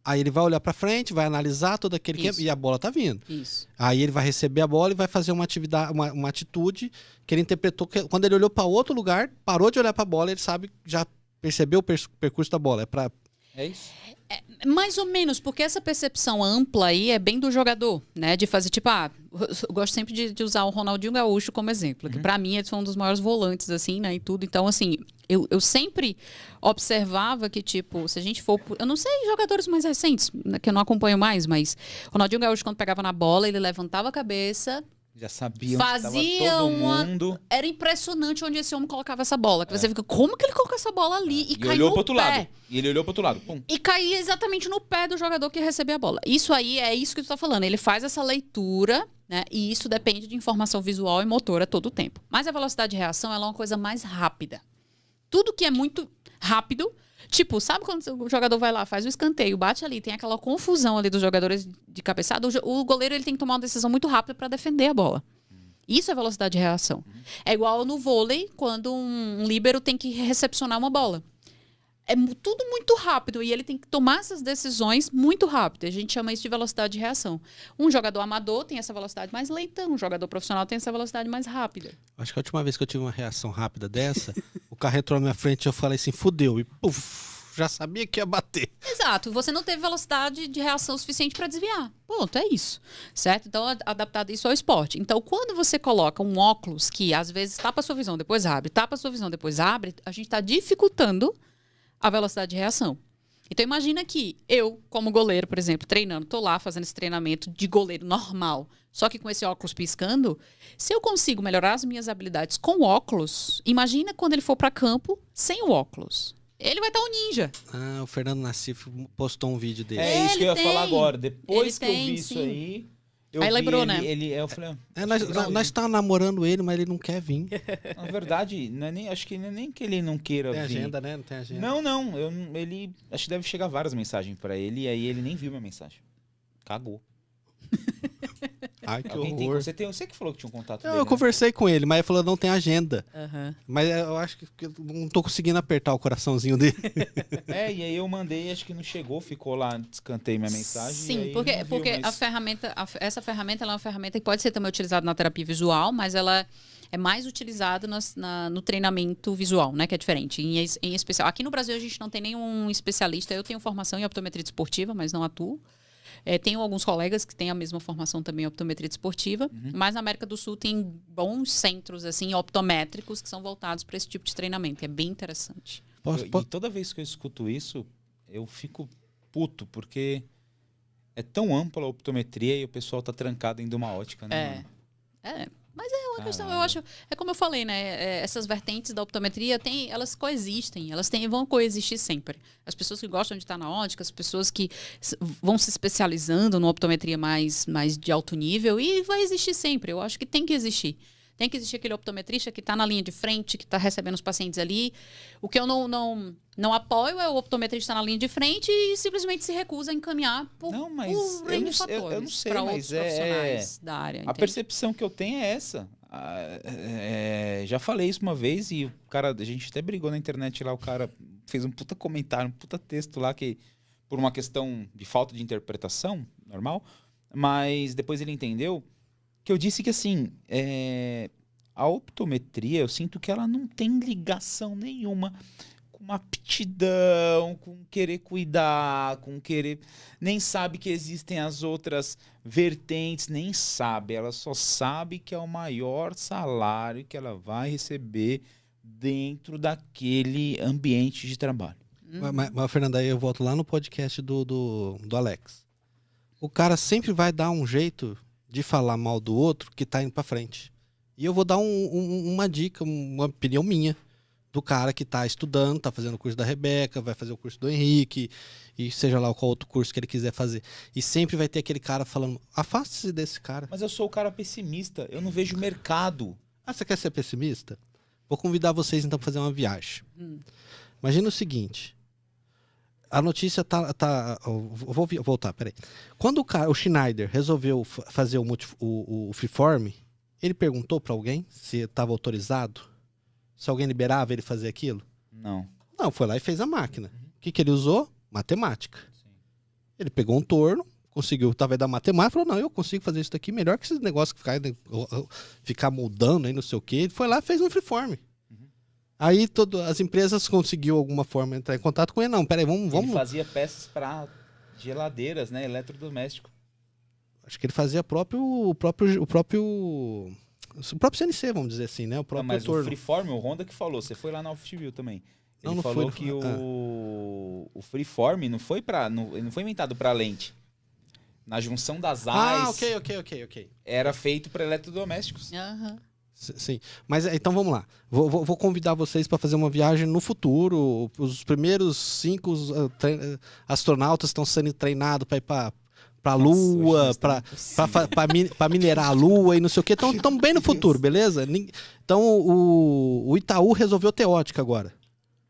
Speaker 3: aí ele vai olhar para frente, vai analisar todo aquele tempo e a bola tá vindo.
Speaker 1: Isso.
Speaker 3: Aí ele vai receber a bola e vai fazer uma atividade, uma atitude que ele interpretou que quando ele olhou para outro lugar, parou de olhar para a bola, ele sabe, já percebeu o percurso da bola.
Speaker 2: É isso?
Speaker 1: Mais ou menos, porque essa percepção ampla aí é bem do jogador, né? De fazer, tipo, eu gosto sempre de usar o Ronaldinho Gaúcho como exemplo, que pra mim ele foi um dos maiores volantes, assim, né? E tudo. Então, assim, eu sempre observava que, tipo, se a gente for... Eu não sei jogadores mais recentes, que eu não acompanho mais, mas o Ronaldinho Gaúcho, quando pegava na bola, ele levantava a cabeça...
Speaker 2: Já sabia onde estava todo mundo.
Speaker 1: Era impressionante onde esse homem colocava essa bola. Que você fica, como que ele colocou essa bola ali e caiu no pé?
Speaker 2: E ele olhou pro outro lado. Pum.
Speaker 1: E caía exatamente no pé do jogador que recebeu a bola. Isso aí é isso que tu tá falando. Ele faz essa leitura, né? E isso depende de informação visual e motora todo o tempo. Mas a velocidade de reação ela é uma coisa mais rápida. Tudo que é muito rápido... Tipo, sabe quando o jogador vai lá, faz o escanteio, bate ali, tem aquela confusão ali dos jogadores de cabeçada, o goleiro ele tem que tomar uma decisão muito rápida para defender a bola. Isso é velocidade de reação. É igual no vôlei, quando um líbero tem que recepcionar uma bola. É tudo muito rápido e ele tem que tomar essas decisões muito rápido. A gente chama isso de velocidade de reação. Um jogador amador tem essa velocidade mais lenta, um jogador profissional tem essa velocidade mais rápida.
Speaker 3: Acho que a última vez que eu tive uma reação rápida dessa, o carro entrou na minha frente e eu falei assim, fudeu, e puf, já sabia que ia bater.
Speaker 1: Exato, você não teve velocidade de reação suficiente para desviar. Ponto, é isso. Certo? Então, adaptado isso ao esporte. Então, quando você coloca um óculos que às vezes tapa a sua visão, depois abre, tapa a sua visão, depois abre, a gente está dificultando a velocidade de reação. Então imagina que eu, como goleiro, por exemplo, treinando, tô lá fazendo esse treinamento de goleiro normal, só que com esse óculos piscando, se eu consigo melhorar as minhas habilidades com o óculos, imagina quando ele for para campo sem o óculos. Ele vai estar um ninja.
Speaker 3: Ah, o Fernando Nassif postou um vídeo dele.
Speaker 2: É isso que eu ia falar agora. Depois que eu
Speaker 1: tem,
Speaker 2: vi isso
Speaker 1: sim.
Speaker 2: aí, eu
Speaker 1: Aí
Speaker 2: vi
Speaker 1: lembrou,
Speaker 2: ele,
Speaker 1: né?
Speaker 2: eu falei,
Speaker 3: Nós estamos namorando ele, mas ele não quer vir.
Speaker 2: na verdade, não é nem, acho que não é nem que ele não queira
Speaker 3: Tem
Speaker 2: vir.
Speaker 3: agenda, né? Não tem agenda.
Speaker 2: Não, ele acho que deve chegar várias mensagens pra ele e aí ele nem viu minha mensagem. Cagou.
Speaker 3: Ai, que
Speaker 2: Alguém tem,
Speaker 3: horror.
Speaker 2: você que falou que tinha um contato
Speaker 3: Não,
Speaker 2: dele,
Speaker 3: eu
Speaker 2: né?
Speaker 3: conversei com ele, mas ele falou não tem agenda.
Speaker 1: Aham.
Speaker 3: Mas eu acho que eu não tô conseguindo apertar o coraçãozinho dele.
Speaker 2: É, e aí eu mandei, acho que não chegou, ficou lá, descantei minha mensagem. e
Speaker 1: Sim,
Speaker 2: aí
Speaker 1: porque,
Speaker 2: não viu,
Speaker 1: porque a
Speaker 2: mas-
Speaker 1: ferramenta, essa ferramenta ela é uma ferramenta que pode ser também utilizada na terapia visual, mas ela é mais utilizada no treinamento visual, né? Que é diferente. Em especial, aqui no Brasil a gente não tem nenhum especialista. Eu tenho formação em optometria desportiva, mas não atuo. Tenho alguns colegas que têm a mesma formação também em optometria desportiva, mas na América do Sul tem bons centros assim optométricos que são voltados para esse tipo de treinamento. É bem interessante.
Speaker 2: E toda vez que eu escuto isso, eu fico puto, porque é tão ampla a optometria e o pessoal tá trancado dentro de uma ótica, né?
Speaker 1: Mas é uma questão, eu
Speaker 2: Caralho.
Speaker 1: acho, é como eu falei, né? Essas vertentes da optometria elas coexistem, vão coexistir sempre. As pessoas que gostam de estar na ótica, as pessoas que vão se especializando na optometria mais de alto nível, e vai existir sempre. Eu acho que tem que existir. Tem que existir aquele optometrista que está na linha de frente, que está recebendo os pacientes ali. O que eu não apoio é o optometrista na linha de frente e simplesmente se recusa a encaminhar por
Speaker 2: Não, mas
Speaker 1: por
Speaker 2: eu
Speaker 1: N
Speaker 2: não sei- eu
Speaker 1: fatores
Speaker 2: não sei,
Speaker 1: para
Speaker 2: mas
Speaker 1: outros profissionais da área.
Speaker 2: A
Speaker 1: entende?
Speaker 2: percepção que eu tenho é essa. Já falei isso uma vez e o cara, a gente até brigou na internet lá, o cara fez um puta comentário, um puta texto lá que, por uma questão de falta de interpretação, normal, mas depois ele entendeu que eu disse que assim, a optometria, eu sinto que ela não tem ligação nenhuma com uma aptidão, com querer cuidar, com querer... Nem sabe que existem as outras vertentes, nem sabe. Ela só sabe que é o maior salário que ela vai receber dentro daquele ambiente de trabalho.
Speaker 3: Mas, Fernanda, aí eu volto lá no podcast do Alex. O cara sempre vai dar um jeito de falar mal do outro que tá indo pra frente. E eu vou dar uma dica, uma opinião minha, do cara que tá estudando, tá fazendo o curso da Rebeca, vai fazer o curso do Henrique, e seja lá qual outro curso que ele quiser fazer. E sempre vai ter aquele cara falando, afaste-se desse cara.
Speaker 2: Mas eu sou o cara pessimista, eu não vejo mercado.
Speaker 3: Ah, você quer ser pessimista? Vou convidar vocês então pra fazer uma viagem. Imagina o seguinte, a notícia vou voltar, peraí. Quando o Schneider resolveu fazer o Freeform, ele perguntou pra alguém se estava autorizado? Se alguém liberava ele fazer aquilo?
Speaker 2: Não.
Speaker 3: Não, foi lá e fez a máquina. O que ele usou? Matemática. Ele pegou um torno, conseguiu, através da matemática, falou, não, eu consigo fazer isso daqui melhor que esses negócios que ficar moldando aí, não sei o quê. Ele foi lá e fez um Freeform. Aí as empresas conseguiu alguma forma entrar em contato com ele. Não, peraí, vamos...
Speaker 2: Ele fazia peças para geladeiras, né? Eletrodoméstico.
Speaker 3: Acho que ele fazia o próprio CNC, vamos dizer assim, né? O próprio
Speaker 2: Mas
Speaker 3: torno.
Speaker 2: o Freeform, o Honda que falou, você foi lá na Office também.
Speaker 3: Não,
Speaker 2: Ele
Speaker 3: não
Speaker 2: falou
Speaker 3: foi,
Speaker 2: que o Freeform não foi inventado para lente. Na junção das ais,
Speaker 3: ok.
Speaker 2: era feito para eletrodomésticos.
Speaker 1: Aham.
Speaker 3: Sim, mas então vamos lá. Vou convidar vocês para fazer uma viagem no futuro. Os primeiros 5 astronautas estão sendo treinados para ir para a Lua, para minerar a Lua e não sei o que. Estão bem no futuro, beleza? Então o Itaú resolveu ter ótica agora.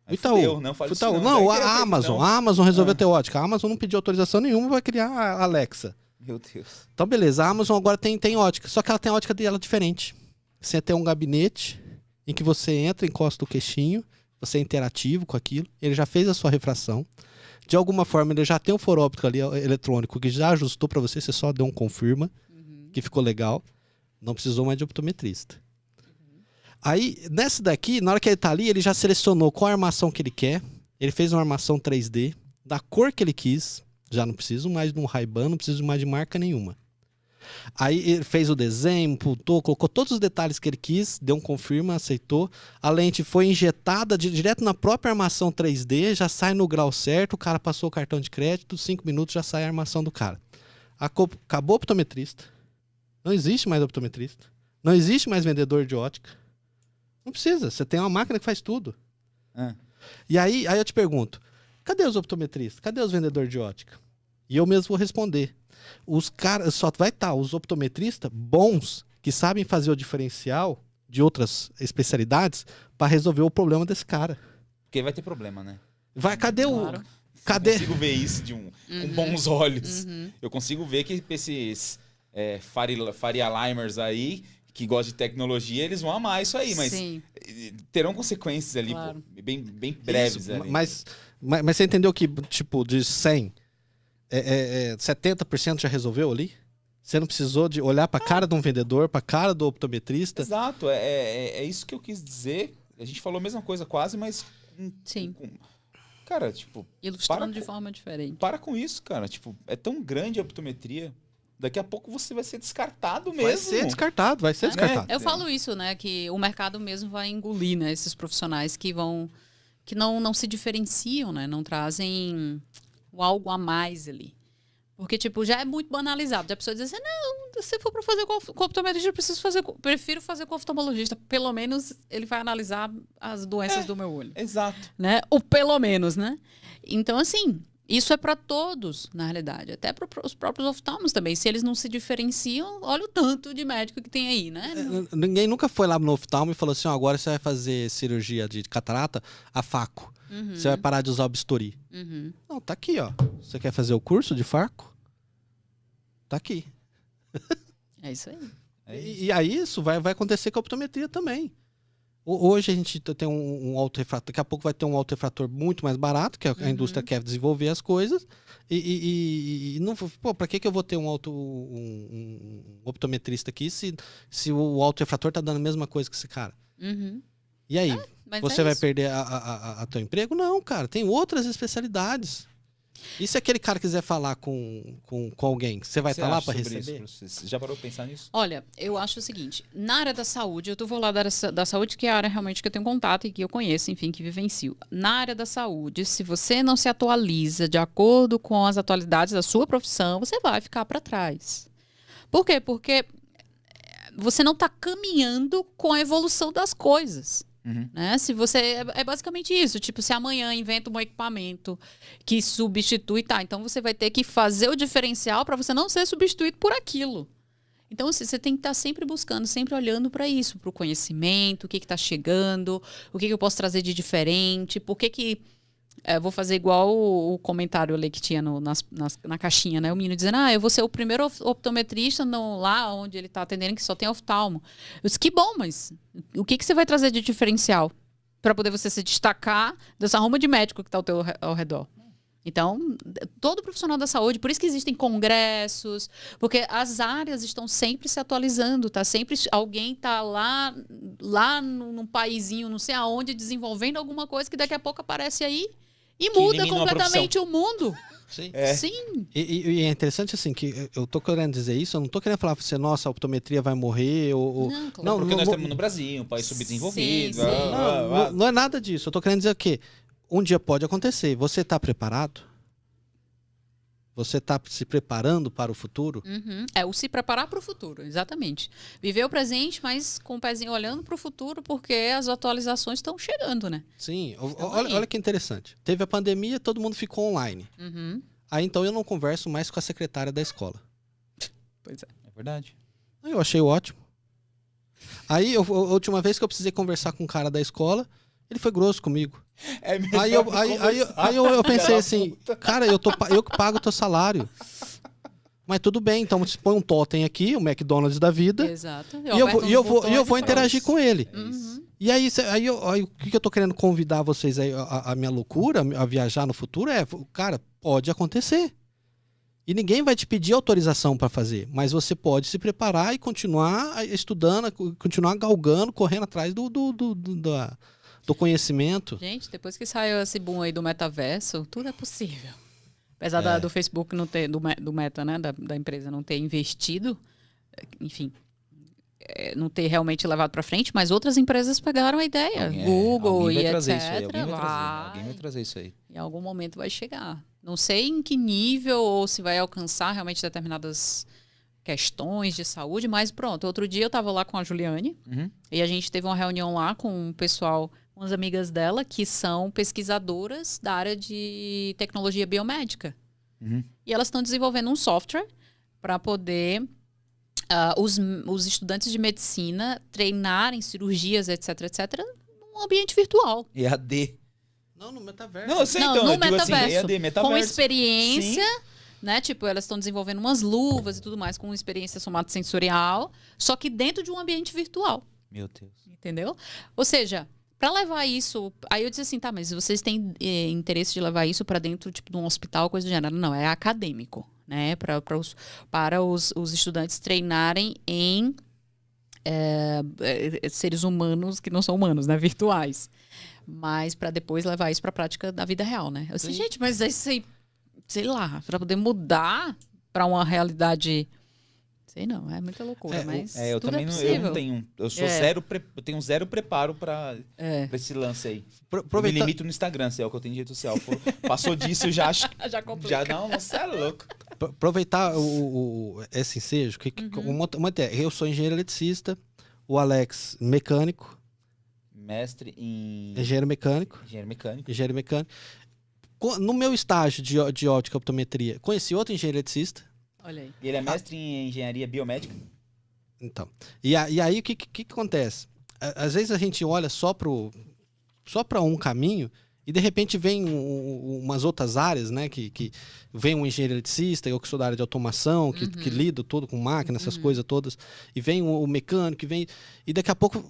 Speaker 3: O Itaú.
Speaker 2: Fudeu, não fala isso
Speaker 3: Itaú.
Speaker 2: não,
Speaker 3: Não,
Speaker 2: vai
Speaker 3: a
Speaker 2: ter
Speaker 3: Amazon.
Speaker 2: não.
Speaker 3: A Amazon resolveu ter ótica. A Amazon não pediu autorização nenhuma para criar a Alexa.
Speaker 2: Meu Deus.
Speaker 3: Então, beleza. A Amazon agora tem ótica. Só que ela tem a ótica dela diferente. Você tem um gabinete em que você entra, encosta o queixinho, você é interativo com aquilo, ele já fez a sua refração. De alguma forma, ele já tem um foro óptico ali eletrônico que já ajustou para você, você só deu um confirma, que ficou legal. Não precisou mais de optometrista. Aí, nessa daqui, na hora que ele tá ali, ele já selecionou qual armação que ele quer. Ele fez uma armação 3D, da cor que ele quis. Já não preciso mais de um Ray-Ban, não preciso mais de marca nenhuma. Aí ele fez o desenho, imputou, colocou todos os detalhes que ele quis, deu um confirma, aceitou. A lente foi injetada direto na própria armação 3D, já sai no grau certo, o cara passou o cartão de crédito, 5 minutos já sai a armação do cara. Acabou o optometrista. Não existe mais optometrista. Não existe mais vendedor de ótica. Não precisa, você tem uma máquina que faz tudo. E aí eu te pergunto, cadê os optometristas? Cadê os vendedores de ótica? E eu mesmo vou responder. Os caras, só vai estar os optometristas bons, que sabem fazer o diferencial de outras especialidades para resolver o problema desse cara.
Speaker 2: Porque vai ter problema, né?
Speaker 3: Cadê
Speaker 1: Claro.
Speaker 3: Cadê?
Speaker 2: Eu consigo ver isso com bons olhos. Eu consigo ver que esses Faria Limers aí, que gostam de tecnologia, eles vão amar isso aí, mas
Speaker 1: Sim.
Speaker 2: terão consequências ali,
Speaker 1: Claro.
Speaker 2: bem breves.
Speaker 3: Isso,
Speaker 2: ali.
Speaker 3: mas você entendeu que, tipo, de 100, 70% já resolveu ali? Você não precisou de olhar para a cara de um vendedor, para a cara do optometrista?
Speaker 2: Exato, é isso que eu quis dizer. A gente falou a mesma coisa quase, mas...
Speaker 1: Sim.
Speaker 2: Cara, tipo...
Speaker 1: Ilustrando de forma diferente.
Speaker 2: Para com isso, cara. Tipo, é tão grande a optometria. Daqui a pouco você vai ser descartado mesmo.
Speaker 3: Vai ser descartado.
Speaker 1: Eu falo isso, né? Que o mercado mesmo vai engolir, né? Esses profissionais que não se diferenciam, né? Não trazem o algo a mais ali. Porque, tipo, já é muito banalizado. Já a pessoa diz assim, não, se for para fazer com o optometrista, eu prefiro fazer com o oftalmologista. Pelo menos ele vai analisar as doenças do meu olho.
Speaker 2: Exato.
Speaker 1: Né? O pelo menos, né? Então, assim, isso é para todos, na realidade. Até para os próprios oftalmos também. Se eles não se diferenciam, olha o tanto de médico que tem aí, né?
Speaker 3: Ninguém nunca foi lá no oftalmo e falou assim, agora você vai fazer cirurgia de catarata a faco. Você vai parar de usar o bisturi. Não, tá aqui, ó. Você quer fazer o curso de farco? Tá aqui.
Speaker 1: É isso aí.
Speaker 3: E aí isso vai acontecer com a optometria também. Hoje a gente tem um autorrefrator, daqui a pouco vai ter um autorrefrator muito mais barato, que a indústria quer desenvolver as coisas. E não, pô, pra que eu vou ter um optometrista aqui se o autorrefrator tá dando a mesma coisa que esse cara? E aí? Você vai perder a teu emprego? Não, cara. Tem outras especialidades. E se aquele cara quiser falar com alguém, você vai estar lá para receber?
Speaker 2: Você já parou de pensar nisso?
Speaker 1: Olha, eu acho o seguinte, na área da saúde, eu vou lá da saúde, que é a área realmente que eu tenho contato e que eu conheço, enfim, que vivencio. Na área da saúde, se você não se atualiza de acordo com as atualidades da sua profissão, você vai ficar para trás. Por quê? Porque você não está caminhando com a evolução das coisas. Né? Se você é basicamente isso, tipo, se amanhã inventa um equipamento que substitui, então você vai ter que fazer o diferencial para você não ser substituído por aquilo. Então você tem que estar sempre buscando, sempre olhando para isso, para o conhecimento, o que está chegando, o que eu posso trazer de diferente, por que vou fazer igual o comentário ali que tinha na caixinha, né? O menino dizendo, eu vou ser o primeiro optometrista lá onde ele está atendendo que só tem oftalmo. Eu disse, que bom, mas o que você vai trazer de diferencial para poder você se destacar dessa ruma de médico que está ao redor? Então, todo profissional da saúde, por isso que existem congressos, porque as áreas estão sempre se atualizando, tá? Sempre alguém tá lá num paizinho, não sei aonde, desenvolvendo alguma coisa que daqui a pouco aparece aí e muda completamente o mundo.
Speaker 3: Sim.
Speaker 1: Sim.
Speaker 3: E é interessante assim, que eu tô querendo dizer isso, eu não tô querendo falar pra você, nossa, a optometria vai morrer, ou...
Speaker 1: Não, claro.
Speaker 2: Não, porque nós estamos no Brasil, um país subdesenvolvido.
Speaker 1: Sim, sim.
Speaker 3: Não é nada disso, eu tô querendo dizer o quê? Um dia pode acontecer. Você está preparado? Você está se preparando para o futuro?
Speaker 1: O se preparar para o futuro, exatamente. Viver o presente, mas com o pezinho olhando para o futuro, porque as atualizações estão chegando, né?
Speaker 3: Sim. Olha que interessante. Teve a pandemia, todo mundo ficou online. Aí então eu não converso mais com a secretária da escola.
Speaker 1: Pois é.
Speaker 2: É verdade.
Speaker 3: Eu achei ótimo. Aí, a última vez que eu precisei conversar com um cara da escola, ele foi grosso comigo. Aí eu pensei assim, cara, eu que pago o teu salário. Mas tudo bem, então você põe um totem aqui, o McDonald's da vida.
Speaker 1: Exato.
Speaker 3: E eu vou interagir com ele. E aí o que eu tô querendo convidar vocês aí, a minha loucura, a viajar no futuro cara, pode acontecer. E ninguém vai te pedir autorização para fazer, mas você pode se preparar e continuar estudando, continuar galgando, correndo atrás do conhecimento.
Speaker 1: Gente, depois que saiu esse boom aí do metaverso, tudo é possível. Apesar do Facebook não ter, do Meta, né, da empresa não ter investido, enfim, não ter realmente levado para frente, mas outras empresas pegaram a ideia. Google e etc.
Speaker 2: Alguém vai trazer isso aí.
Speaker 1: Em algum momento vai chegar. Não sei em que nível ou se vai alcançar realmente determinadas questões de saúde, mas pronto. Outro dia eu estava lá com a Juliane e a gente teve uma reunião lá com um pessoal, umas amigas dela que são pesquisadoras da área de tecnologia biomédica. E elas estão desenvolvendo um software para poder os estudantes de medicina treinarem cirurgias, etc, num ambiente virtual.
Speaker 2: EAD.
Speaker 3: Não, no metaverso.
Speaker 2: Não, eu sei,
Speaker 1: Não,
Speaker 2: então,
Speaker 1: no
Speaker 2: eu digo assim,
Speaker 1: metaverso,
Speaker 2: EAD, metaverso.
Speaker 1: com experiência, né? Tipo, elas estão desenvolvendo umas luvas e tudo mais com experiência somatosensorial, só que dentro de um ambiente virtual.
Speaker 2: Meu Deus.
Speaker 1: Entendeu? Ou seja, para levar isso... Aí eu disse assim, tá, mas vocês têm interesse de levar isso para dentro, tipo, de um hospital, coisa do gênero? Não, é acadêmico, né? Para os estudantes treinarem em seres humanos que não são humanos, né? Virtuais. Mas para depois levar isso para a prática da vida real, né? Eu disse, gente, mas aí, sei lá, para poder mudar para uma realidade... Sei não, é muita loucura, mas
Speaker 2: eu
Speaker 1: tudo
Speaker 2: também
Speaker 1: possível.
Speaker 2: eu não tenho. Eu sou eu tenho zero preparo para esse lance aí. Eu me limito no Instagram, se é o que eu tenho de rede social. Passou disso, eu já acho.
Speaker 1: Já complica.
Speaker 2: Já não, você é louco.
Speaker 3: Aproveitar esse ensejo, uma ideia. Eu sou engenheiro eletricista, o Alex, mecânico.
Speaker 2: Mestre em.
Speaker 3: Engenheiro mecânico. Engenheiro mecânico. No meu estágio de ótica e optometria, conheci outro engenheiro eletricista.
Speaker 1: Olha aí.
Speaker 2: E ele é mestre em engenharia biomédica?
Speaker 3: Então. E aí, o que acontece? Às vezes a gente olha só para um caminho e, de repente, vem umas outras áreas, né? Que vem um engenheiro eletricista, eu que sou da área de automação, que lido tudo com máquina, essas coisas todas. E vem o mecânico, e daqui a pouco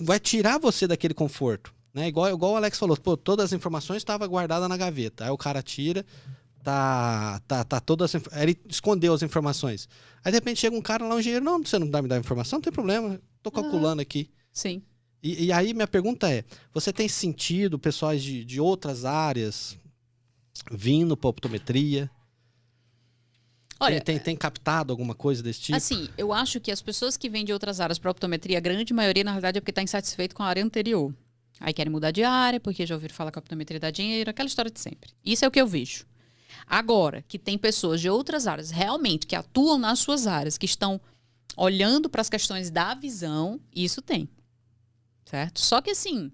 Speaker 3: vai tirar você daquele conforto. Né? Igual o Alex falou, pô, todas as informações estavam guardadas na gaveta. Aí o cara tira... Tá todas ele escondeu as informações. Aí de repente chega um cara lá, um engenheiro, não, você não me dá informação, não tem problema, tô calculando aqui.
Speaker 1: Sim.
Speaker 3: E aí minha pergunta é, você tem sentido pessoas de outras áreas vindo para optometria?
Speaker 1: Olha,
Speaker 3: tem captado alguma coisa desse tipo?
Speaker 1: Assim, eu acho que as pessoas que vêm de outras áreas para optometria, a grande maioria, na verdade, é porque está insatisfeito com a área anterior. Aí querem mudar de área, porque já ouviram falar que a optometria dá dinheiro, aquela história de sempre. Isso é o que eu vejo. Agora, que tem pessoas de outras áreas, realmente, que atuam nas suas áreas, que estão olhando para as questões da visão, isso tem. Certo? Só que, assim,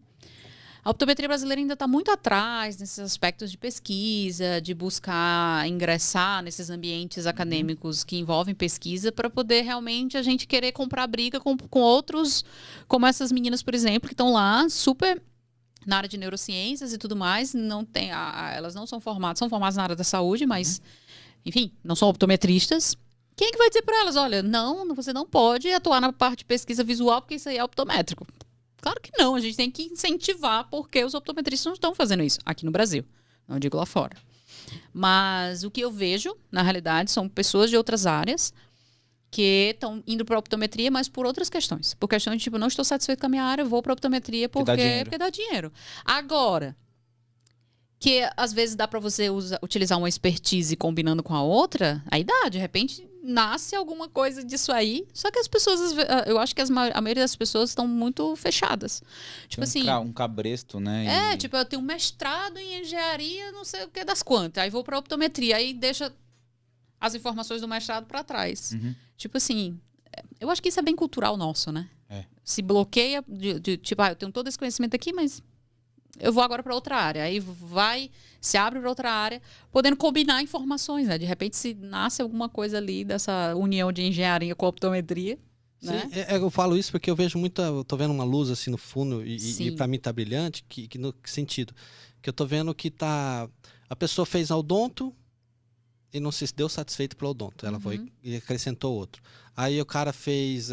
Speaker 1: a optometria brasileira ainda está muito atrás nesses aspectos de pesquisa, de buscar ingressar nesses ambientes acadêmicos que envolvem pesquisa para poder realmente a gente querer comprar briga com outros, como essas meninas, por exemplo, que estão lá super... na área de neurociências e tudo mais, não tem, elas não são formadas na área da saúde, mas, enfim, não são optometristas. Quem é que vai dizer para elas, olha, não, você não pode atuar na parte de pesquisa visual porque isso aí é optométrico? Claro que não, a gente tem que incentivar porque os optometristas não estão fazendo isso aqui no Brasil, não digo lá fora. Mas o que eu vejo, na realidade, são pessoas de outras áreas que estão indo para a optometria, mas por outras questões. Por questões de, tipo, não estou satisfeito com a minha área, vou para a optometria porque dá dinheiro. Agora, que às vezes dá para você utilizar uma expertise combinando com a outra, aí dá, de repente nasce alguma coisa disso aí, só que as pessoas, eu acho que a maioria das pessoas estão muito fechadas. Tipo assim...
Speaker 2: Um cabresto, né?
Speaker 1: Tipo, eu tenho um mestrado em engenharia, não sei o que das quantas, aí vou para a optometria, aí deixa... as informações do mestrado para trás. Tipo assim, eu acho que isso é bem cultural nosso, né? Se bloqueia, tipo, eu tenho todo esse conhecimento aqui, mas eu vou agora para outra área. Aí se abre para outra área, podendo combinar informações, né? De repente, se nasce alguma coisa ali dessa união de engenharia com optometria, né?
Speaker 3: Sim, eu falo isso porque eu vejo eu tô vendo uma luz assim no fundo e para mim tá brilhante, que no que sentido? Que eu tô vendo que a pessoa fez a odonto, e não se deu satisfeito pelo odonto. Ela foi e acrescentou outro. Aí o cara fez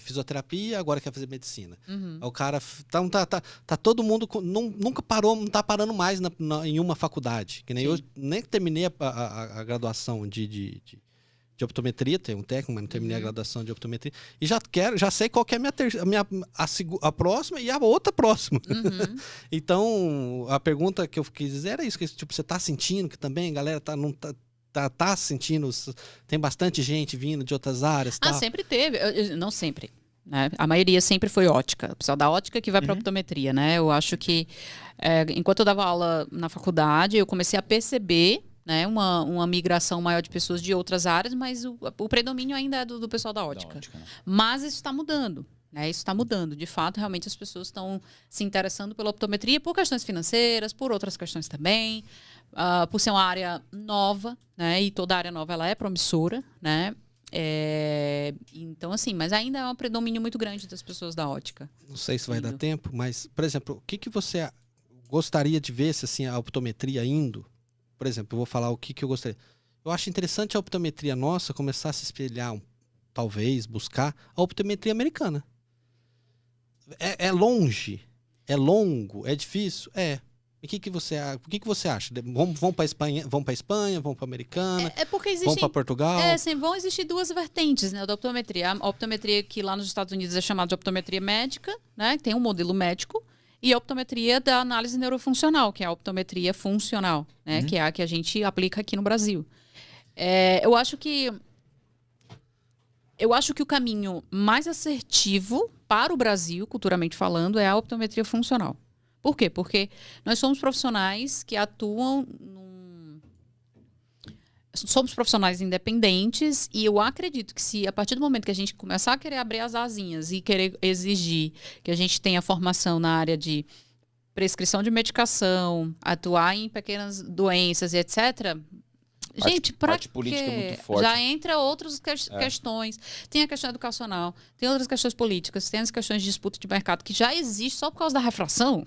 Speaker 3: fisioterapia, agora quer fazer medicina. O cara... Tá todo mundo... Nunca parou, não tá parando mais em uma faculdade. Que nem eu nem terminei a graduação de de optometria, tenho um técnico, mas não terminei a graduação de optometria. E já sei qual que é a próxima e a outra próxima. Então, a pergunta que eu quis dizer era isso, que tipo, você tá sentindo que também a galera tá sentindo, tem bastante gente vindo de outras áreas?
Speaker 1: Ah, sempre teve. Não sempre. Né? A maioria sempre foi ótica. O pessoal da ótica que vai para optometria, né? Eu acho que, enquanto eu dava aula na faculdade, eu comecei a perceber, né, uma migração maior de pessoas de outras áreas, mas o predomínio ainda é do pessoal da ótica. Né? Mas isso está mudando. Né? Isso está mudando. De fato, realmente as pessoas estão se interessando pela optometria por questões financeiras, por outras questões também, por ser uma área nova, né? E toda área nova ela é promissora, né? Então, assim, mas ainda é um predomínio muito grande das pessoas da ótica.
Speaker 3: Não sei se vai dar tempo, mas, por exemplo, o que você gostaria de ver se assim, a optometria indo? Por exemplo, eu vou falar o que eu gostaria. Eu acho interessante a optometria nossa começar a se espelhar, talvez, buscar a optometria americana. É longe, é longo, é difícil? O que você acha? Vão para Espanha, vão para a Americana?
Speaker 1: Porque
Speaker 3: vão para Portugal?
Speaker 1: Vão existir duas vertentes, né, da optometria. A optometria que lá nos Estados Unidos é chamada de optometria médica, né, tem um modelo médico, e a optometria da análise neurofuncional, que é a optometria funcional, né, que é a que a gente aplica aqui no Brasil. Eu acho que o caminho mais assertivo para o Brasil, culturalmente falando, é a optometria funcional. Por quê? Porque nós somos profissionais que atuam somos profissionais independentes e eu acredito que se a partir do momento que a gente começar a querer abrir as asinhas e querer exigir que a gente tenha formação na área de prescrição de medicação, atuar em pequenas doenças e etc., gente, para
Speaker 2: parte política é muito forte.
Speaker 1: Já entra outras questões. Tem a questão educacional, tem outras questões políticas, tem as questões de disputa de mercado que já existe só por causa da refração,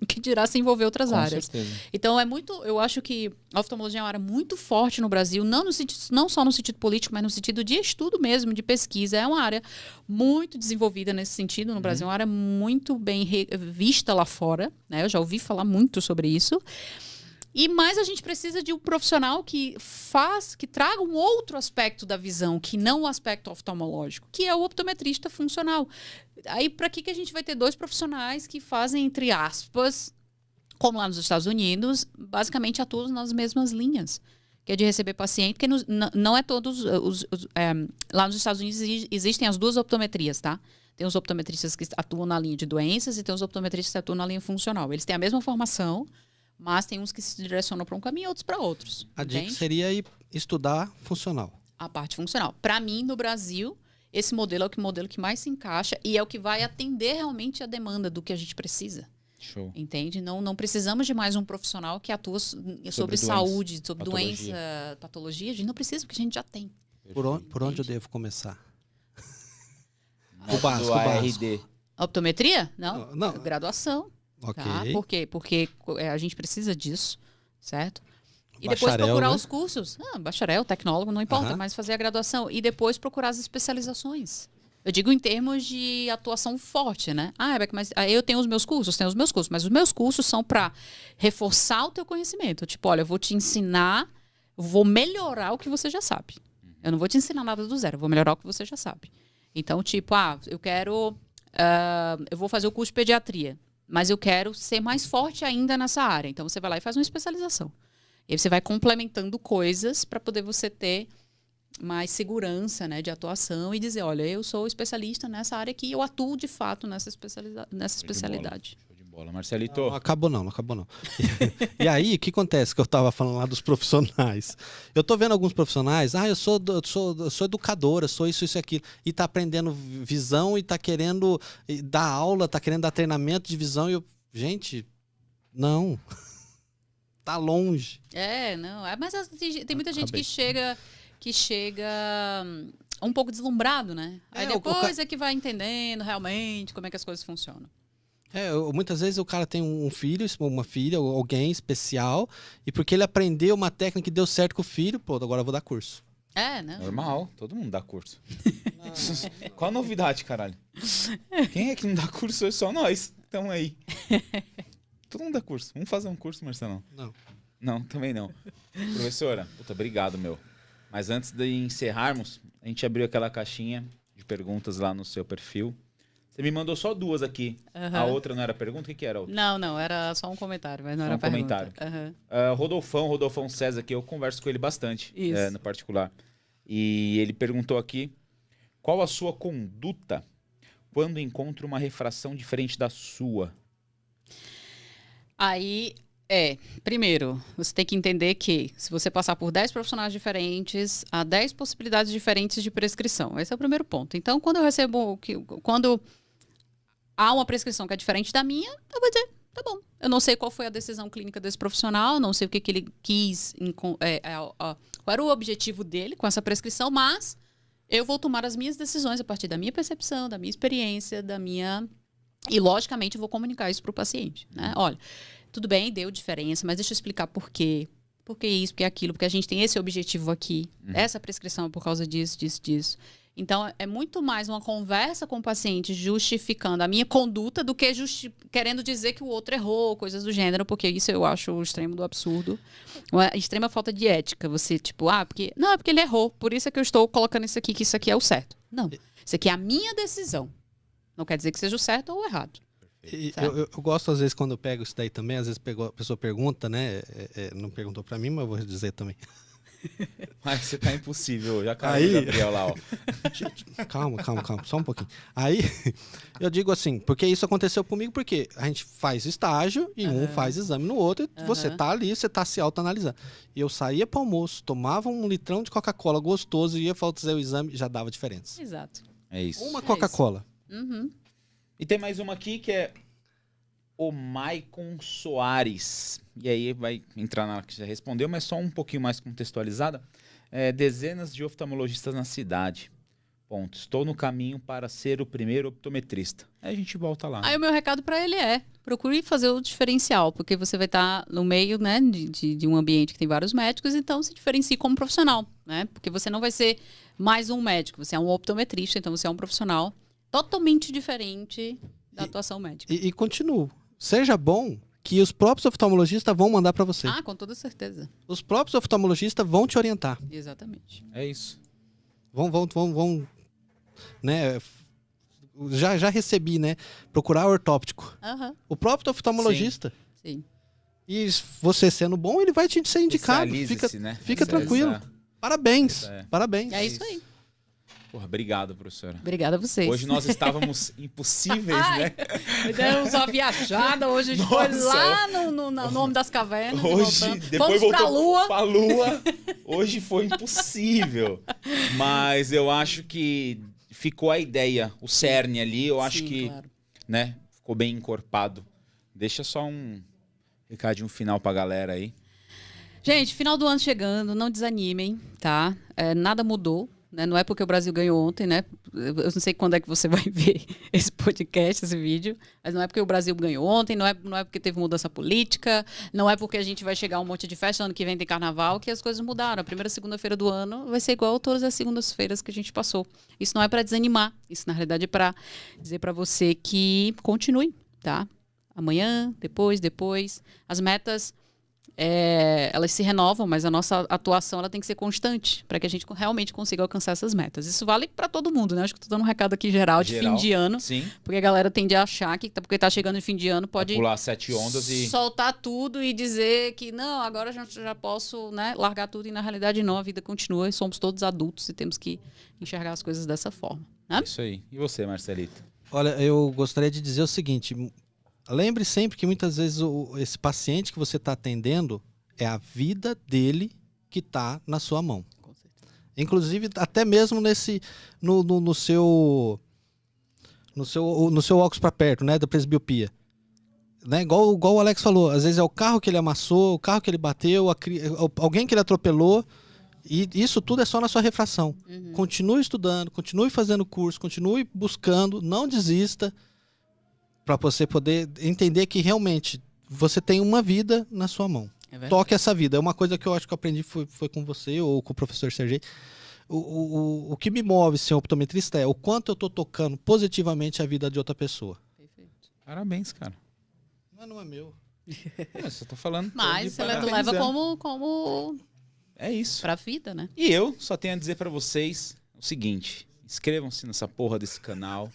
Speaker 1: que dirá se envolver outras áreas.
Speaker 2: Certeza.
Speaker 1: Então, eu acho que a oftalmologia é uma área muito forte no Brasil, não só no sentido político, mas no sentido de estudo mesmo, de pesquisa. É uma área muito desenvolvida nesse sentido no Brasil, uma área muito bem vista lá fora, né? Eu já ouvi falar muito sobre isso. Mas a gente precisa de um profissional que traga um outro aspecto da visão, que não o aspecto oftalmológico, que é o optometrista funcional. Aí, para que a gente vai ter dois profissionais que fazem, entre aspas, como lá nos Estados Unidos, basicamente atuam nas mesmas linhas, que é de receber paciente, porque não é todos lá nos Estados Unidos existem as duas optometrias, tá? Tem os optometristas que atuam na linha de doenças e tem os optometristas que atuam na linha funcional. Eles têm a mesma formação, mas tem uns que se direcionam para um caminho e outros para outros.
Speaker 3: A dica seria estudar funcional.
Speaker 1: A parte funcional. Para mim, no Brasil, esse modelo é o modelo que mais se encaixa e é o que vai atender realmente a demanda do que a gente precisa.
Speaker 2: Show.
Speaker 1: Entende? Não precisamos de mais um profissional que atua sobre saúde, sobre doença, patologia. A gente não precisa, porque a gente já tem.
Speaker 3: Por onde eu devo começar?
Speaker 2: O básico.
Speaker 1: A optometria?
Speaker 3: Não.
Speaker 1: Graduação.
Speaker 3: Ok.
Speaker 1: Tá? Por quê? Porque a gente precisa disso, certo? E depois procurar, né, os cursos. Bacharel, tecnólogo, não importa, mas fazer a graduação. E depois procurar as especializações. Eu digo em termos de atuação forte, né? Rebeca, mas eu tenho os meus cursos, mas os meus cursos são para reforçar o teu conhecimento. Tipo, olha, eu vou te ensinar, vou melhorar o que você já sabe. Eu não vou te ensinar nada do zero, eu vou melhorar o que você já sabe. Então, tipo, eu vou fazer o curso de pediatria, mas eu quero ser mais forte ainda nessa área. Então, você vai lá e faz uma especialização. E aí você vai complementando coisas para poder você ter mais segurança, né, de atuação e dizer, olha, eu sou especialista nessa área aqui, eu atuo de fato nessa especialidade.
Speaker 2: Show de bola. Marcelito.
Speaker 3: Não acabou não. E aí, o que acontece que eu estava falando lá dos profissionais? Eu tô vendo alguns profissionais, eu sou educadora, sou isso e aquilo, e tá aprendendo visão e tá querendo dar aula, tá querendo dar treinamento de visão e gente, não. Tá longe.
Speaker 1: Mas tem muita gente que chega um pouco deslumbrado, né? Aí depois é que vai entendendo realmente como é que as coisas funcionam.
Speaker 3: Muitas vezes o cara tem um filho, uma filha, alguém especial, e porque ele aprendeu uma técnica que deu certo com o filho, agora eu vou dar curso.
Speaker 1: Né?
Speaker 2: Normal, todo mundo dá curso. Qual a novidade, caralho? Quem é que não dá curso? É só nós. Então aí. Todo mundo dá curso. Vamos fazer um curso, Marcelão?
Speaker 3: Não.
Speaker 2: Não, também não. Professora, obrigado, meu. Mas antes de encerrarmos, a gente abriu aquela caixinha de perguntas lá no seu perfil. Você me mandou só 2 aqui. A outra não era pergunta? O que era a outra?
Speaker 1: Não, era só um comentário, mas não
Speaker 2: Só
Speaker 1: era
Speaker 2: um
Speaker 1: pergunta.
Speaker 2: comentário. Rodolfão César aqui, eu converso com ele bastante, no particular. E ele perguntou aqui, qual a sua conduta quando encontra uma refração diferente da sua?
Speaker 1: Aí, primeiro, você tem que entender que se você passar por 10 profissionais diferentes, há 10 possibilidades diferentes de prescrição. Esse é o primeiro ponto. Então, quando há uma prescrição que é diferente da minha, eu vou dizer, tá bom. Eu não sei qual foi a decisão clínica desse profissional, não sei o que ele quis, qual era o objetivo dele com essa prescrição, mas eu vou tomar as minhas decisões a partir da minha percepção, da minha experiência, e, logicamente, vou comunicar isso para o paciente. Né? Olha, tudo bem, deu diferença, mas deixa eu explicar por quê. Por que isso, por que aquilo, porque a gente tem esse objetivo aqui. Essa prescrição é por causa disso. Então, é muito mais uma conversa com o paciente justificando a minha conduta do que querendo dizer que o outro errou, coisas do gênero, porque isso eu acho o extremo do absurdo. Uma extrema falta de ética. Você, porque ele errou, por isso é que eu estou colocando isso aqui, que isso aqui é o certo. Não, isso aqui é a minha decisão. Não quer dizer que seja o certo ou o errado.
Speaker 3: Eu gosto, às vezes, quando eu pego isso daí também, às vezes a pessoa pergunta, né? Não perguntou pra mim, mas eu vou dizer também.
Speaker 2: Mas você tá impossível. Já caiu o Gabriel lá, ó.
Speaker 3: Calma, só um pouquinho. Aí, eu digo assim, porque isso aconteceu comigo, porque a gente faz estágio e um faz exame no outro, e você tá ali, você tá se autoanalisando. E eu saía pro almoço, tomava 1 litrão de Coca-Cola gostoso, ia fazer o exame, já dava diferença.
Speaker 1: Exato.
Speaker 2: É isso.
Speaker 3: Uma Coca-Cola.
Speaker 2: E tem mais uma aqui que é o Maicon Soares. E aí vai entrar na que já respondeu, mas só um pouquinho mais contextualizada. Dezenas de oftalmologistas na cidade. Ponto. Estou no caminho para ser o primeiro optometrista. Aí a gente volta lá.
Speaker 1: Aí o meu recado para ele procure fazer o diferencial, porque você vai estar no meio, né, de um ambiente que tem vários médicos, então se diferencie como profissional, né? Porque você não vai ser mais um médico, você é um optometrista, então você é um profissional totalmente diferente da atuação médica.
Speaker 3: E continuo. Seja bom que os próprios oftalmologistas vão mandar para você.
Speaker 1: Com toda certeza.
Speaker 3: Os próprios oftalmologistas vão te orientar.
Speaker 1: Exatamente.
Speaker 2: É isso.
Speaker 3: Vão né? Já recebi, né? Procurar ortóptico. O próprio oftalmologista.
Speaker 1: Sim.
Speaker 3: E você sendo bom, ele vai te ser indicado. Fica tranquilo. Parabéns. Parabéns.
Speaker 1: É isso aí.
Speaker 2: Porra, obrigado, professora.
Speaker 1: Obrigada a vocês.
Speaker 2: Hoje nós estávamos impossíveis, né?
Speaker 1: Demos uma viajada, hoje a gente foi lá no nome das cavernas.
Speaker 2: Hoje, depois voltou pra Lua. Hoje foi impossível. Mas eu acho que ficou a ideia, o cerne ali, eu acho que, claro, né, ficou bem encorpado. Deixa só um recadinho final pra galera aí.
Speaker 1: Gente, final do ano chegando, não desanimem, tá? Nada mudou. Né? Não é porque o Brasil ganhou ontem, né? Eu não sei quando é que você vai ver esse podcast, esse vídeo, mas não é porque o Brasil ganhou ontem, não é porque teve mudança política, não é porque a gente vai chegar a um monte de festa, ano que vem tem carnaval, que as coisas mudaram. A primeira segunda-feira do ano vai ser igual a todas as segundas-feiras que a gente passou. Isso não é para desanimar, isso na realidade é para dizer para você que continue, tá? Amanhã, depois, as metas... elas se renovam, mas a nossa atuação ela tem que ser constante para que a gente realmente consiga alcançar essas metas. Isso vale para todo mundo, né? Acho que estou dando um recado aqui geral de fim de ano,
Speaker 2: sim,
Speaker 1: porque a galera tende a achar que porque está chegando em fim de ano pode
Speaker 2: pular 7 ondas e
Speaker 1: soltar tudo e dizer que não, agora já posso, né, largar tudo, e na realidade não, a vida continua e somos todos adultos e temos que enxergar as coisas dessa forma. Né?
Speaker 2: Isso aí. E você, Marcelito?
Speaker 3: Olha, eu gostaria de dizer o seguinte... Lembre sempre que muitas vezes esse paciente que você está atendendo é a vida dele que está na sua mão.
Speaker 1: Com certeza.
Speaker 3: Inclusive, até mesmo no seu óculos para perto, né, da presbiopia. Né? Igual o Alex falou, às vezes é o carro que ele amassou, o carro que ele bateu, alguém que ele atropelou. E isso tudo é só na sua refração. Continue estudando, continue fazendo curso, continue buscando, não desista, para você poder entender que realmente você tem uma vida na sua mão. Toque essa vida. É uma coisa que eu acho que eu aprendi foi com você ou com o professor Sergei. O que me move ser optometrista é o quanto eu estou tocando positivamente a vida de outra pessoa.
Speaker 1: Perfeito.
Speaker 2: Parabéns, cara.
Speaker 3: Mas não é meu.
Speaker 2: Você tá falando.
Speaker 1: Mas você leva como
Speaker 2: É isso.
Speaker 1: Pra vida, né?
Speaker 2: E eu só tenho a dizer pra vocês o seguinte: inscrevam-se nessa porra desse canal,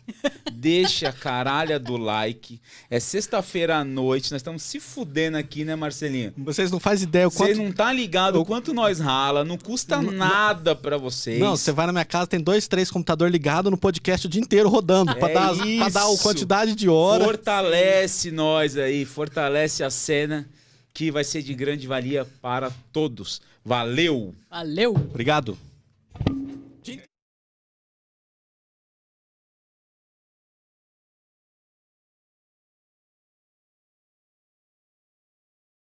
Speaker 2: deixa a caralha do like. É sexta-feira à noite, nós estamos se fudendo aqui, né, Marcelinho?
Speaker 3: Vocês não fazem ideia o
Speaker 2: Você
Speaker 3: quanto...
Speaker 2: não tá ligado o quanto nós rala, não custa nada pra vocês.
Speaker 3: Não, você vai na minha casa, tem 2, 3 computador ligado no podcast o dia inteiro rodando, pra dar a quantidade de horas.
Speaker 2: Fortalece nós aí, fortalece a cena, que vai ser de grande valia para todos. Valeu!
Speaker 1: Valeu!
Speaker 3: Obrigado.